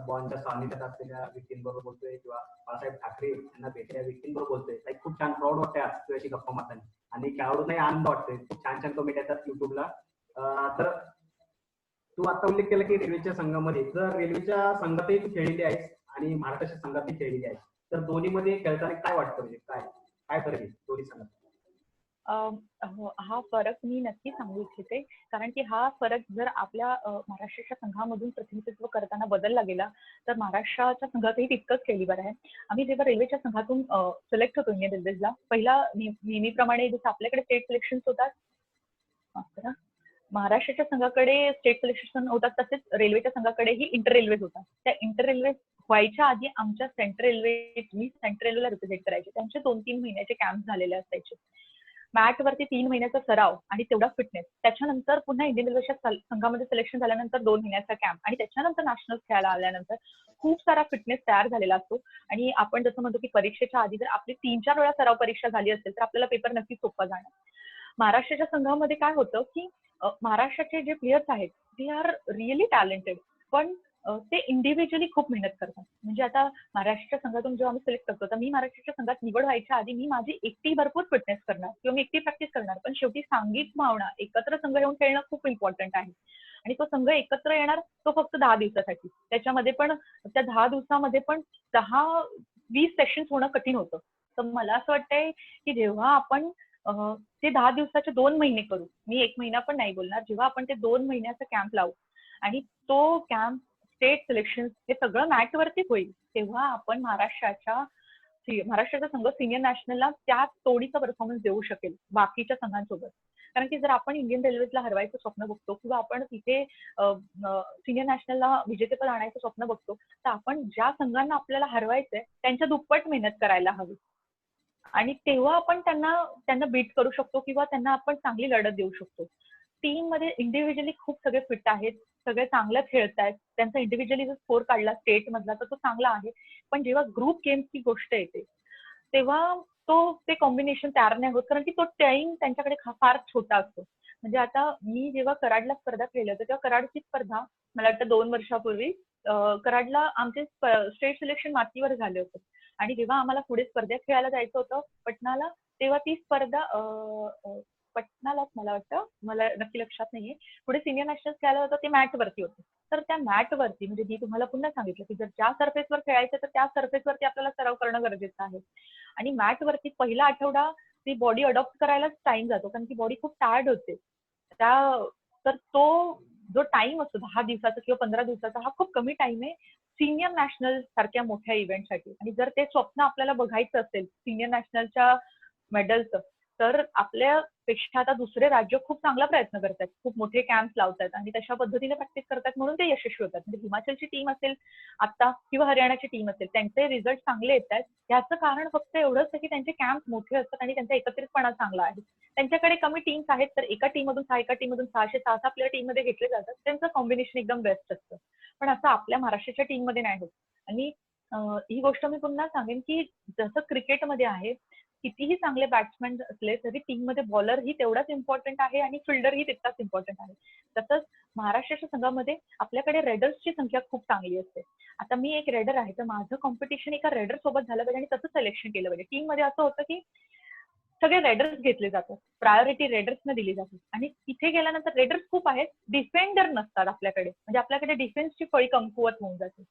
बॉनच्या सानिध्यात असलेल्या व्यक्तींबरोबर बोलतोय, किंवा बाळासाहेब ठाकरे यांना भेटलेल्या व्यक्तींबरोबर बोलतोय. काही खूप छान प्राऊड वाटते आज तुझ्याशी गप्पा मारताना, आणि खेळाडूंनाही आनंद वाटतोय. खूप छान छान कमेंट येतात युट्यूबला. तर तू आता उल्लेख केला की रेल्वेच्या संघामध्ये, जर रेल्वेच्या संघातही तू खेळलेली आहेस आणि महाराष्ट्राच्या संघातही खेळलेली आहेस, तर दोन्हीमध्ये खेळताना काय वाटतं, म्हणजे काय काय फरक आहे दोन्ही संघात? हा फरक मी नक्की सांगू इच्छिते, कारण की हा फरक जर आपल्या महाराष्ट्राच्या संघामधून प्रतिनिधित्व करताना बदलला गेला तर महाराष्ट्राच्या संघातही तितकंच कॅलिबर आहे. आम्ही जेव्हा रेल्वेच्या संघातून सिलेक्ट होतो इंडियन रेल्वेजला, पहिला नेहमीप्रमाणे जसं आपल्याकडे स्टेट सिलेक्शन होतात, महाराष्ट्राच्या संघाकडे स्टेट सिलेक्शन होतात, तसेच रेल्वेच्या संघाकडेही इंटर रेल्वेज होतात. त्या इंटर रेल्वे व्हायच्या आधी आमच्या सेंट्रल रेल्वे, मी सेंट्रल रेल्वेला रिप्रेझेंट करायचे, त्यांचे 2-3 महिन्याचे कॅम्प झालेले असायचे. मॅटवरती 3 महिन्याचा सराव आणि तेवढा फिटनेस, त्याच्यानंतर पुन्हा इंडियन रेल्वेच्या संघामध्ये सिलेक्शन झाल्यानंतर 2 महिन्याचा कॅम्प आणि त्याच्यानंतर नॅशनल खेळायला आल्यानंतर खूप सारा फिटनेस तयार झालेला असतो. आणि आपण जसं म्हणतो की परीक्षेच्या आधी जर आपली 3-4 वेळा सराव परीक्षा झाली असेल तर आपल्याला पेपर नक्की सोपा जाणार. महाराष्ट्राच्या संघामध्ये काय होतं की महाराष्ट्राचे जे प्लेयर्स आहेत दे आर रिअली टॅलेंटेड, पण ते इंडिव्हिज्युअली खूप मेहनत करतात. म्हणजे आता महाराष्ट्राच्या संघातून जेव्हा आम्ही सिलेक्ट करतो तर मी महाराष्ट्राच्या संघात निवड व्हायच्या आधी मी माझी एकटी भरपूर फिटनेस करणार किंवा मी एकटी प्रॅक्टिस करणार, पण शेवटी सांघिक भावना एकत्र संघ येऊन खेळणं खूप इम्पॉर्टंट आहे. आणि तो संघ एकत्र येणार तो फक्त 10 दिवसासाठी, त्याच्यामध्ये पण त्या 10 दिवसामध्ये पण 10-20 सेशन्स होणं कठीण होतं. तर मला असं वाटतंय की जेव्हा आपण ते 10 दिवसाचे 2 महिने करू, मी 1 महिना पण नाही बोलणार, जेव्हा आपण ते 2 महिन्याचा कॅम्प लावू आणि तो कॅम्प स्टेट सिलेक्शन हे सगळं मॅटवरती होईल, तेव्हा आपण महाराष्ट्राचा संघ सिनियर नॅशनलला त्या तोडीचा परफॉर्मन्स देऊ शकेल बाकीच्या संघांसोबत. कारण की जर आपण इंडियन रेल्वेजला हरवायचं स्वप्न बघतो किंवा आपण तिथे सिनियर नॅशनलला विजेतेपद आणायचं स्वप्न बघतो, तर आपण ज्या संघांना आपल्याला हरवायचंय त्यांच्या दुप्पट मेहनत करायला हवी आणि तेव्हा आपण त्यांना बीट करू शकतो किंवा त्यांना आपण चांगली लढत देऊ शकतो. टीम मध्ये इंडिव्हिज्युअली खूप सगळे फिट आहेत, सगळे चांगलं खेळतायत, त्यांचा इंडिव्हिज्युअली जर स्कोर काढला स्टेट मधला तर तो चांगला आहे, पण जेव्हा ग्रुप गेमची गोष्ट येते तेव्हा ते कॉम्बिनेशन तयार नाही होत, कारण की तो टाइम त्यांच्याकडे फार छोटा असतो. म्हणजे आता मी जेव्हा कराडला स्पर्धा खेळल्या होत्या तेव्हा कराडची स्पर्धा मला वाटतं 2 वर्षापूर्वी कराडला आमचे स्टेट सिलेक्शन मातीवर झाले होते आणि जेव्हा आम्हाला पुढे स्पर्धेत खेळायला जायचं होतं पटनाला, तेव्हा ती स्पर्धा पटनालाच मला वाटतं, मला नक्की लक्षात नाहीये, पुढे सिनियर नॅशनल खेळायला होतं ते मॅटवरती होतं. तर त्या मॅटवरती म्हणजे मी तुम्हाला पुन्हा सांगितलं की जर ज्या सरफेसवर खेळायचं तर त्या सरफेसवरती आपल्याला सराव करणं गरजेचं आहे. आणि मॅटवरती पहिला आठवडा ती बॉडी अडॉप्ट करायलाच टाइम जातो, कारण की बॉडी खूप टायर्ड होते. तर तो जो टाइम असतो 10 दिवसाचा किंवा 15 दिवसाचा हा खूप कमी टाइम आहे सिनियर नॅशनल सारख्या मोठ्या इव्हेंटसाठी. आणि जर ते स्वप्न आपल्याला बघायचं असेल सिनियर नॅशनलच्या मेडलचं, तर आपल्यापेक्षा आता दुसरे राज्य खूप चांगला प्रयत्न करतात, खूप मोठे कॅम्प लावतात आणि तशा पद्धतीने प्रॅक्टिस करतात म्हणून ते यशस्वी होतात. म्हणजे हिमाचलची टीम असेल आता किंवा हरियाणाची टीम असेल त्यांचे रिझल्ट चांगले येत आहेत, याचं कारण फक्त एवढंच आहे की त्यांचे कॅम्प मोठे असतात आणि त्यांचा एकत्रितपणा चांगला आहे. त्यांच्याकडे कमी टीम्स आहेत तर एका टीम मधून 600-6 प्लेअर टीम मध्ये घेतले जातात, त्यांचं कॉम्बिनेशन एकदम बेस्ट असतं. पण असं आपल्या महाराष्ट्राच्या टीम मध्ये नाही होत. आणि ही गोष्ट मी पुन्हा सांगेन की जसं क्रिकेटमध्ये आहे, कितीही चांगले बॅट्समॅन असले तरी टीम मध्ये बॉलर ही तेवढाच इम्पॉर्टंट आहे आणि फिल्डर ही तितकाच इम्पॉर्टंट आहे. तसंच महाराष्ट्राच्या संघामध्ये आपल्याकडे रेडर्सची संख्या खूप चांगली असते. आता मी एक रेडर आहे तर माझं कॉम्पिटिशन एका रेडर सोबत झालं पाहिजे आणि तसं सिलेक्शन केलं पाहिजे. टीम मध्ये असं होतं की सगळे रेडर्स घेतले जातात, प्रायोरिटी रेडर्सना दिली जाते आणि तिथे गेल्यानंतर रेडर्स खूप आहेत, डिफेंडर नसतात आपल्याकडे, म्हणजे आपल्याकडे डिफेन्सची फळी कमकुवत होऊन जाते.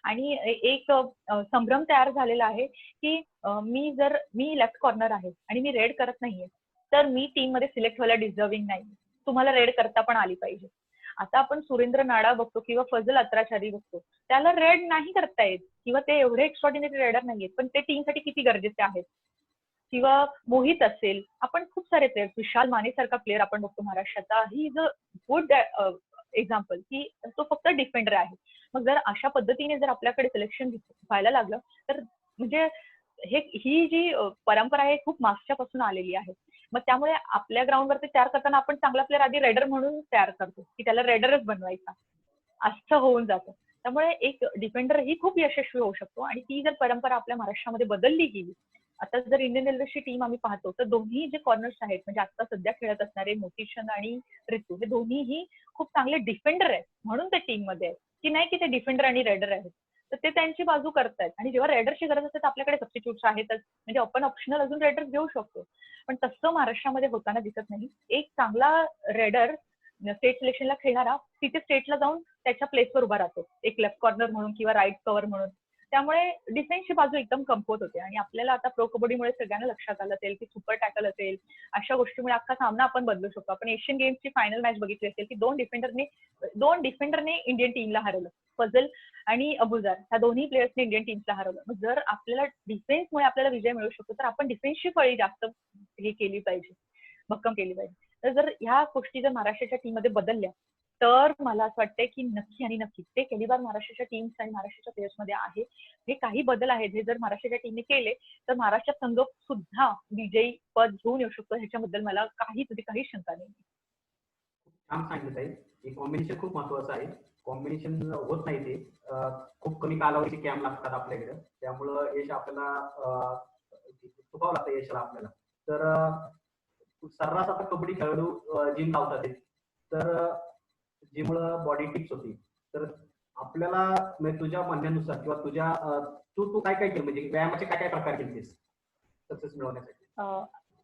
आणि एक संभ्रम तयार झालेला आहे की मी लेफ्ट कॉर्नर आहे आणि मी रेड करत नाहीये तर मी टीम मध्ये सिलेक्ट व्हायला डिझर्विंग नाही, तुम्हाला रेड करता पण आली पाहिजे. आता आपण सुरेंद्र नाडा बघतो किंवा फजल अत्राचारी बघतो, त्याला रेड नाही करता येत किंवा ते एवढे एक्स्ट्रॉर्डिनरी रेडर नाहीयेत, पण ते टीमसाठी किती गरजेचे आहेत. किंवा मोहित असेल, आपण खूप सारे प्लेयर, विशाल माने सारखा प्लेअर आपण बघतो महाराष्ट्राचा, he is a good example की तो फक्त डिफेंडर आहे. मग जर अशा पद्धतीने जर आपल्याकडे सिलेक्शन व्हायला लागलं तर म्हणजे ही जी परंपरा आहे खूप मागच्या पासून आलेली आहे. मग त्यामुळे आपल्या ग्राउंडवरती तयार करताना आपण चांगला प्लेअर आधी रेडर म्हणून तयार करतो की त्याला रेडरच बनवायचा, असं होऊन जातं. त्यामुळे एक डिफेंडर ही खूप यशस्वी होऊ शकतो आणि ती जर परंपरा आपल्या महाराष्ट्रामध्ये बदलली गेली, आता जर इंडियन रेल्वेची टीम आम्ही पाहतो तर दोन्ही जे कॉर्नर्स आहेत म्हणजे आता सध्या खेळत असणारे मोतीचंद आणि रितू हे दोन्हीही खूप चांगले डिफेंडर आहेत म्हणून ते टीम मध्ये आहेत, की नाही की ते डिफेंडर आणि रेडर आहेत. तर ते त्यांची बाजू करतायत आणि जेव्हा रेडरची गरज असते तर आपल्याकडे सबस्टिट्यूट्स आहेतच, म्हणजे आपण ऑप्शनल अजून रेडर घेऊ शकतो. पण तसं महाराष्ट्रामध्ये होताना दिसत नाही. एक चांगला रेडर स्टेट सिलेक्शनला खेळणारा तिथे स्टेटला जाऊन त्याच्या प्लेसवर उभा राहतो, एक लेफ्ट कॉर्नर म्हणून किंवा राईट कव्हर म्हणून. त्यामुळे डिफेन्सची बाजू एकदम कमकुवत होते आणि आपल्याला आता प्रो कबड्डीमुळे सगळ्यांना लक्षात आलं असेल की सुपर टॅकल असेल, अशा गोष्टीमुळे अख्खा सामना आपण बदलू शकतो. आपण एशियन गेम्सची फायनल मॅच बघितली असेल की दोन डिफेंडरने इंडियन टीमला हरवलं, फजल आणि अबुजार ह्या दोन्ही प्लेयर्सने इंडियन टीमला हरवलं. मग जर आपल्याला डिफेन्समुळे आपल्याला विजय मिळू शकतो तर आपण डिफेन्सची फळी जास्त हे केली पाहिजे, भक्कम केली पाहिजे. तर जर ह्या गोष्टी जर महाराष्ट्राच्या टीम मध्ये बदलल्या तर मला असं वाटतंय की नक्की आणि नक्की ते केलिबर महाराष्ट्राच्या टीम्स आणि महाराष्ट्राच्या प्लेयर्स मध्ये आहे. हे काही बदल आहेत हे जर महाराष्ट्राच्या टीमने केले तर महाराष्ट्र संघ सुद्धा विजयी पद घेऊन येऊ शकतो, ह्याच्याबद्दल मला काही शंका नाही. छान सांगितलं ताई. हे कॉम्बिनेशन खूप महत्वाचं आहे. कॉम्बिनेशन होत नाही ते खूप कमी कालावधीचे कॅम्प लागतात आपल्याकडे, त्यामुळं यश आपल्याला चुकावं लागतं यशाला आपल्याला. तर सर्रास आता कबड्डी खेळाडू जिम लावतात ते. तर जिममुळं बॉडी टिप्स होती. तर आपल्याला म्हणजे तुझ्या म्हणण्यानुसार किंवा तुझ्या तू काय काय केलं, म्हणजे व्यायामाचे काय काय प्रकार केलेस सक्सेस मिळवण्यासाठी?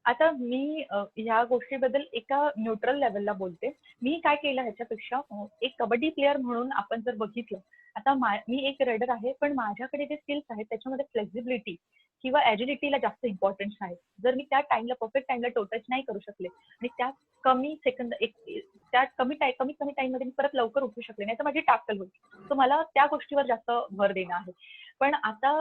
आता मी ह्या गोष्टीबद्दल एका न्यूट्रल लेवलला बोलते. मी काय केलं ह्याच्यापेक्षा एक कबड्डी प्लेअर म्हणून आपण जर बघितलं, आता मी एक रेडर आहे, पण माझ्याकडे जे स्किल्स आहेत त्याच्यामध्ये फ्लेक्झिबिलिटी किंवा ॲजिलिटीला जास्त इम्पॉर्टन्स आहे. जर मी त्या टाइमला परफेक्ट टाइमला टो टच नाही करू शकले आणि त्या कमी सेकंद त्या कमी टाइम मध्ये मी परत लवकर उठू शकले नाही तर माझी टाकल होईल. तर मला त्या गोष्टीवर जास्त भर देणं आहे. पण आता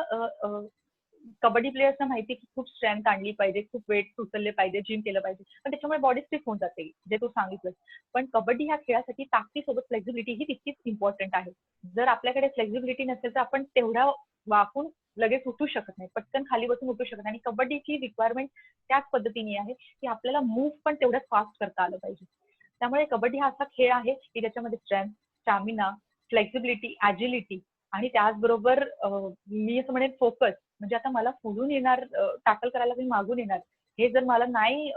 कबड्डी प्लेयर्सना माहिती की खूप स्ट्रेंथ आणली पाहिजे, खूप वेट उचलले पाहिजे, जिम केलं पाहिजे, पण त्याच्यामुळे बॉडी स्टिफ होऊन जाते, जे तू सांगितलं. पण कबड्डी ह्या खेळासाठी ताकदीसोबत फ्लेक्झिबिलिटी ही तितकीच इम्पॉर्टंट आहे. जर आपल्याकडे फ्लेक्झिबिलिटी नसेल तर आपण तेवढा वाकून लगेच उठू शकत नाही, पटकन खाली बसून उठू शकत नाही. आणि कबड्डीची रिक्वायरमेंट त्याच पद्धतीने आहे की आपल्याला मूव्ह पण तेवढंच फास्ट करता आलं पाहिजे. त्यामुळे कबड्डी हा असा खेळ आहे की ज्याच्यामध्ये स्ट्रेंथ, स्टॅमिना, फ्लेक्झिबिलिटी, ॲजिलिटी आणि त्याचबरोबर मी असं म्हणेन फोकस. म्हणजे आता मला पुढून येणार टॅकल करायला मी मागून येणार, हे जर मला नाही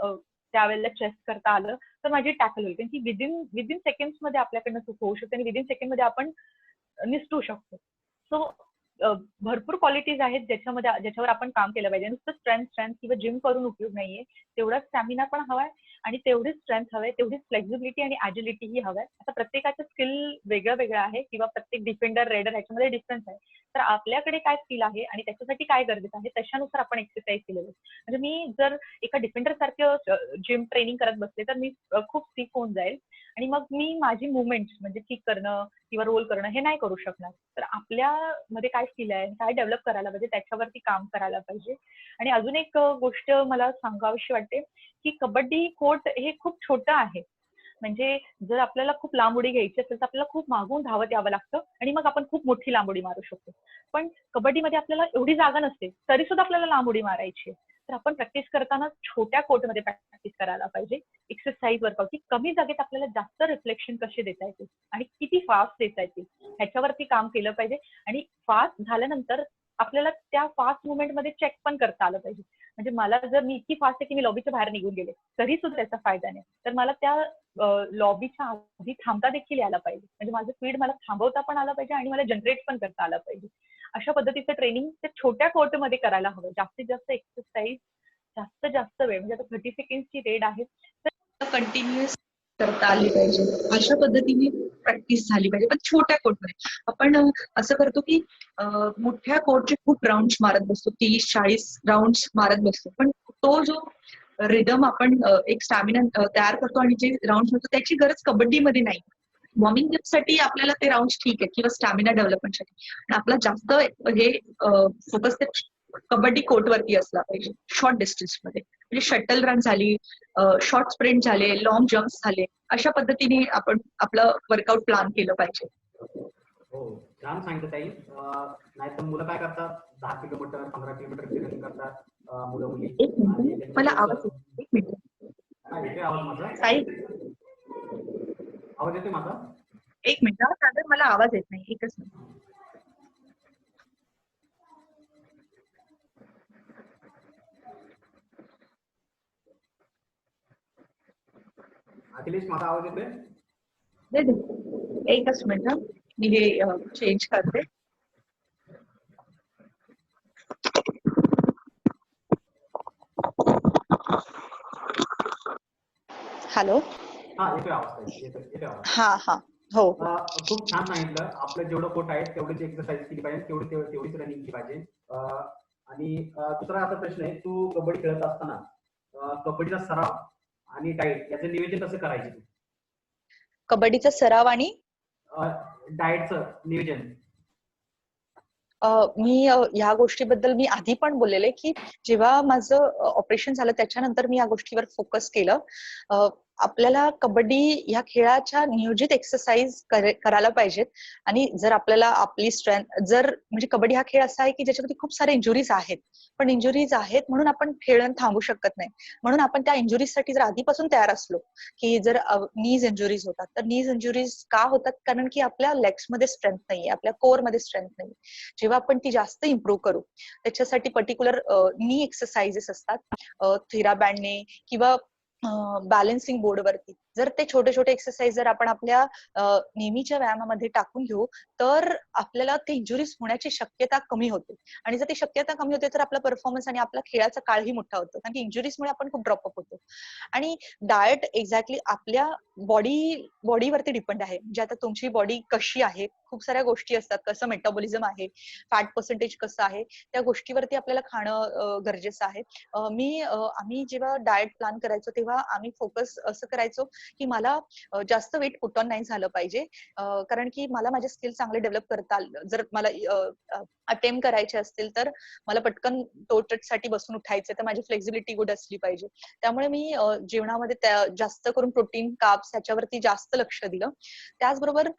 त्यावेळेला चेस्ट करता आलं तर माझी टॅकल होईल, कारण की विदिन सेकंड्स मध्ये आपल्याकडनं चूक होऊ शकते आणि विदिन सेकंड मध्ये आपण निसटू शकतो. सो भरपूर क्वालिटीज आहेत ज्याच्यावर आपण काम केलं पाहिजे. नुसतं स्ट्रेंथ किंवा जिम करून उपयोग नाहीये, तेवढा स्टॅमिना पण हवाय आणि तेवढीच स्ट्रेंथ हवंय, तेवढीच फ्लेक्झिबिलिटी आणि ॲजिलिटी ही हवंय. आता प्रत्येकाचं स्किल वेगळं आहे किंवा प्रत्येक डिफेंडर, रेडर ह्याच्यामध्ये डिफरन्स आहे. तर आपल्याकडे काय स्किल आहे आणि त्याच्यासाठी काय गरजेचं आहे त्याच्यानुसार आपण एक्सरसाइज केलं पाहिजे. म्हणजे मी जर एका डिफेंडर सारखं जिम ट्रेनिंग करत बसले तर मी खूप स्टिफ होऊन जाईल आणि मग मी माझी मुवमेंट्स म्हणजे किक करणं किंवा रोल करणं हे नाही करू शकणार. तर आपल्यामध्ये काय स्किल आहे, काय डेव्हलप करायला पाहिजे त्याच्यावरती काम करायला पाहिजे. आणि अजून एक गोष्ट मला सांगावीशी वाटते की कबड्डी कोर्ट हे खूप छोटं आहे. म्हणजे जर आपल्याला खूप लांब उडी घ्यायची असेल तर आपल्याला खूप मागून धावत यावं लागतं आणि मग आपण खूप मोठी लांब उडी मारू शकतो. पण कबड्डीमध्ये आपल्याला एवढी जागा नसते तरी सुद्धा आपल्याला लांब उडी मारायची. तर आपण प्रॅक्टिस करताना छोट्या कोर्टमध्ये प्रॅक्टिस करायला पाहिजे. एक्सरसाइज वर्कआउट की कमी जागेत आपल्याला जास्त रिफ्लेक्शन कसे देता येतील आणि किती फास्ट देता येतील ह्याच्यावरती काम केलं पाहिजे. आणि फास्ट झाल्यानंतर आपल्याला त्या फास्ट मुवमेंटमध्ये चेक पण करता आलं पाहिजे. म्हणजे मला जर मी इतकी फास्ट आहे की मी लॉबीच्या बाहेर निघून गेले तरी सुद्धा त्याचा फायदा नाही, तर मला त्या लॉबीच्या आधी थांबता देखील यायला पाहिजे. म्हणजे माझं स्पीड मला थांबवता पण आलं पाहिजे आणि मला जनरेट पण करता आलं पाहिजे. अशा पद्धतीचं ट्रेनिंग त्या छोट्या कोर्टमध्ये करायला हवं. जास्तीत जास्त एक्सरसाइज, जास्त वेळ, म्हणजे आता 30 सेकंडची रेड आहे तर कंटिन्युअस करता आली पाहिजे. अशा पद्धतीने प्रॅक्टिस झाली पाहिजे, पण छोट्या कोर्टमध्ये. आपण असं करतो की मोठ्या कोर्टचे खूप राऊंड मारत बसतो, 30-40 राऊंड मारत बसतो, पण तो जो रिदम आपण एक स्टॅमिना तयार करतो आणि जे राऊंड होतो त्याची गरज कबड्डीमध्ये नाही. वॉर्मिंग साठी आपल्याला ते राऊंड ठीक आहे किंवा स्टॅमिना डेव्हलपमेंटसाठी, पण आपला जास्त हे फोकस ते कबड्डी कोर्टवरती असला पाहिजे. शॉर्ट डिस्टन्स मध्ये म्हणजे शटल रन झाली, शॉर्ट स्प्रिंट झाले, लॉंग जम्प्स झाले, अशा पद्धतीने आपण आपलं वर्कआउट प्लॅन केलं पाहिजे. हो, छान सांगितलं ताई. नाहीतर मुलं काय करतात, 10 किलोमीटर 15 किलोमीटर रनिंग करतात मुलं मुली. एक मिनिट, मला आवाज येतो. एक मिनिट येतोय आवाज माझा? ताई, आवाज येतोय माझा? एक मिनिट सागर, मला आवाज येत नाही, एकच मिनिट. अखिलेश, माझा आवाज येतोय? एकच मिनिट, मी हे चेंज करते. हॅलो. हा, येतोय आवाज ताई, येतोय आवाज. हा हो. खूप छान सांगितलं. आपलं जेवढं पोट आहे तेवढीच एक्सरसाइज केली पाहिजे, तेवढीच रनिंग केली पाहिजे. आणि दुसरा असा प्रश्न आहे, तू कबड्डी खेळत असताना कबड्डीचा सराव आणि डाएट याचं नियोजन कसं करायचे तू? कबड्डीचा सराव आणि डाएटचं नियोजन? मी ह्या गोष्टीबद्दल मी आधी पण बोललेले की जेव्हा माझं ऑपरेशन झालं त्याच्यानंतर मी या गोष्टीवर फोकस केलं. आपल्याला कबड्डी ह्या खेळाच्या नियोजित एक्सरसाइज करायला पाहिजेत. आणि जर आपल्याला आपली स्ट्रेंथ जर म्हणजे कबड्डी हा खेळ असा आहे की ज्याच्यामध्ये खूप सारे इंजुरीज आहेत, पण इंजुरीज आहेत म्हणून आपण खेळ थांबू शकत नाही. म्हणून आपण त्या इंजुरीजसाठी जर आधीपासून तयार असलो, की जर नीज इंजुरीज होतात तर नीज इंजुरीज का होतात, कारण की आपल्या लेग्स मध्ये स्ट्रेंथ नाहीये, आपल्या कोर मध्ये स्ट्रेंथ नाहीये. जेव्हा आपण ती जास्त इम्प्रूव्ह करू त्याच्यासाठी पर्टिक्युलर नी एक्सरसाइजेस असतात थिरा बँडने किंवा बॅलन्सिंग बोर्डवरती. जर ते छोटे छोटे एक्सरसाइज जर आपण आपल्या नेहमीच्या व्यायामामध्ये टाकून घेऊ तर आपल्याला ते इंजुरीज होण्याची शक्यता कमी होते. आणि जर ती शक्यता कमी होते तर आपला परफॉर्मन्स आणि आपला खेळाचा काळही मोठा होतो, कारण की इंजुरीजमुळे आपण खूप ड्रॉपअप होतो. आणि डाएट एक्झॅक्टली आपल्या बॉडीवरती डिपेंड आहे. म्हणजे आता तुमची बॉडी कशी आहे, खूप साऱ्या गोष्टी असतात, कसं मेटाबॉलिझम आहे, फॅट पर्सेंटेज कसं आहे, त्या गोष्टीवरती आपल्याला खाणं गरजेचं आहे. आम्ही जेव्हा डाएट प्लॅन करायचो तेव्हा आम्ही फोकस असं करायचो की मला जास्त वेट पुट ऑन नाही झालं पाहिजे, कारण की मला माझे स्किल चांगले डेव्हलप करता जर मला अटेम्प्ट करायचे असतील तर मला पटकन साठी बसून उठायचे, तर माझी फ्लेक्झिबिलिटी गुड असली पाहिजे. त्यामुळे मी जेवणामध्ये जास्त करून प्रोटीन कार्ब्स ह्याच्यावरती जास्त लक्ष दिलं. त्याचबरोबर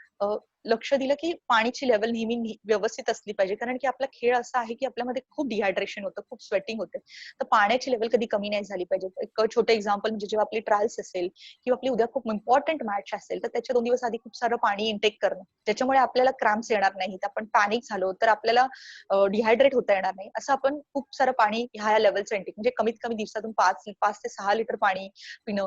लक्ष दिलं की पाणीची लेवल नेहमी व्यवस्थित असली पाहिजे, कारण की आपला खेळ असा आहे की आपल्यामध्ये खूप डिहायड्रेशन होतं, खूप स्वेटिंग होते, तर पाण्याची लेवल कधी कमी नाही झाली पाहिजे. एक छोटं एक्झाम्पल म्हणजे जेव्हा आपली ट्रायल्स असेल किंवा आपली उद्या खूप इम्पॉर्टंट मॅच असेल तर त्याच्या 2 दिवस आधी खूप सारं पाणी इनटेक करणं, त्याच्यामुळे आपल्याला क्रॅम्प्स येणार नाहीत, आपण पॅनिक झालो तर आपल्याला डिहायड्रेट होता येणार नाही. असं आपण खूप सारं पाणी ह्या लेवलचं इनटेक म्हणजे कमीत कमी दिवसातून 5 ते 6 लिटर पाणी पिणं,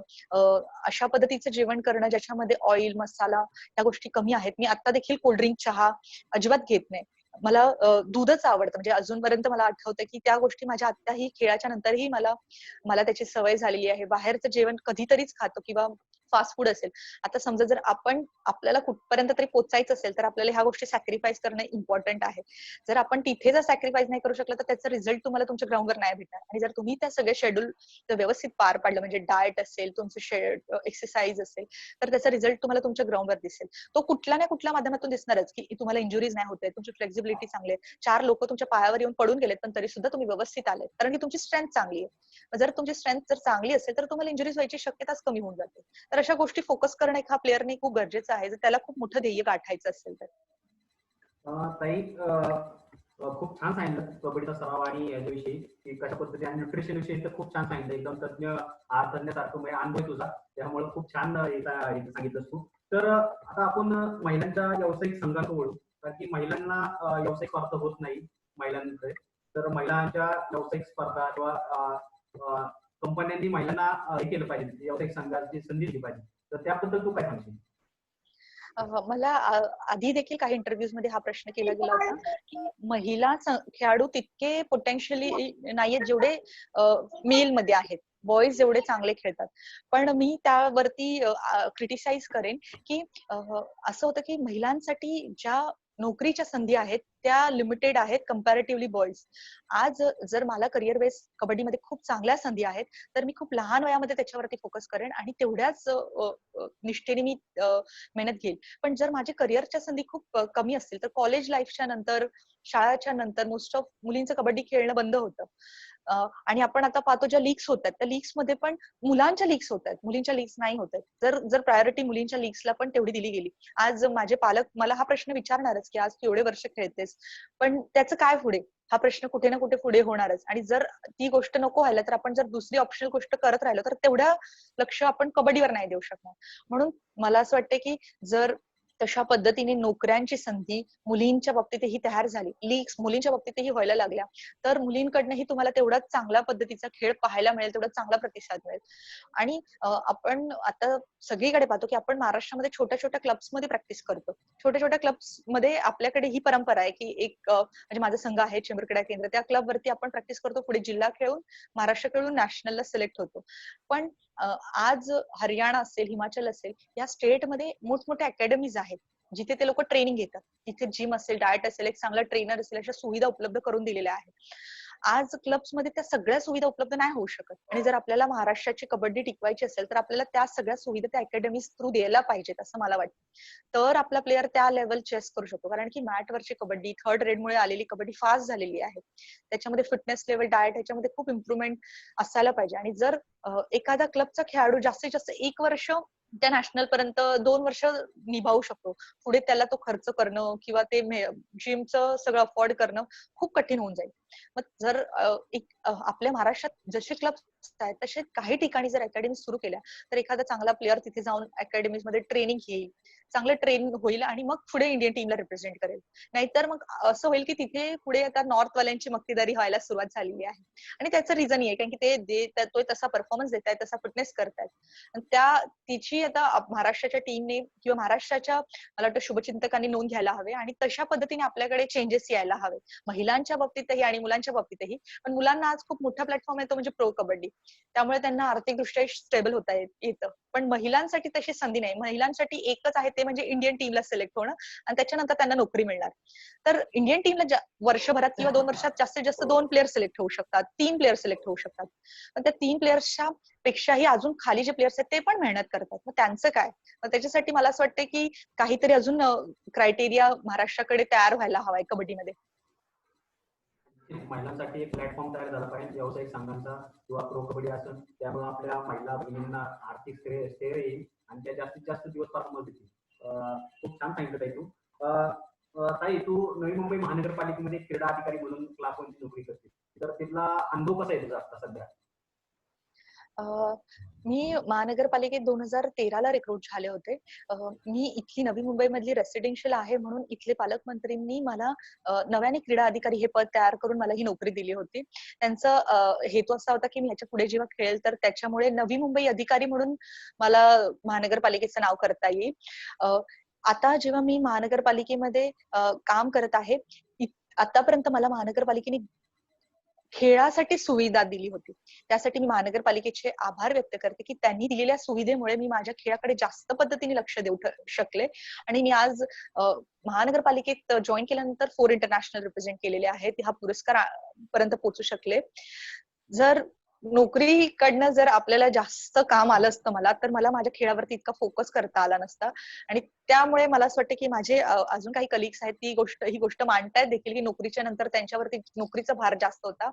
अशा पद्धतीचं जेवण करणं ज्याच्यामध्ये ऑइल मसाला या गोष्टी कमी आहेत. मी आता देखील कोल्ड्रिंक चहा अजिबात घेत नाही. मला दूधच आवडतं, म्हणजे अजूनपर्यंत मला आठवतं की त्या गोष्टी माझ्या आत्ताही खेळाच्या नंतरही मला त्याची सवय झालेली आहे. बाहेरचं जेवण कधीतरीच खातो किंवा फास्ट फूड असेल. आता समजा जर आपल्याला कुठपर्यंत तरी पोचायचं असेल तर आपल्याला ह्या गोष्टी सॅक्रिफाईस करणं इम्पॉर्टंट आहे. जर आपण तिथे जर सॅक्रिफाईस नाही करू शकलं तर त्याचा रिझल्ट तुम्हाला तुमच्या ग्राउंडवर नाही भेटणार. आणि जर तुम्ही त्या सगळे शेड्यूल व्यवस्थित पार पाडलं, म्हणजे डाएट असेल, तुमचं एक्सरसाइज असेल, तर त्याचा रिझल्ट तुम्हाला तुमच्या ग्राउंडवर दिसेल. तो कुठल्या ना कुठल्या माध्यमातून दिसणारच की तुम्हाला इंजुरीज नाही होते, तुमची फ्लेक्झिबिलिटी चांगली आहे, 4 लोक तुमच्या पायावर येऊन पडून गेलेत पण तरी सुद्धा तुम्ही व्यवस्थित आले, कारण की तुमची स्ट्रेंथ चांगली आहे. जर तुमची स्ट्रेंथ जर चांगली असेल तर तुम्हाला इंजुरीज व्हायची शक्यताच कमी होऊन जाते. तर अशा गोष्टी फोकस करणं एका प्लेअरने खूप गरजेचं आहे, जर त्याला खूप मोठं ध्येय गाठायचं असेल तर. ताई, खूप छान सांगितलं कबड्डीचा सराव आणि याच्याविषयी की कशा पद्धतीने, आणि न्यूट्रिशन विषयी तर खूप छान सांगितलं, एकदम तज्ञ आहार तज्ञासारखं म्हणजे अनुभव आहे तुझा, त्यामुळे खूप छान इथं सांगितलंस तू. तर आता आपण महिलांच्या व्यावसायिक संघाकडे वळू, कारण की महिलांना व्यावसायिक स्पर्धा होत नाही महिलांकडे. तर महिलांच्या व्यावसायिक स्पर्धा किंवा कंपन्यांनी महिलांना हे केलं पाहिजे, व्यावसायिक संघाची संधी दिली पाहिजे. तर त्याबद्दल तू काय सांगशील? मला आधी देखील काही इंटरव्ह्यूज मध्ये हा प्रश्न केला गेला होता की महिला खेळाडू तितके पोटेन्शियली नाहीयेत जेवढे मेल मध्ये आहेत, बॉईज जेवढे चांगले खेळतात. पण मी त्यावरती क्रिटिसाइज करेन की असं होतं की महिलांसाठी ज्या नोकरीच्या संधी आहेत त्या लिमिटेड आहेत कम्पॅरेटिव्हली बॉईज. आज जर मला करिअर बेस कबड्डीमध्ये खूप चांगल्या संधी आहेत तर मी खूप लहान वयामध्ये त्याच्यावरती फोकस करेन आणि तेवढ्याच निष्ठेने मी मेहनत घेईल. पण जर माझे करिअरच्या संधी खूप कमी असतील तर कॉलेज लाईफच्या नंतर, शाळेच्या नंतर मोस्ट ऑफ मुलींचं कबड्डी खेळणं बंद होतं. आणि आपण आता पाहतो ज्या लीग्स होत आहेत त्या लीग्स मध्ये पण मुलांच्या लीग्स होत आहेत, मुलींच्या लीग्स नाही होत आहेत. जर प्रायोरिटी मुलींच्या लीग्सला पण तेवढी दिली गेली. आज माझे पालक मला हा प्रश्न विचारणारच की आज तू एवढे वर्ष खेळतेस पण त्याचं काय पुढे, हा प्रश्न कुठे ना कुठे पुढे होणारच. आणि जर ती गोष्ट नको व्हायला तर आपण जर दुसरी ऑप्शनल गोष्ट करत राहिलो तर तेवढ्या लक्ष आपण कबड्डीवर नाही देऊ शकणार. म्हणून मला असं वाटतं की जर तशा पद्धतीने नोकऱ्यांची संधी मुलींच्या बाबतीतही तयार झाली, लीग्स मुलींच्या बाबतीतही व्हायला लागल्या, तर मुलींकडनंही तुम्हाला तेवढाच चांगल्या पद्धतीचा खेळ पाहायला मिळेल, तेवढा चांगला प्रतिसाद मिळेल. आणि आपण आता सगळीकडे पाहतो की आपण महाराष्ट्रामध्ये छोट्या छोट्या क्लब्स मध्ये प्रॅक्टिस करतो. छोट्या छोट्या क्लब्स मध्ये आपल्याकडे ही परंपरा आहे की एक म्हणजे माझा संघ आहे चेंबूर क्रीडा केंद्र, त्या क्लब वरती आपण प्रॅक्टिस करतो, पुढे जिल्हा खेळून महाराष्ट्र खेळून नॅशनलला सिलेक्ट होतो. पण आज हरियाणा असेल, हिमाचल असेल, या स्टेटमध्ये मोठमोठ्या अकॅडमीज आहेत जिथे ते लोक ट्रेनिंग घेतात. तिथे जिम असेल, डाएट असेल, एक चांगला ट्रेनर असेल, अशा सुविधा उपलब्ध करून दिलेल्या आहेत. आज क्लब्समध्ये त्या सगळ्या सुविधा उपलब्ध नाही होऊ शकत. आणि जर आपल्याला महाराष्ट्राची कबड्डी टिकवायची असेल तर आपल्याला त्या सगळ्या सुविधा त्या अकॅडमीज थ्रू द्यायला पाहिजेत असं मला वाटतं. तर आपला प्लेअर त्या लेवल चेस करू शकतो. कारण की मॅटवरची कबड्डी, थर्ड रेडमुळे आलेली कबड्डी फास्ट झालेली आहे. त्याच्यामध्ये फिटनेस लेवल, डाएट ह्याच्यामध्ये खूप इम्प्रुव्हमेंट असायला पाहिजे. आणि जर एखादा क्लबचा खेळाडू जास्तीत जास्त 1 वर्ष त्या नॅशनल पर्यंत 2 वर्ष निभावू शकतो, पुढे त्याला तो खर्च करणं किंवा ते जिमचं सगळं अफोर्ड करणं खूप कठीण होऊन जाईल. मग जर आपल्या महाराष्ट्रात जसे क्लब आहेत तसे काही ठिकाणी जर अकॅडमी सुरू केल्या तर एखादा चांगला प्लेअर तिथे जाऊन अकॅडमीज मध्ये ट्रेनिंग घेईल, चांगलं ट्रेनिंग होईल आणि मग पुढे इंडियन टीमला रिप्रेझेंट करेल. नाहीतर मग असं होईल की तिथे पुढे आता नॉर्थ वाल्यांची मक्तेदारी व्हायला सुरुवात झालेली आहे. आणि त्याचं रिझन आहे कारण की ते तो तसा परफॉर्मन्स देत आहेत, तसा फिटनेस करतायत. तिची आता महाराष्ट्राच्या टीमने किंवा महाराष्ट्राच्या मला वाटतं शुभचिंतकांनी नोंद घ्यायला हवे आणि तशा पद्धतीने आपल्याकडे चेंजेस यायला हवे, महिलांच्या बाबतीतही आणि मुलांच्या बाबतीतही. पण मुलांना आज खूप मोठा प्लॅटफॉर्म आहे तो म्हणजे प्रो कबड्डी, त्यामुळे त्यांना आर्थिकदृष्ट्या स्टेबल होता येतं. पण महिलांसाठी तशी संधी नाही. महिलांसाठी एकच आहे ते म्हणजे इंडियन टीमला सिलेक्ट होणं आणि त्याच्यानंतर त्यांना नोकरी मिळणार. तर इंडियन टीमला वर्षभरात किंवा 2 वर्षात जास्तीत जास्त 2 प्लेअर सिलेक्ट होऊ शकतात, 3 प्लेअर सिलेक्ट होऊ शकतात. पण त्या 3 प्लेयर्सच्या पेक्षाही अजून खाली जे प्लेयर्स आहेत ते पण मेहनत करतात. मग त्यांचं काय? मग त्याच्यासाठी मला असं वाटतं की काहीतरी अजून क्रायटेरिया महाराष्ट्राकडे तयार व्हायला हवाय कबड्डीमध्ये. महिलांसाठी एक प्लॅटफॉर्म तयार झाला पाहिजे व्यावसायिक संघांचा किंवा प्रो कबड्डी असेल, त्यामुळे आपल्या महिला भगिनींना आर्थिक स्थैर्य येईल आणि त्या जास्तीत जास्त दिवस परफॉर्मन्स देतील. खूप छान सांगितलं ताई तू. ताई, तू नवी मुंबई महानगरपालिकेमध्ये क्रीडा अधिकारी म्हणून क्लास 1 ची नोकरी करते, तर तिथला अनुभव कसा आहे तुझा आता सध्या? मी महानगरपालिकेत 2013 ला रिक्रूट झाले होते. मी इथली नवी मुंबई मधली रेसिडेन्शियल आहे म्हणून इथले पालकमंत्रींनी मला नव्याने क्रीडा अधिकारी हे पद तयार करून मला ही नोकरी दिली होती. त्यांचा हेतू असा होता की मी ह्याच्या पुढे जेव्हा खेळेल तर त्याच्यामुळे नवी मुंबई अधिकारी म्हणून मला महानगरपालिकेचं नाव करता येईल. आता जेव्हा मी महानगरपालिकेमध्ये काम करत आहे, आतापर्यंत मला महानगरपालिकेने खेळासाठी सुविधा दिली होती. त्यासाठी मी महानगरपालिकेचे आभार व्यक्त करते की त्यांनी दिलेल्या सुविधेमुळे मी माझ्या खेळाकडे जास्त पद्धतीने लक्ष देऊ शकले. आणि मी आज महानगरपालिकेत जॉईन केल्यानंतर 4 इंटरनॅशनल रिप्रेझेंट केलेले आहेत. हा पुरस्कार पर्यंत पोहोचू शकले. जर नोकरीकडनं जर आपल्याला जास्त काम आलं असतं मला, तर मला माझ्या खेळावरती इतका फोकस करता आला नसता. आणि त्यामुळे मला असं वाटतं की माझे अजून काही कलिग्स आहेत ही गोष्ट मांडतायत देखील की नोकरीच्या नंतर त्यांच्यावरती नोकरीचा भार जास्त होता,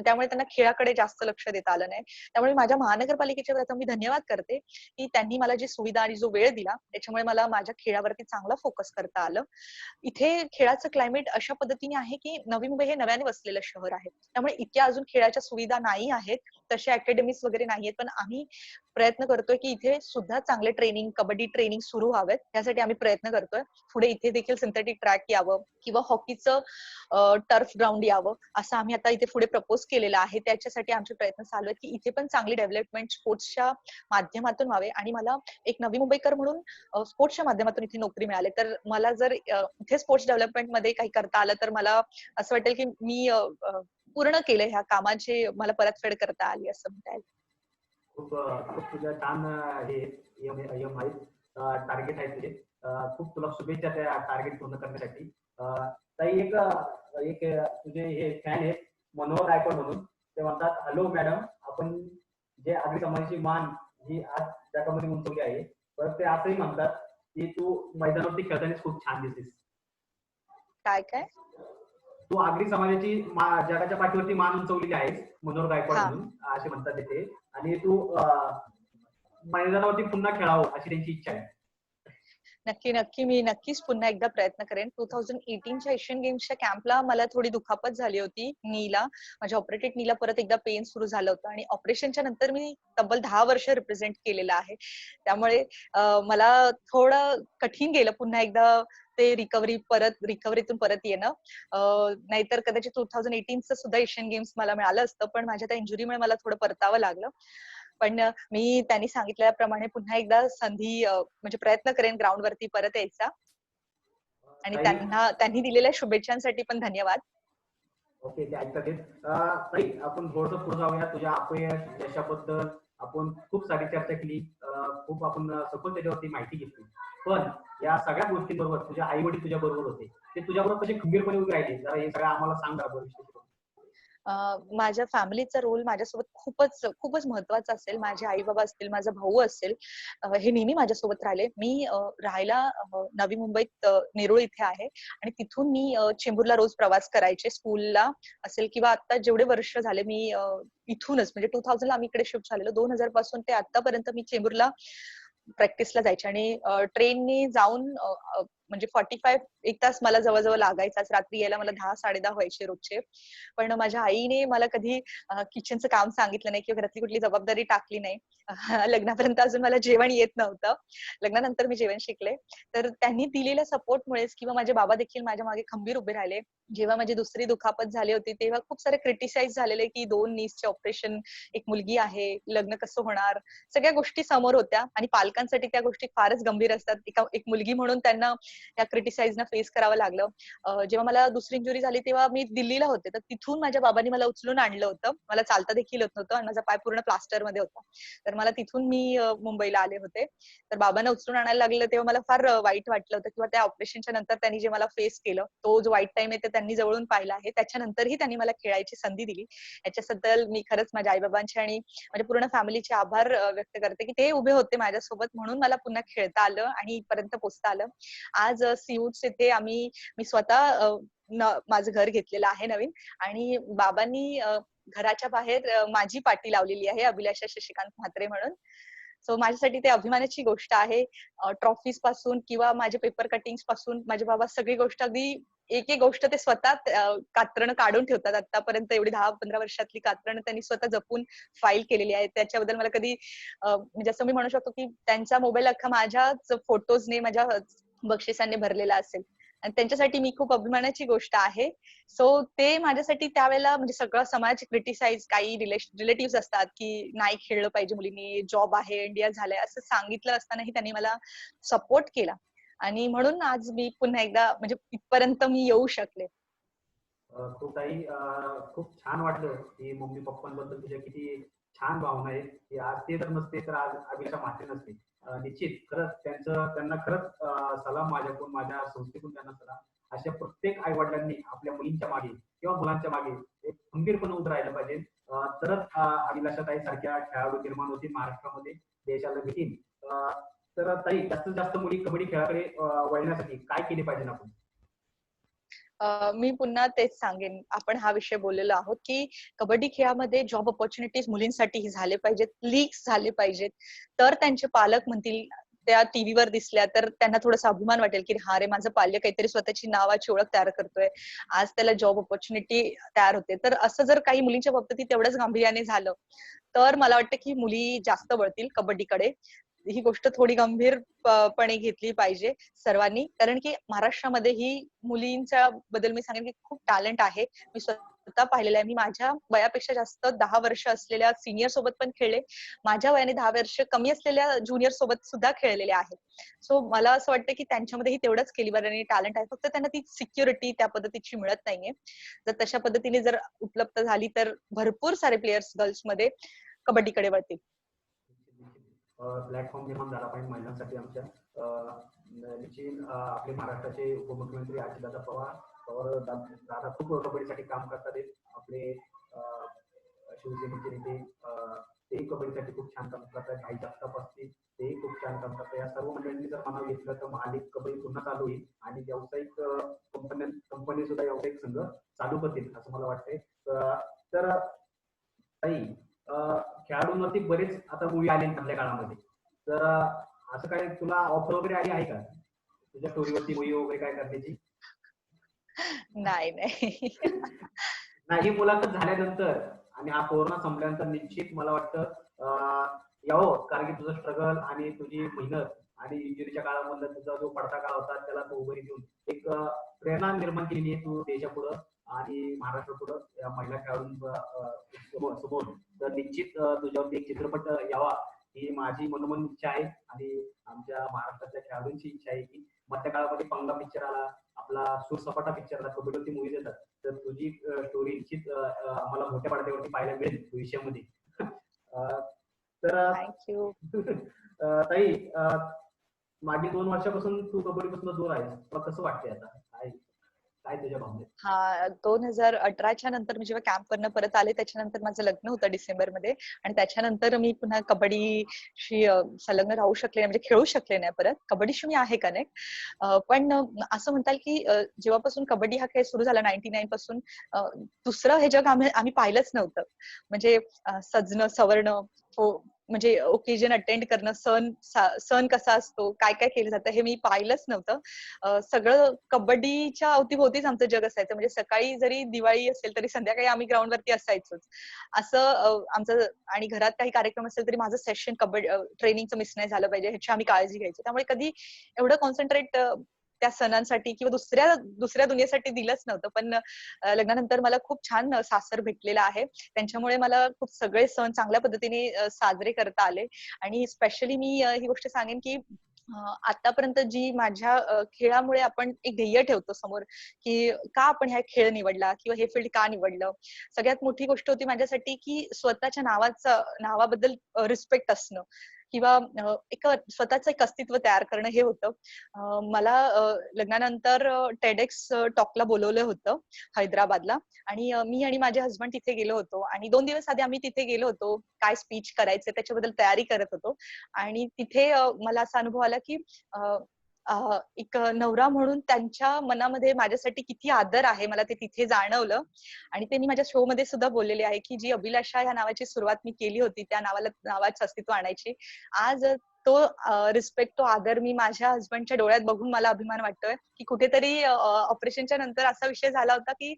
त्यामुळे त्यांना खेळाकडे जास्त लक्ष देता आलं नाही. त्यामुळे माझ्या महानगरपालिकेच्या प्रथम मी धन्यवाद करते की त्यांनी मला जी सुविधा आणि जो वेळ दिला त्याच्यामुळे मला माझ्या खेळावरती चांगला फोकस करता आलं. इथे खेळाचं क्लायमेट अशा पद्धतीने आहे की नवी मुंबई हे नव्याने वसलेलं शहर आहे, त्यामुळे इतक्या अजून खेळाच्या सुविधा नाही आहेत, तसे अकॅडमीज वगैरे नाहीयेत. पण आम्ही प्रयत्न करतोय की इथे सुद्धा चांगले ट्रेनिंग, कबड्डी ट्रेनिंग सुरू व्हावेत, यासाठी आम्ही प्रयत्न करतोय. पुढे इथे देखील सिंथेटिक ट्रॅक यावं किंवा हॉकीचं टर्फ ग्राउंड यावं असं आम्ही आता इथे पुढे प्रपोज केलेलं आहे. त्याच्यासाठी आमचे प्रयत्न चालू आहेत की इथे पण चांगली डेव्हलपमेंट स्पोर्ट्सच्या माध्यमातून व्हावे. आणि मला एक नवी मुंबईकर म्हणून स्पोर्ट्सच्या माध्यमातून इथे नोकरी मिळाली, तर मला जर इथे स्पोर्ट्स डेव्हलपमेंट मध्ये काही करता आलं तर मला असं वाटेल की मी पूर्ण केलं ह्या कामाची मला परतफेड करता आली असं म्हणता येईल. खूप खूप तुझ्या छान हे टार्गेट आहे तुझे. खूप तुला शुभेच्छा त्या टार्गेट पूर्ण करण्यासाठी. ताई, एक तुझे हे फॅन आहेत मनोहर गायकवाड म्हणून, ते म्हणतात, हॅलो मॅडम, आपण जे आगरी समाजाची मान ही आज जगामध्ये उंचवली आहे, तर ते असंही म्हणतात की तू मैदानावरती खेळताना खूप छान दिसतेस. काय काय तू आगरी समाजाची जगाच्या पाठीवरती मान उंचवलेली आहेस, मनोहर गायकवाड म्हणून असे म्हणतात तिथे. आणि तू मैदानावरती पुन्हा खेळावं अशी त्यांची इच्छा आहे. नक्की नक्की मी नक्कीच पुन्हा एकदा प्रयत्न करेन. 2018च्या एशियन गेम्सच्या कॅम्पला मला थोडी दुखापत झाली होती नीला, माझ्या ऑपरेटेड नीला परत एकदा पेन सुरू झालं होतं आणि ऑपरेशनच्या नंतर मी तब्बल 10 वर्ष रिप्रेझेंट केलेलं आहे. त्यामुळे मला थोडं कठीण गेलं पुन्हा एकदा ते रिकव्हरीतून परत येणं. नाहीतर कदाचित 2018चं सुद्धा एशियन गेम्स मला मिळालं असतं, पण माझ्या त्या इंजुरीमुळे मला थोडं परतावं लागलं. पण मी त्यांनी सांगितल्याप्रमाणे पुन्हा एकदा संधी म्हणजे प्रयत्न करेन ग्राउंड वरती परत यायचा. आणि त्यांनी दिलेल्या शुभेच्छांसाठी पण धन्यवाद. ओके, ते ऐकतात. ताई, आपण थोडंसं पुढे जाऊया. तुझ्या अपयश यशाबद्दल आपण खूप सारी चर्चा केली, खूप आपण सखोल त्याच्यावरती माहिती घेतली. पण या सगळ्या गोष्टींबरोबर तुझ्या आई वडील तुझ्या बरोबर होते, ते तुझ्याबरोबर कसे खंबीरपणे उभे राहिले, जरा हे सगळं आम्हाला सांग बरं. माझ्या फॅमिलीचा रोल माझ्यासोबत खूपच खूपच महत्वाचा असेल. माझे आई बाबा असतील, माझा भाऊ असेल, हे नेहमी माझ्यासोबत राहिले. मी राहायला नवी मुंबईत नेरूळ इथे आहे आणि तिथून मी चेंबूरला रोज प्रवास करायचे स्कूलला असेल किंवा आता जेवढे वर्ष झाले मी इथूनच म्हणजे 2000 ला आम्ही इकडे शिफ्ट झालेलो. 2000 पासून ते आतापर्यंत मी चेंबूरला प्रॅक्टिसला जायचे आणि ट्रेनने जाऊन म्हणजे 45 एक तास मला जवळजवळ लागायचाच. रात्री यायला मला 10-10:30 व्हायचे रोजचे. पण माझ्या आईने मला कधी किचनचं काम सांगितलं नाही किंवा घरातली कुठली जबाबदारी टाकली नाही. लग्नापर्यंत अजून मला जेवण येत नव्हतं. लग्नानंतर मी जेवण शिकले. तर त्यांनी दिलेल्या सपोर्टमुळेच किंवा माझे बाबा देखील माझ्या मागे खंबीर उभे राहिले. जेव्हा माझी दुसरी दुखापत झाली होती तेव्हा खूप सारे क्रिटिसाइज झालेले की 2 नीसचे ऑपरेशन, एक मुलगी आहे, लग्न कसं होणार? सगळ्या गोष्टी समोर होत्या आणि पालकांसाठी त्या गोष्टी फारच गंभीर असतात. एक मुलगी म्हणून त्यांना त्या क्रिटिसाइजना फेस करावं लागलं. जेव्हा मला दुसरी इंजुरी झाली तेव्हा मी दिल्लीला होते. तर तिथून माझ्या बाबांनी मला उचलून आणलं होतं. मला चालता देखील येत नव्हतं आणि माझा पाय पूर्ण प्लास्टरमध्ये होता. तर मला तिथून मी मुंबईला आले होते. तर बाबांना उचलून आणायला लागलं तेव्हा मला फार वाईट वाटलं होतं किंवा त्या ऑपरेशनच्या नंतर त्यांनी जे मला फेस केलं, तो जो वाईट टाईम आहे ते त्यांनी जवळून पाहिला आहे. त्याच्यानंतरही त्यांनी मला खेळायची संधी दिली. याच्याबद्दल मी खरंच माझ्या आई-बाबांचे आणि माझ्या पूर्ण फॅमिलीचे आभार व्यक्त करते की ते उभे होते माझ्यासोबत म्हणून मला पुन्हा खेळता आलं आणि इथपर्यंत पोहोचता आलं. आज सीऊट्स येथे मी स्वतः माझं घर घेतलेलं आहे नवीन आणि बाबांनी घराच्या बाहेर माझी पाटी लावलेली आहे अभिलाषा शशिकांत म्हात्रे म्हणून. सो माझ्यासाठी ते अभिमानाची गोष्ट आहे. ट्रॉफीज पासून किंवा माझे पेपर कटिंग्स पासून माझे बाबा सगळी गोष्ट अगदी एक एक गोष्ट ते स्वतः कात्रणं काढून ठेवतात. आतापर्यंत एवढी 10-15 वर्षातली कात्रणं त्यांनी स्वतः जपून फाईल केलेली आहे. त्याच्याबद्दल मला कधी म्हणजे असं मी म्हणू शकतो की त्यांचा मोबाईल अख्खा माझ्याच फोटोजने माझ्या बक्षिसांनी भरलेला असेल आणि त्यांच्यासाठी मी खूप अभिमानाची गोष्ट आहे. सो ते माझ्यासाठी त्यावेळेला म्हणजे सगळं समाज क्रिटिसाइज काही रिलेटिव्ह असतात की नाही खेळलं पाहिजे मुलींनी, जॉब आहे, इंडिया झालंय असं सांगितलं असतानाही त्यांनी मला सपोर्ट केला आणि म्हणून आज मी पुन्हा एकदा म्हणजे इथपर्यंत मी येऊ शकले. खूप ताई खूप छान वाटलं की मम्मी पप्पांबद्दल तुझ्या किती छान भावना आहेत की आज ते जर नसते तर आज अभिलाषा म्हात्रे नसते. निश्चित खरंच त्यांना खरंच सलाम माझ्याकडून, माझ्या संस्थेकडून त्यांना सलाम. अशा प्रत्येक आई वडिलांनी आपल्या मुलींच्या मागे किंवा मुलांच्या मागे एक खंबीरपणे उभं राहिलं पाहिजे. तरच अभिलाषाताई सारख्या खेळाडू निर्माण होतील महाराष्ट्रामध्ये, देशाला भेटील. तर ताई जास्तीत जास्त मुली कबड्डी खेळाकडे वळण्यासाठी काय केले पाहिजे आपण? मी पुन्हा तेच सांगेन, आपण हा विषय बोललेलो आहोत की कबड्डी खेळामध्ये जॉब ऑपॉर्च्युनिटीज मुलींसाठी झाले पाहिजेत, लीग्स झाले पाहिजेत. तर त्यांचे पालक म्हणतील त्या टीव्हीवर दिसल्या तर त्यांना थोडासा अभिमान वाटेल की हा रे माझं पाल्य काहीतरी स्वतःची नावाची ओळख तयार करतोय. आज त्याला जॉब ऑपॉर्च्युनिटी तयार होते. तर असं जर काही मुलींच्या बाबतीत तेवढंच गांभीर्याने झालं, तर मला वाटतं की मुली जास्त वळतील कबड्डीकडे. ही गोष्ट थोडी गंभीरपणे घेतली पाहिजे सर्वांनी. कारण की महाराष्ट्रामध्ये ही मुलींच्या बद्दल मी सांगेन की खूप टॅलेंट आहे. मी स्वतः पाहिलेलं आहे. मी माझ्या वयापेक्षा जास्त 10 वर्ष असलेल्या सिनियर सोबत पण खेळले. माझ्या वयाने 10 वर्ष कमी असलेल्या ज्युनियर सोबत सुद्धा खेळलेले आहे. सो मला असं वाटतं की त्यांच्यामध्येही तेवढंच कॅलिबर आणि टॅलेंट आहे. फक्त त्यांना ती सिक्युरिटी त्या पद्धतीची मिळत नाहीये. जर तशा पद्धतीने जर उपलब्ध झाली तर भरपूर सारे प्लेयर्स गर्ल्समध्ये कबड्डीकडे वळतील. प्लॅटफॉर्म निर्माण झाला पाहिजे महिलांसाठी आमच्या. निश्चित आपले महाराष्ट्राचे उपमुख्यमंत्री अजितदादा पवार दादा खूप कबड्डीसाठी काम करतात. आपले शिवसेनेचे नेते तेही कबड्डीसाठी खूप छान काम करतात. काही जगताप असतील तेही खूप छान काम करतात. या सर्व मंडळींनी जर मनावर घेतलं तर महालिग कबड्डी पुन्हा चालू होईल आणि व्यावसायिक कंपनी सुद्धा व्यावसायिक संघ चालू करतील असं मला वाटतंय. तर ताई खेळाडूंवरती बरेच आता मूवी आले आपल्या काळामध्ये. तर असं काय तुला ऑफर वगैरे आली आहे का तुझ्या स्टोरीवरती मूवी वगैरे काय करण्याची? नाही नाही. नाही, मुलाखत झाल्यानंतर आणि हा कोरोना संपल्यानंतर निश्चित मला वाटतं यावं, कारण की तुझं स्ट्रगल आणि तुझी मेहनत आणि इंजुरीच्या काळामधला तुझा जो पडता काळ होता त्याला तू उभरी देऊन एक प्रेरणा निर्माण केलेली आहे तू देशापुढं आणि महाराष्ट्रापुढं या महिला खेळाडूंसमोर. तर निश्चित तुझ्यावरती एक चित्रपट यावा ही माझी मनोमन इच्छा आहे आणि आमच्या महाराष्ट्रातल्या खेळाडूंची इच्छा आहे की मधल्या काळामध्ये पंगा पिक्चर आला, आपला सुरसपाटा पिक्चर आला, कबड्डीवरती मूवी देतात. तर तुझी स्टोरी निश्चित आम्हाला मोठ्या पडद्यावरती पाहायला मिळेल भविष्यामध्ये. तर थँक्यू. ताई मागील 2 वर्षापासून तू कबड्डीपासून दूर आहेस, तुला कसं वाटतंय आता काय? काय तुझ्या भावना? हा 2018च्या नंतर मी जेव्हा कॅम्पवरनं परत आले त्याच्यानंतर माझं लग्न होतं डिसेंबरमध्ये आणि त्याच्यानंतर मी पुन्हा कबड्डीशी संलग्न राहू शकले नाही, म्हणजे खेळू शकले नाही परत. कबड्डीशी मी आहे कनेक्ट, पण असं म्हणता येईल की जेव्हापासून कबड्डी हा खेळ सुरू झाला 99 पासून, दुसरं हे जग आम्ही पाहिलंच नव्हतं. म्हणजे सजणं सवरणं, म्हणजे ओकेजन अटेंड करणं, सण कसा असतो, काय काय केलं जातं हे मी पाहिलंच नव्हतं. सगळं कबड्डीच्या अवतीभोवतीच आमचं जग असायचं. म्हणजे सकाळी जरी दिवाळी असेल तरी संध्याकाळी आम्ही ग्राउंडवरती असायचोच. असं आमचं, आणि घरात काही कार्यक्रम असेल तरी माझं सेशन कबड्डी ट्रेनिंगचं मिस नाही झालं पाहिजे ह्याची आम्ही काळजी घ्यायचो. त्यामुळे कधी एवढं कॉन्सन्ट्रेट त्या सणांसाठी किंवा दुसऱ्या दुनियेसाठी दिलंच नव्हतं. पण लग्नानंतर मला खूप छान सासर भेटलेलं आहे. त्यांच्यामुळे मला खूप सगळे सण चांगल्या पद्धतीने साजरे करता आले. आणि स्पेशली मी ही गोष्ट सांगेन की आतापर्यंत जी माझ्या खेळामुळे आपण एक ध्येय ठेवतो समोर की का आपण हा खेळ निवडला किंवा हे फील्ड का निवडलं, सगळ्यात मोठी गोष्ट होती माझ्यासाठी की स्वतःच्या नावाबद्दल रिस्पेक्ट असणं किंवा एक स्वतःचं एक अस्तित्व तयार करणं हे होतं. मला लग्नानंतर टेडेक्स टॉकला बोलवलं होतं हैदराबादला, आणि मी आणि माझे हसबंड तिथे गेलो होतो आणि 2 दिवस आधी आम्ही तिथे गेलो होतो. काय स्पीच करायचं त्याच्याबद्दल तयारी करत होतो. आणि तिथे मला असा अनुभव आला की एक नवरा म्हणून त्यांच्या मनामध्ये माझ्यासाठी किती आदर आहे मला ते तिथे जाणवलं. आणि ते मी माझ्या शो मध्ये सुद्धा बोललेले आहे की जी अभिलाषा या नावाची सुरुवात मी केली होती त्या नावाचं अस्तित्व आणायची, आज तो रिस्पेक्ट, तो आदर मी माझ्या हसबंडच्या डोळ्यात बघून मला अभिमान वाटतोय की कुठेतरी ऑपरेशनच्या नंतर असा विषय झाला होता की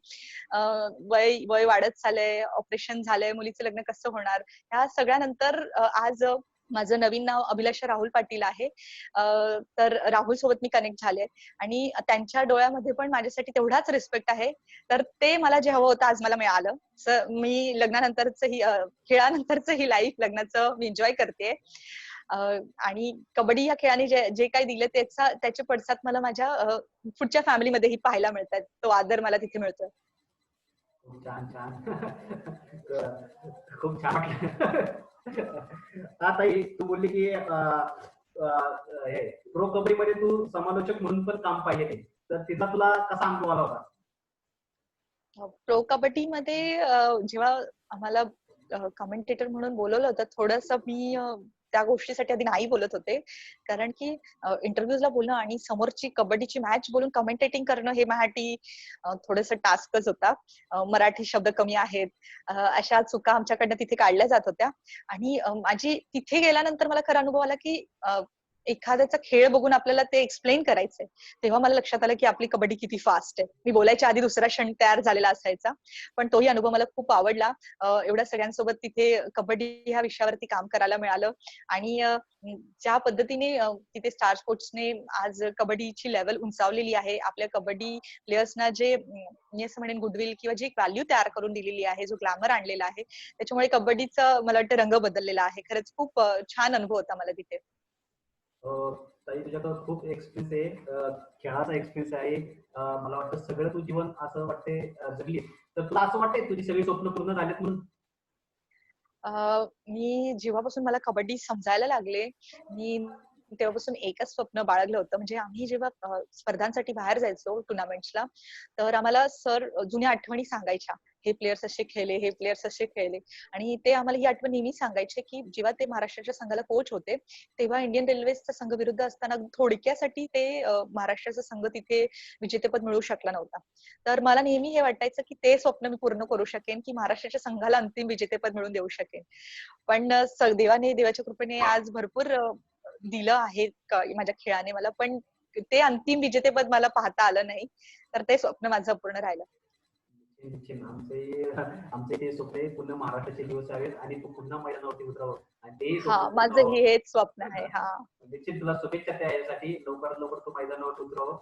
वय वाढत चाललंय, ऑपरेशन झालंय, मुलीचं लग्न कसं होणार, ह्या सगळ्यानंतर आज माझं नवीन नाव अभिलाषा राहुल पाटील आहे. तर राहुल सोबत मी कनेक्ट झाले आणि त्यांच्या डोळ्यामध्ये पण माझ्यासाठी तेवढाच रिस्पेक्ट आहे. तर ते मला जे हवं होतं आज मला मिळालं. मी लग्नानंतरच ही खेळानंतरच ही लाईफ लग्नाचं मी एन्जॉय करते. आणि कबड्डी या खेळाने जे काही दिले त्याचे पडसाद मला माझ्या पुढच्या फॅमिलीमध्येही पाहायला मिळतात. तो आदर मला तिथे मिळतोय. खूप छान छान. खूप छान वाटलं. आता तू बोलली की हे प्रो कबड्डी मध्ये तू समालोचक म्हणून पण काम पाहिजे, तर तिथला तुला कसा अनुभव आला होता? प्रो कबड्डी मध्ये जेव्हा आम्हाला कमेंटेटर म्हणून बोलवलं होतं, थोडंसं मी त्या गोष्टीसाठी आधी नाही बोलत होते, कारण की इंटरव्ह्यूजला बोलणं आणि समोरची कबड्डीची मॅच बोलून कमेंटेटिंग करणं हे माझ्यासाठी थोडंसं टास्कच होता. मराठी शब्द कमी आहेत, अशा चुका आमच्याकडनं तिथे काढल्या जात होत्या. आणि माझी तिथे गेल्यानंतर मला खरा अनुभव आला की एखाद्याचा खेळ बघून आपल्याला ते एक्सप्लेन करायचंय, तेव्हा मला लक्षात आलं की आपली कबड्डी किती फास्ट आहे. मी बोलायच्या आधी दुसरा क्षण तयार झालेला असायचा, पण तोही अनुभव मला खूप आवडला. एवढ्या सगळ्यांसोबत तिथे कबड्डी ह्या विषयावरती काम करायला मिळालं. आणि ज्या पद्धतीने तिथे स्टार स्पोर्ट्सने आज कबड्डीची लेवल उंचावलेली आहे, आपल्या कबड्डी प्लेयर्सना जे मी असं म्हणेन गुडविल किंवा जी व्हॅल्यू तयार करून दिलेली आहे, जो ग्लॅमर आणलेला आहे, त्याच्यामुळे कबड्डीचा मला वाटतं रंग बदललेला आहे. खरंच खूप छान अनुभव होता मला तिथे. ताई तुझ्याकडं खूप एक्सपिरियन्स आहे, खेळाचा एक्सपिरियन्स आहे. मला वाटतं सगळं तू जीवन असं वाटते जगली, तर तुला असं वाटतंय तुझी सगळी स्वप्न पूर्ण झालेत म्हणून? मी जेव्हापासून मला कबड्डी समजायला लागले, मी तेव्हापासून एकच स्वप्न बाळगलं होतं. म्हणजे आम्ही जेव्हा स्पर्धांसाठी बाहेर जायचो टुर्नामेंट्सला, तर आम्हाला सर जुन्या आठवणी सांगायच्या. हे प्लेयर्स असे खेळले, हे प्लेयर्स असे खेळले. आणि ते आम्हाला ही आठवण नेहमी सांगायचे की जेव्हा ते महाराष्ट्राच्या संघाला कोच होते, तेव्हा इंडियन रेल्वेचा संघ विरुद्ध असताना थोडक्यासाठी ते महाराष्ट्राचा संघ तिथे विजेतेपद मिळवू शकला नव्हता. तर मला नेहमी हे वाटायचं की ते स्वप्न मी पूर्ण करू शकेन, की महाराष्ट्राच्या संघाला अंतिम विजेतेपद मिळवून देऊ शकेन. पण देवाच्या कृपेने आज भरपूर दिलं आहे माझ्या खेळाने मला, पण ते अंतिम विजेतेपद मला पाहता आलं नाही. तर ते स्वप्न माझं पूर्ण राहिलं. आमचे ते स्वप्न आहे, पुन्हा महाराष्ट्राचे दिवस यावेत आणि तू पुन्हा मैदानावरती उतरावं आणि ते हा, माझं हेच स्वप्न आहे. हा, निश्चित तुला शुभेच्छा त्यासाठी, लवकरात लवकर तू मैदानावर उतरावं.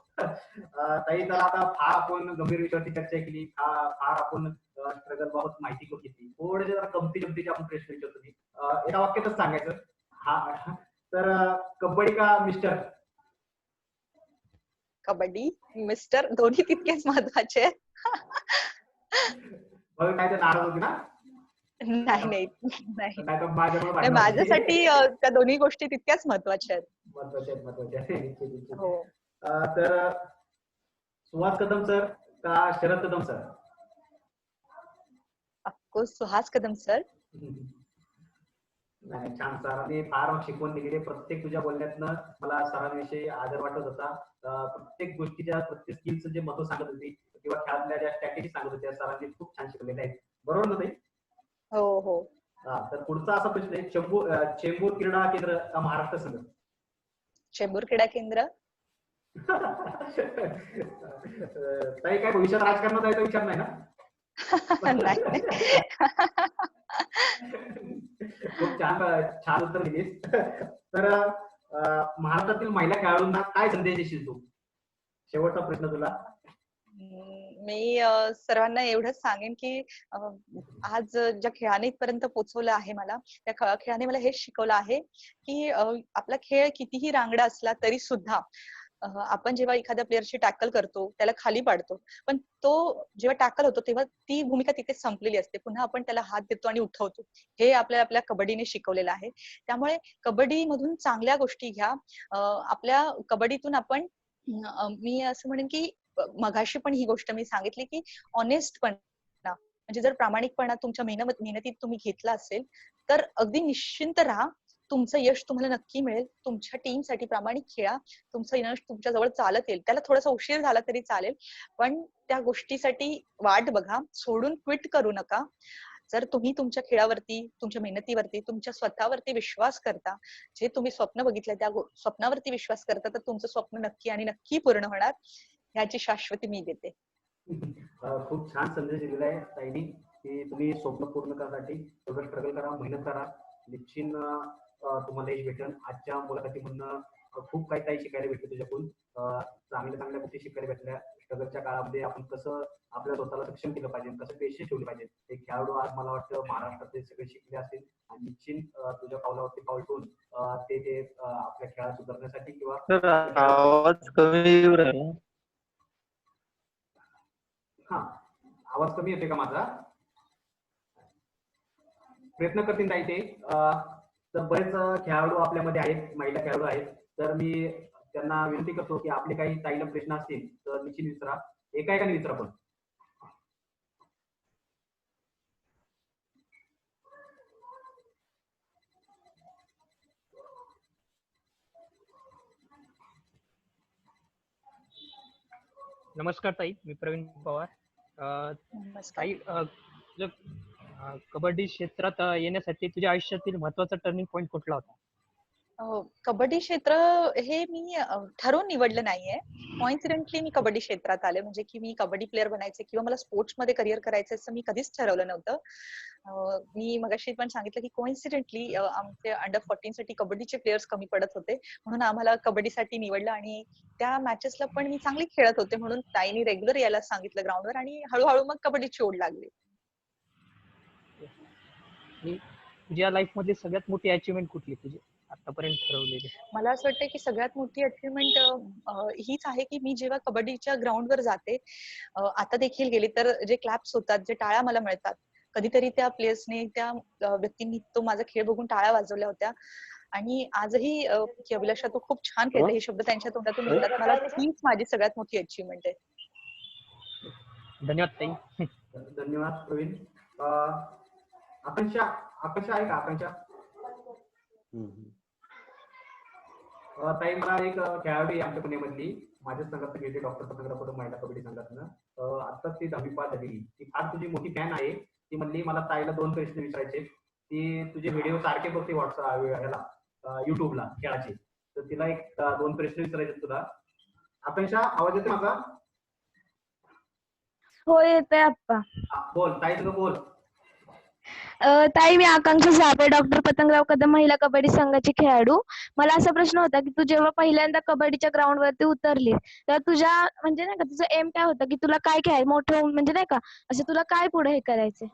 ताई, तर आता फार आपण गंभीर विषयावरती चर्चा केली, फार आपण स्ट्रगल बाबत माहिती करून घेतली. थोडे जरा कमती जमतीचे आपण प्रश्न विचारतो मी, एका वाक्यातच सांगायचं. हा, तर कबड्डी का मिस्टर? कबड्डी मिस्टर दोन्ही तितकेच महत्वाचे आहेत. काय तर नाराज होती ना? नाही, नाही तर माझ्यामुळे भांडण होती. माझ्यासाठी त्या दोन्ही गोष्टी तितक्याच महत्वाच्या आहेत. महत्वाच्या आहेत. हो. तर सुहास कदम सर, का Sharad Kadam sir? Of course Suhas Kadam sir. नाही, छान. सरांनी फार शिकवण दिलेली आहे. प्रत्येक तुझ्या बोलण्यातनं मला सरांविषयी आदर वाटत होता. प्रत्येक गोष्टीच्या, प्रत्येक स्किलचं जे महत्व सांगत होती किंवा खेळातल्या ज्या स्ट्रॅटेजी सांगत होत्या, सरांनी खूप छान शिकवलेल्या आहेत. बरोबर ना ताई? हो हो. तर पुढचा असा प्रश्न आहे, चेंबूर क्रीडा केंद्र का महाराष्ट्र संघ? चेंबूर क्रीडा केंद्र. ताई काय भविष्यात राजकारणात जायचा विचार नाही ना? नाही. खूप छान छान उत्तर दिलीस. तर महाराष्ट्रातील महिला खेळाडूंना काय संदेश देशील तू? शेवटचा प्रश्न तुला. मी सर्वांना एवढंच सांगेन की आज ज्या खेळाने इथपर्यंत पोहोचवलं आहे मला, त्या खेळाने मला हेच शिकवलं आहे की आपला खेळ कितीही रांगडा असला तरी सुद्धा आपण जेव्हा एखाद्या प्लेअरची टॅकल करतो, त्याला खाली पाडतो, पण तो जेव्हा टॅकल होतो तेव्हा ती भूमिका तिथे संपलेली असते. पुन्हा आपण त्याला हात देतो आणि उठवतो. हे आपल्या कबड्डीने शिकवलेलं आहे. त्यामुळे कबड्डी मधून चांगल्या गोष्टी घ्या. आपल्या कबड्डीतून आपण मी असं म्हणेन की मगाशी पण ही गोष्ट मी सांगितली की ऑनेस्टपणा, म्हणजे जर प्रामाणिकपणा तुमच्या मेहनतीत तुम्ही घेतला असेल तर अगदी निश्चिंत राहा. तुमचं यश तुम्हाला नक्की मिळेल. तुमच्या टीमसाठी प्रामाणिक खेळा. तुमचं यश तुमच्या जवळ चालत येईल. त्याला थोडासा उशीर झाला तरी चालेल, पण त्या गोष्टीसाठी वाट बघा. सोडून क्विट करू नका. जर तुम्ही तुमच्या खेळावरती, तुमच्या मेहनतीवरती, तुमच्या स्वतःवरती विश्वास करता, जे तुम्ही स्वप्न बघितलं त्या स्वप्नावरती विश्वास करता, तर तुमचं स्वप्न नक्की आणि नक्की पूर्ण होणार. ह्याची शाश्वती मी देते. खूप छान संदेश दिलेला आहे ताईंनी की तुम्ही स्वप्न पूर्ण करण्यासाठी थोडं स्ट्रगल करा, मेहनत करा. निश्चित तुम्हाला यश भेटेल. आजच्या मुलाखतीमधनं खूप काही काही शिकायला भेटलं तुझ्याकडून. चांगल्या चांगल्या गोष्टी शिकायला भेटल्या. स्ट्रगलच्या काळामध्ये आपण कसं आपल्या स्वतःला सक्षम केलं पाहिजे, कसं पेशन्स ठेवले पाहिजे, हे खेळाडू आज मला वाटतं महाराष्ट्रातले सगळे शिकले असतील. आणि निश्चित तुझ्या पावलावरती पाऊल ठेवून ते आपल्या खेळात सुधारण्यासाठी किंवा सर आवाज कमी येऊ राहिला. हा, आवाज कमी येतोय का माझा? प्रयत्न करतील ताई ते. तर बरेच खेळाडू आपल्यामध्ये आहेत, महिला खेळाडू आहेत. तर मी त्यांना विनंती करतो की आपले काही ताईला प्रश्न असतील तर निश्चित विचारा. एकाएकाने विचारा पण. नमस्कार ताई, मी प्रवीण पवार. नमस्कार. ताई, कबड्डी क्षेत्रात येण्यासाठी तुझ्या आयुष्यातील महत्वाचा टर्निंग पॉइंट कुठला होता? कबड्डी क्षेत्र हे मी ठरवून निवडलं नाहीये. कॉइन्सिडेंटली मी कबड्डी क्षेत्रात आले. म्हणजे की मी कबड्डी प्लेअर बनायचे किंवा मला स्पोर्ट्स मध्ये करिअर करायचं असं मी कधीच ठरवलं नव्हतं. मी मगाशी पण सांगितलं की कॉइन्सिडेंटली आमचे अंडर 14 साठी कबड्डीचे प्लेयर्स कमी पडत होते, म्हणून आम्हाला कबड्डीसाठी निवडलं. आणि त्या मॅचेसला पण मी चांगली खेळत होते, म्हणून ताईनी रेग्युलर यायला सांगितलं ग्राउंडवर, आणि हळूहळू मग कबड्डीची ओढ लागली. तुझ्या लाईफ मधली सगळ्यात मोठी अचिव्हमेंट कुठली तुझी आतापर्यंत ठरवलेली? मला असं वाटतं की सगळ्यात मोठी अचिव्हमेंट हीच आहे की मी जेव्हा कबड्डीच्या ग्राउंडवर जाते, आता देखील गेली तर जे क्लॅप्स होतात, जे टाळ्या मला मिळतात, कधीतरी त्या प्लेयर्सने, त्या व्यक्तींनी तो माझा खेळ बघून टाळ्या वाजवल्या होत्या. आणि आजही की अभिलाषा तू खूप छान खेळते हे शब्द त्यांच्या तोंडातून निघतात. मला हीच माझी सगळ्यात मोठी अचिव्हमेंट आहे. धन्यवाद ताई. धन्यवाद प्रवीण. आकांक्षा आहे का? आकांक्षा ताई, मला एक खेळाडू आहे आमच्या पुण्यामधली, माझ्या संघात खेळते, डॉक्टर पतंगराव महिला कबड्डी संघातनं. आता ती 10वी पास झालेली. ती फार तुझी मोठी फॅन आहे. ती म्हणली मला ताईला 2 प्रश्न विचारायचे. ती तुझे व्हिडिओ सारखे बघते व्हॉट्सअप युट्यूबला खेळाचे. तर तिला 2 प्रश्न विचारायचे तुला. आकांक्षा, आवाज येतो माझा? हो येतोय आप्पा. बोल ताई, तुझं बोल. ताई, मी आकांक्षा झापे, डॉक्टर पतंगराव कदम महिला कबड्डी संघाची खेळाडू. मला असा प्रश्न होता की तू जेव्हा पहिल्यांदा कबड्डीच्या ग्राउंड वरती उतरली, तर तुझ्या म्हणजे नाही का तुझं एम काय होतं की तुला काय खेळायचं, मोठं म्हणजे नाही का असं तुला काय पुढे हे करायचंय?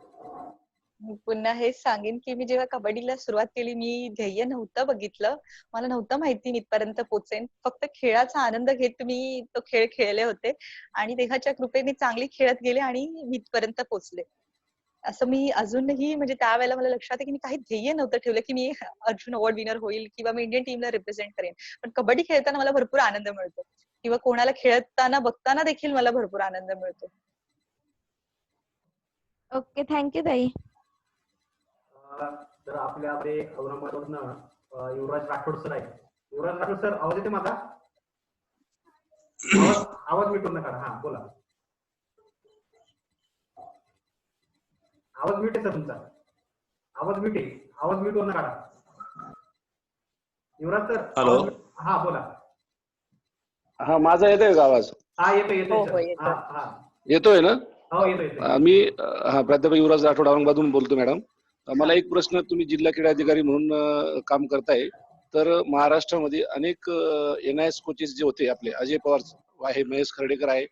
मी पुन्हा हेच सांगेन की मी जेव्हा कबड्डीला सुरुवात केली, मी ध्येय नव्हतं बघितलं. मला नव्हतं माहिती मी इथपर्यंत पोहोचेन. फक्त खेळाचा आनंद घेत मी तो खेळ खेळले होते, आणि देवाच्या कृपेने चांगली खेळत गेले आणि मी इथपर्यंत पोहोचले. असं मी अजूनही, म्हणजे त्यावेळेला मला लक्षात आहे की मी काही ध्येय नव्हतं ठेवलं की मी अर्जुन अवॉर्ड विनर होईल किंवा मी इंडियन टीमला रिप्रेझेंट करेन. पण कबड्डी खेळताना मला भरपूर आनंद मिळतो. किंवा कोणाला खेळताना बघताना देखील मला भरपूर आनंद मिळतो. ओके, थँक्यू ताई. तर आपल्याकडे औरंगाबादवरनं युवराज राठोड सर आहे. युवराज राठोड सर, आवाज येते माझा? आवाज मिटून नका. हा, बोला. आवाज म्यूट आहे सर तुमचा. आवाज म्यूट आहे. आवाज म्यूट वरनं काढा. युवराज सर. हॅलो. हा, बोला. हा, माझा येतोय का आवाज? हा, येतोय हो, सर. हो, येतोय. हा, येतोय ना? हो, येतोय. मी प्राध्यापक युवराज राठोड औरंगाबादहून बोलतो मॅडम. मला एक प्रश्न, तुम्ही जिल्हा क्रीडा अधिकारी म्हणून काम करताय, तर महाराष्ट्रामध्ये अनेक NIS कोचेस जे होते आपले, अजय पवार आहे, महेश खर्डेकर आहे,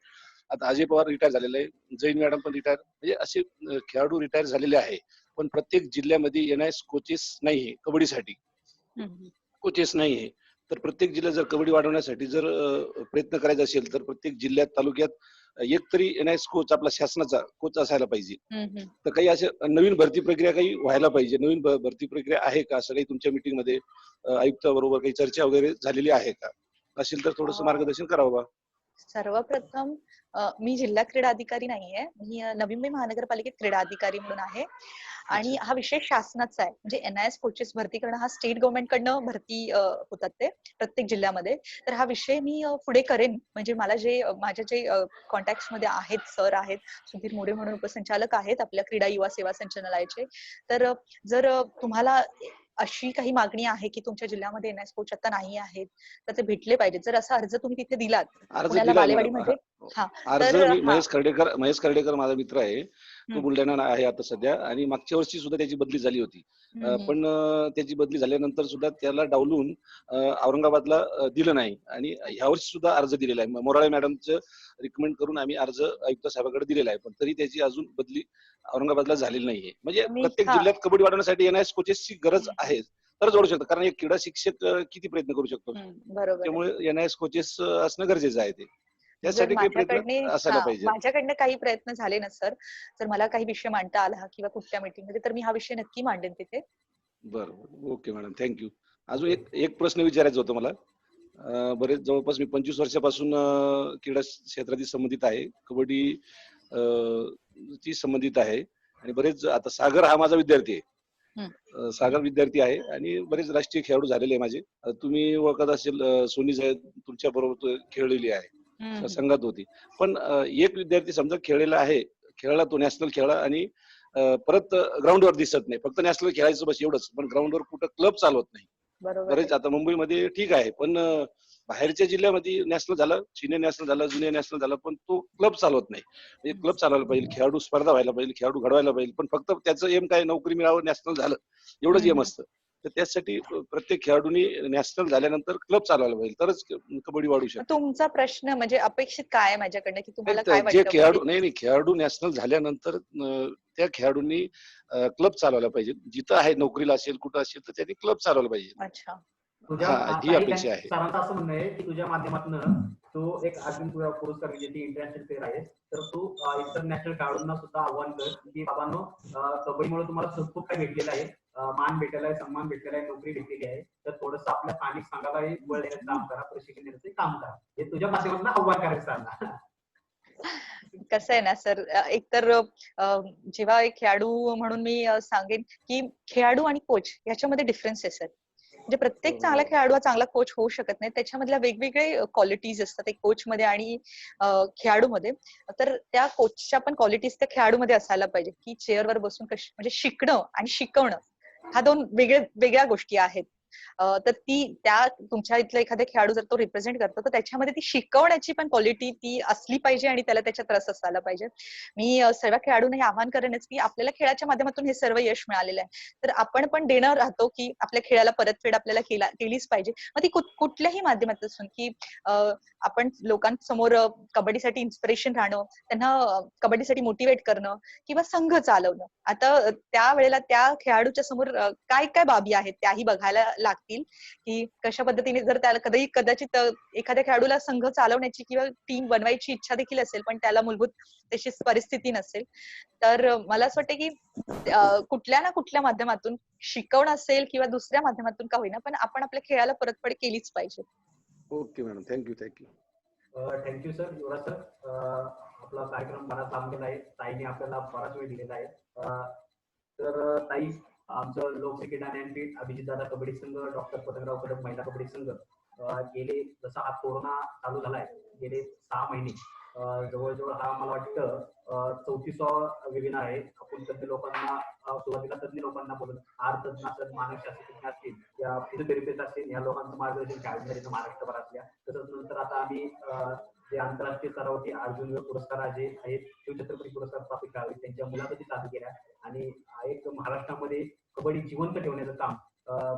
आता अजय पवार रिटायर झालेले आहे, जैन मॅडम पण रिटायर, म्हणजे असे खेळाडू रिटायर झालेले आहे. पण प्रत्येक जिल्ह्यामध्ये NIS कोचेस नाहीये कबड्डीसाठी, कोचेस नाहीये. तर प्रत्येक जिल्ह्यात जर कबड्डी वाढवण्यासाठी जर प्रयत्न करायचा असेल तर प्रत्येक जिल्ह्यात तालुक्यात एक तरी NIS कोच, आपला शासनाचा कोच असायला पाहिजे. तर काही असे नवीन भरती प्रक्रिया काही व्हायला पाहिजे. नवीन भरती प्रक्रिया आहे का? असं काही तुमच्या मीटिंग मध्ये आयुक्ताबरोबर काही चर्चा वगैरे झालेली आहे का? असेल तर थोडंसं मार्गदर्शन करावं बा. सर्वप्रथम मी जिल्हा क्रीडा अधिकारी नाहीये, मी नवी मुंबई महानगरपालिकेत क्रीडा अधिकारी म्हणून आहे. आणि हा विषय शासनाचा आहे. म्हणजे NIS कोचेस भरती करणं हा स्टेट गव्हर्नमेंटकडनं भरती होतात ते प्रत्येक जिल्ह्यामध्ये. तर हा विषय मी पुढे करेन. म्हणजे मला माझ्या जे कॉन्टॅक्ट मध्ये आहेत, सर आहेत, सुधीर मोरे म्हणून उपसंचालक आहेत आपल्या क्रीडा युवा सेवा संचालनालयाचे. तर जर तुम्हाला अशी काही मागणी आहे की तुमच्या जिल्ह्यामध्ये NIS कोच आता नाही आहेत, तर ते भेटले पाहिजेत. जर असा अर्ज तुम्ही तिथे दिलात पुण्याला बालेवाडीमध्ये, अर्ज मी महेश खर्डेकर माझा मित्र आहे, तो बुलढाणा आहे आता सध्या, आणि मागच्या वर्षी सुद्धा त्याची बदली झाली होती. पण त्याची बदली झाल्यानंतर सुद्धा त्याला डावलून औरंगाबादला दिलं नाही, आणि ह्या वर्षी सुद्धा अर्ज दिलेला आहे. मोराळे मॅडमचं रिकमेंड करून आम्ही अर्ज आयुक्त साहेबांकडे दिलेला आहे, पण तरी त्याची अजून बदली औरंगाबादला झालेली नाहीये. म्हणजे प्रत्येक जिल्ह्यात कबड्डी वाढवण्यासाठी NIS कोचेसची गरज आहे, तर जोडू शकतो. कारण एक क्रीडा शिक्षक किती प्रयत्न करू शकतो, त्यामुळे NIS कोचेस असणं गरजेचं आहे. ते त्यासाठी काही प्रयत्न असायला पाहिजे. माझ्याकडनं काही प्रयत्न झाले ना सर, जर मला काही विषय मांडता आला किंवा कुठल्या मीटिंग मध्ये, तर मी हा विषय नक्की मांडेन तिथे. बरोबर, ओके मॅडम, थँक्यू. अजून एक प्रश्न विचारायचा होता मला. बरेच जवळपास मी 25 वर्षापासून क्रीडा क्षेत्राशी संबंधित आहे, कबड्डी ची संबंधित आहे, आणि बरेच आता सागर हा माझा विद्यार्थी आहे, सागर विद्यार्थी आहे, आणि बरेच राष्ट्रीय खेळाडू झालेले आहे माझे. तुम्ही ओळखत असेल, सोनी साहेब तुमच्या बरोबर खेळलेली आहे, संघात होती. पण एक विद्यार्थी समजा खेळलेला आहे, खेळला तो, नॅशनल खेळला, आणि परत ग्राउंडवर दिसत नाही, फक्त नॅशनल खेळायचं बस एवढंच, पण ग्राउंडवर कुठं क्लब चालवत नाही. बरेच आता मुंबईमध्ये ठीक आहे, पण बाहेरच्या जिल्ह्यामध्ये नॅशनल झालं, सिनियर नॅशनल झालं, ज्युनियर नॅशनल झालं, पण तो क्लब चालवत नाही. म्हणजे क्लब चालवायला पाहिजे, खेळाडू स्पर्धा व्हायला पाहिजे, खेळाडू घडवायला पाहिजे, पण फक्त त्याचं एम काय, नोकरी मिळावं, नॅशनल झालं, एवढंच एम असतं. तर त्यासाठी प्रत्येक खेळाडूंनी नॅशनल झाल्यानंतर क्लब चालवायला पाहिजे, तरच कबड्डी वाढू शकते. तुमचा प्रश्न म्हणजे अपेक्षित काय आहे माझ्याकडनं, की तुम्हाला काय जे वाटतं? खेळाडू नाही, खेळाडू नॅशनल झाल्यानंतर त्या खेळाडूंनी क्लब चालवायला पाहिजे. जिथं आहे, नोकरीला असेल, कुठं असेल, तर त्यांनी क्लब चालवायला पाहिजे. अच्छा, ही अपेक्षा आहे. सरांचं असं म्हणणं आहे की तुझ्या माध्यमातून तो एक अर्जुन पुरस्कार विजेती इंटरनॅशनल प्लेअर आहे, तर तू इंटरनॅशनल खेळाडूंना सुद्धा आव्हान कर की बाबांनो, कबड्डीमुळे तुम्हाला खूप काही भेटलेलं आहे, मान भेटलेला आहे, सन्मान भेटलेला आहे, नोकरी भेटलेली आहे, तर थोडंसं आपल्या स्थानिक संघालाही बळ देण्याचं काम करा, प्रशिक्षण देण्याचं काम करा. हे तुझ्या माध्यमातून आव्हान करायचं सरांना. कसं आहे ना सर, एकतर जेव्हा एक खेळाडू म्हणून मी सांगेन की खेळाडू आणि कोच याच्यामध्ये डिफरन्स आहे सर. म्हणजे प्रत्येक चांगला खेळाडू हा चांगला कोच होऊ शकत नाही, त्याच्यामधल्या वेगवेगळे क्वालिटीज असतात एक कोच मध्ये आणि खेळाडूमध्ये. तर त्या कोचच्या पण क्वालिटीज त्या खेळाडूमध्ये असायला पाहिजे, की चेअरवर बसून म्हणजे शिकणं आणि शिकवणं हा दोन वेगळ्या गोष्टी आहेत. तर त्या तुमच्या इथला एखादा खेळाडू जर तो रिप्रेझेंट करतो, तर त्याच्यामध्ये ती शिकवण्याची पण क्वालिटी ती असली पाहिजे आणि त्याला त्याच्यात रस असायला पाहिजे. मी सर्व खेळाडूंना हे आवाहन करेनच की आपल्याला खेळाच्या माध्यमातून हे सर्व यश मिळालेलं आहे, तर आपण पण देणं राहतो की आपल्या खेळाला परतफेड आपल्याला केलीच पाहिजे. मग ती कुठल्याही माध्यमातून, की आपण लोकांसमोर कबड्डीसाठी इन्स्पिरेशन राहणं, त्यांना कबड्डीसाठी मोटिवेट करणं किंवा संघ चालवणं. आता त्यावेळेला त्या खेळाडूच्या समोर काय काय बाबी आहेत त्याही बघायला लागतील, की कशा पद्धतीने जर त्याला कदाचित एखाद्या खेळाडूला संघ चालवण्याची किंवा टीम बनवायची इच्छा देखील असेल, पण त्याला मूलभूत तशी परिस्थिती नसेल, तर मला असं वाटतं की कुठल्या ना कुठल्या माध्यमातून शिकवणं असेल किंवा दुसऱ्या माध्यमातून का होईना, पण आपण आपल्या खेळाला परतफेड केलीच पाहिजे. Okay madam, thank you. Thank you sir, Yuvraj sir. आपला कार्यक्रम बराच लांबलेला आहे. ताईने आपल्याला बराच वेळ दिलेला आहे. तर ताई, आमचं लोक क्रिकेट आणि अँटी अभिजित दादा कबड्डी संघ, डॉक्टर पतंगराव कदम महिला कबड्डी संघ गेले, जसा हा कोरोना चालू झालाय, गेले 6 महिने जवळजवळ हा मला वाटतं 34वा वेबिनार आहे. आपण तज्ञ लोकांना सुरुवातीला तज्ञ लोकांना बोलून तज्ञ असतील, मानसशास्त्रज्ञ असतील, या फिजिओथेरपिस्ट असतील, या लोकांचं मार्गदर्शन शाळेमध्ये महाराष्ट्रभरातल्या. तसंच नंतर आता आम्ही जे आंतरराष्ट्रीय स्तरावरती अर्जुन पुरस्कार जे आहेत, शिवछत्रपती पुरस्कार प्राप्त करावे, त्यांच्या मुलाखती चालू केल्या आणि एक महाराष्ट्रामध्ये कबड्डी जिवंत ठेवण्याचं काम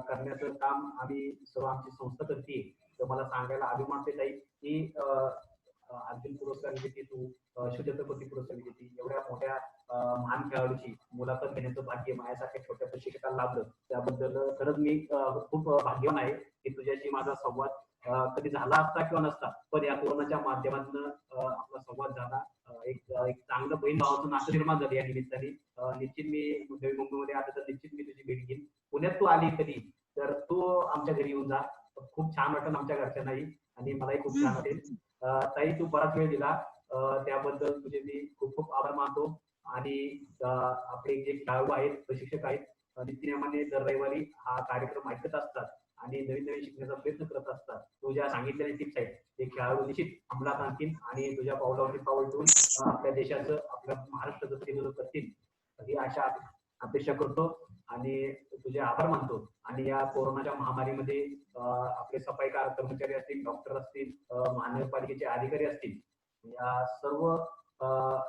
करण्याचं काम आम्ही सर्व आमची संस्था करते. तर मला सांगायला अभिमान वाटत आहे की अर्जुन पुरस्कार विजेती तू, शिवछत्रपती पुरस्कार विजेती, एवढ्या मोठ्या महान खेळाडूची मुलाखत घेण्याचं भाग्य माझ्यासारख्या छोट्या प्रशिक्षकाला लाभलं. त्याबद्दल खरंच मी खूप भाग्यवान आहे की तुझ्याशी माझा संवाद कधी झाला असता किंवा नसता, पण या कोरोनाच्या माध्यमातून आपला संवाद झाला. एक चांगलं बहीण भावाचं नातं निर्माण झालं या निमित्ताने. निश्चित मी नवी मुंबईमध्ये आता तर निश्चित मी तुझी भेट घेईन. पुण्यात तू आली कधी तर तू आमच्या घरी येऊन जा. खूप छान वाटेल आमच्या घरच्यांनाही आणि मलाही खूप छान वाटेल. ताई, तू बराच वेळ दिला त्याबद्दल तुझे मी खूप खूप आभार मानतो. आणि आपले जे खेळाडू आहेत, प्रशिक्षक आहेत, नित्यनेमाने दर रविवारी हा कार्यक्रम ऐकत असतात आणि नवीन नवीन शिकण्याचा प्रयत्न करत असतात. तू ज्या सांगितलेल्या टिप्स आहेत ते खेळाडू निश्चित अंमलात आणतील आणि तुझ्या पावलावरती पाऊल ठेवून आपल्या देशाचं, आपल्या महाराष्ट्राचं प्रतिनिधित्व करतील ही आशा अपेक्षा करतो आणि तुझे आभार मानतो. आणि या कोरोनाच्या महामारीमध्ये आपले सफाई कर्मचारी असतील, डॉक्टर असतील, महानगरपालिकेचे अधिकारी असतील, या सर्व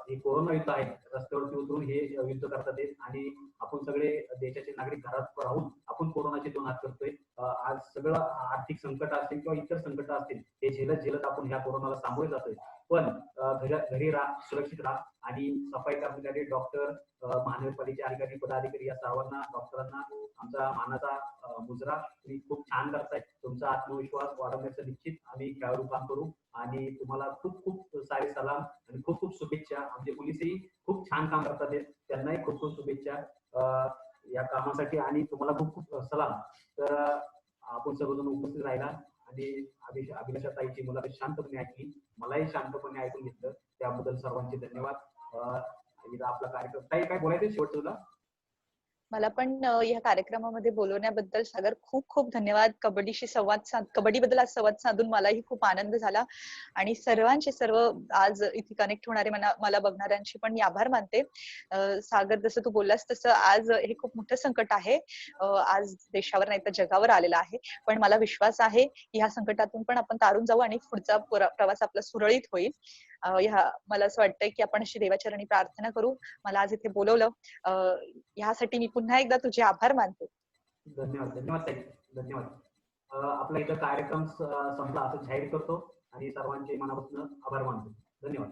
हे कोरोना युद्ध आहे, रस्त्यावरती उतरून हे युद्ध करतात आणि आपण सगळे देशाचे नागरिक घरात राहून आपण कोरोनाचे 2 हात करतोय. आज सगळं आर्थिक संकट असतील किंवा इतर संकट असतील ते झेलत आपण ह्या कोरोनाला सामोरे जातोय. पण घरी राहा, सुरक्षित राहा आणि सफाई कर्मचारी, डॉक्टर, महानगरपालिकेचे अधिकारी, पदाधिकारी या सर्वांना, डॉक्टरांना आमचा मानाचा मुजरा. तुम्ही खूप छान करताय. तुमचा आत्मविश्वास वाढवण्याचं निश्चित आम्ही खेळाडू काम करू आणि तुम्हाला खूप खूप सारे सलाम आणि खूप खूप शुभेच्छा. आमचे पोलीसही खूप छान काम करतात, त्यांनाही खूप खूप शुभेच्छा या कामासाठी आणि तुम्हाला खूप खूप सलाम. तर आपण सर्वजण उपस्थित राहिला आणि अभिलाषा ताईची मुलाखत शांतपणे ऐकली, मलाही शांतपणे ऐकून घेतलं, त्याबद्दल सर्वांचे धन्यवाद. आपला कार्यक्रम ताई काय बोलायचं शेवट तुला? मला पण या कार्यक्रमामध्ये बोलवण्याबद्दल सागर खूप खूप धन्यवाद. कबड्डीबद्दल आज संवाद साधून मलाही खूप आनंद झाला आणि सर्वांचे सर्व आज इथे कनेक्ट होणारे मला बघणाऱ्यांशी पण मी आभार मानते. सागर, जसं तू बोललास तसं आज हे खूप मोठं संकट आहे, आज देशावर नाही तर जगावर आलेलं आहे. पण मला विश्वास आहे की ह्या संकटातून पण आपण तारून जाऊ आणि पुढचा प्रवास आपला सुरळीत होईल. मला असं वाटतंय की आपण अशी देवाचरणी प्रार्थना करू. मला आज इथे बोलवलं ह्यासाठी मी पुन्हा एकदा तुझे आभार मानते. धन्यवाद धन्यवाद ताई, धन्यवाद. आपला इथं कार्यक्रम संपला असं जाहीर करतो आणि सर्वांचे मनापासून आभार मानतो. धन्यवाद.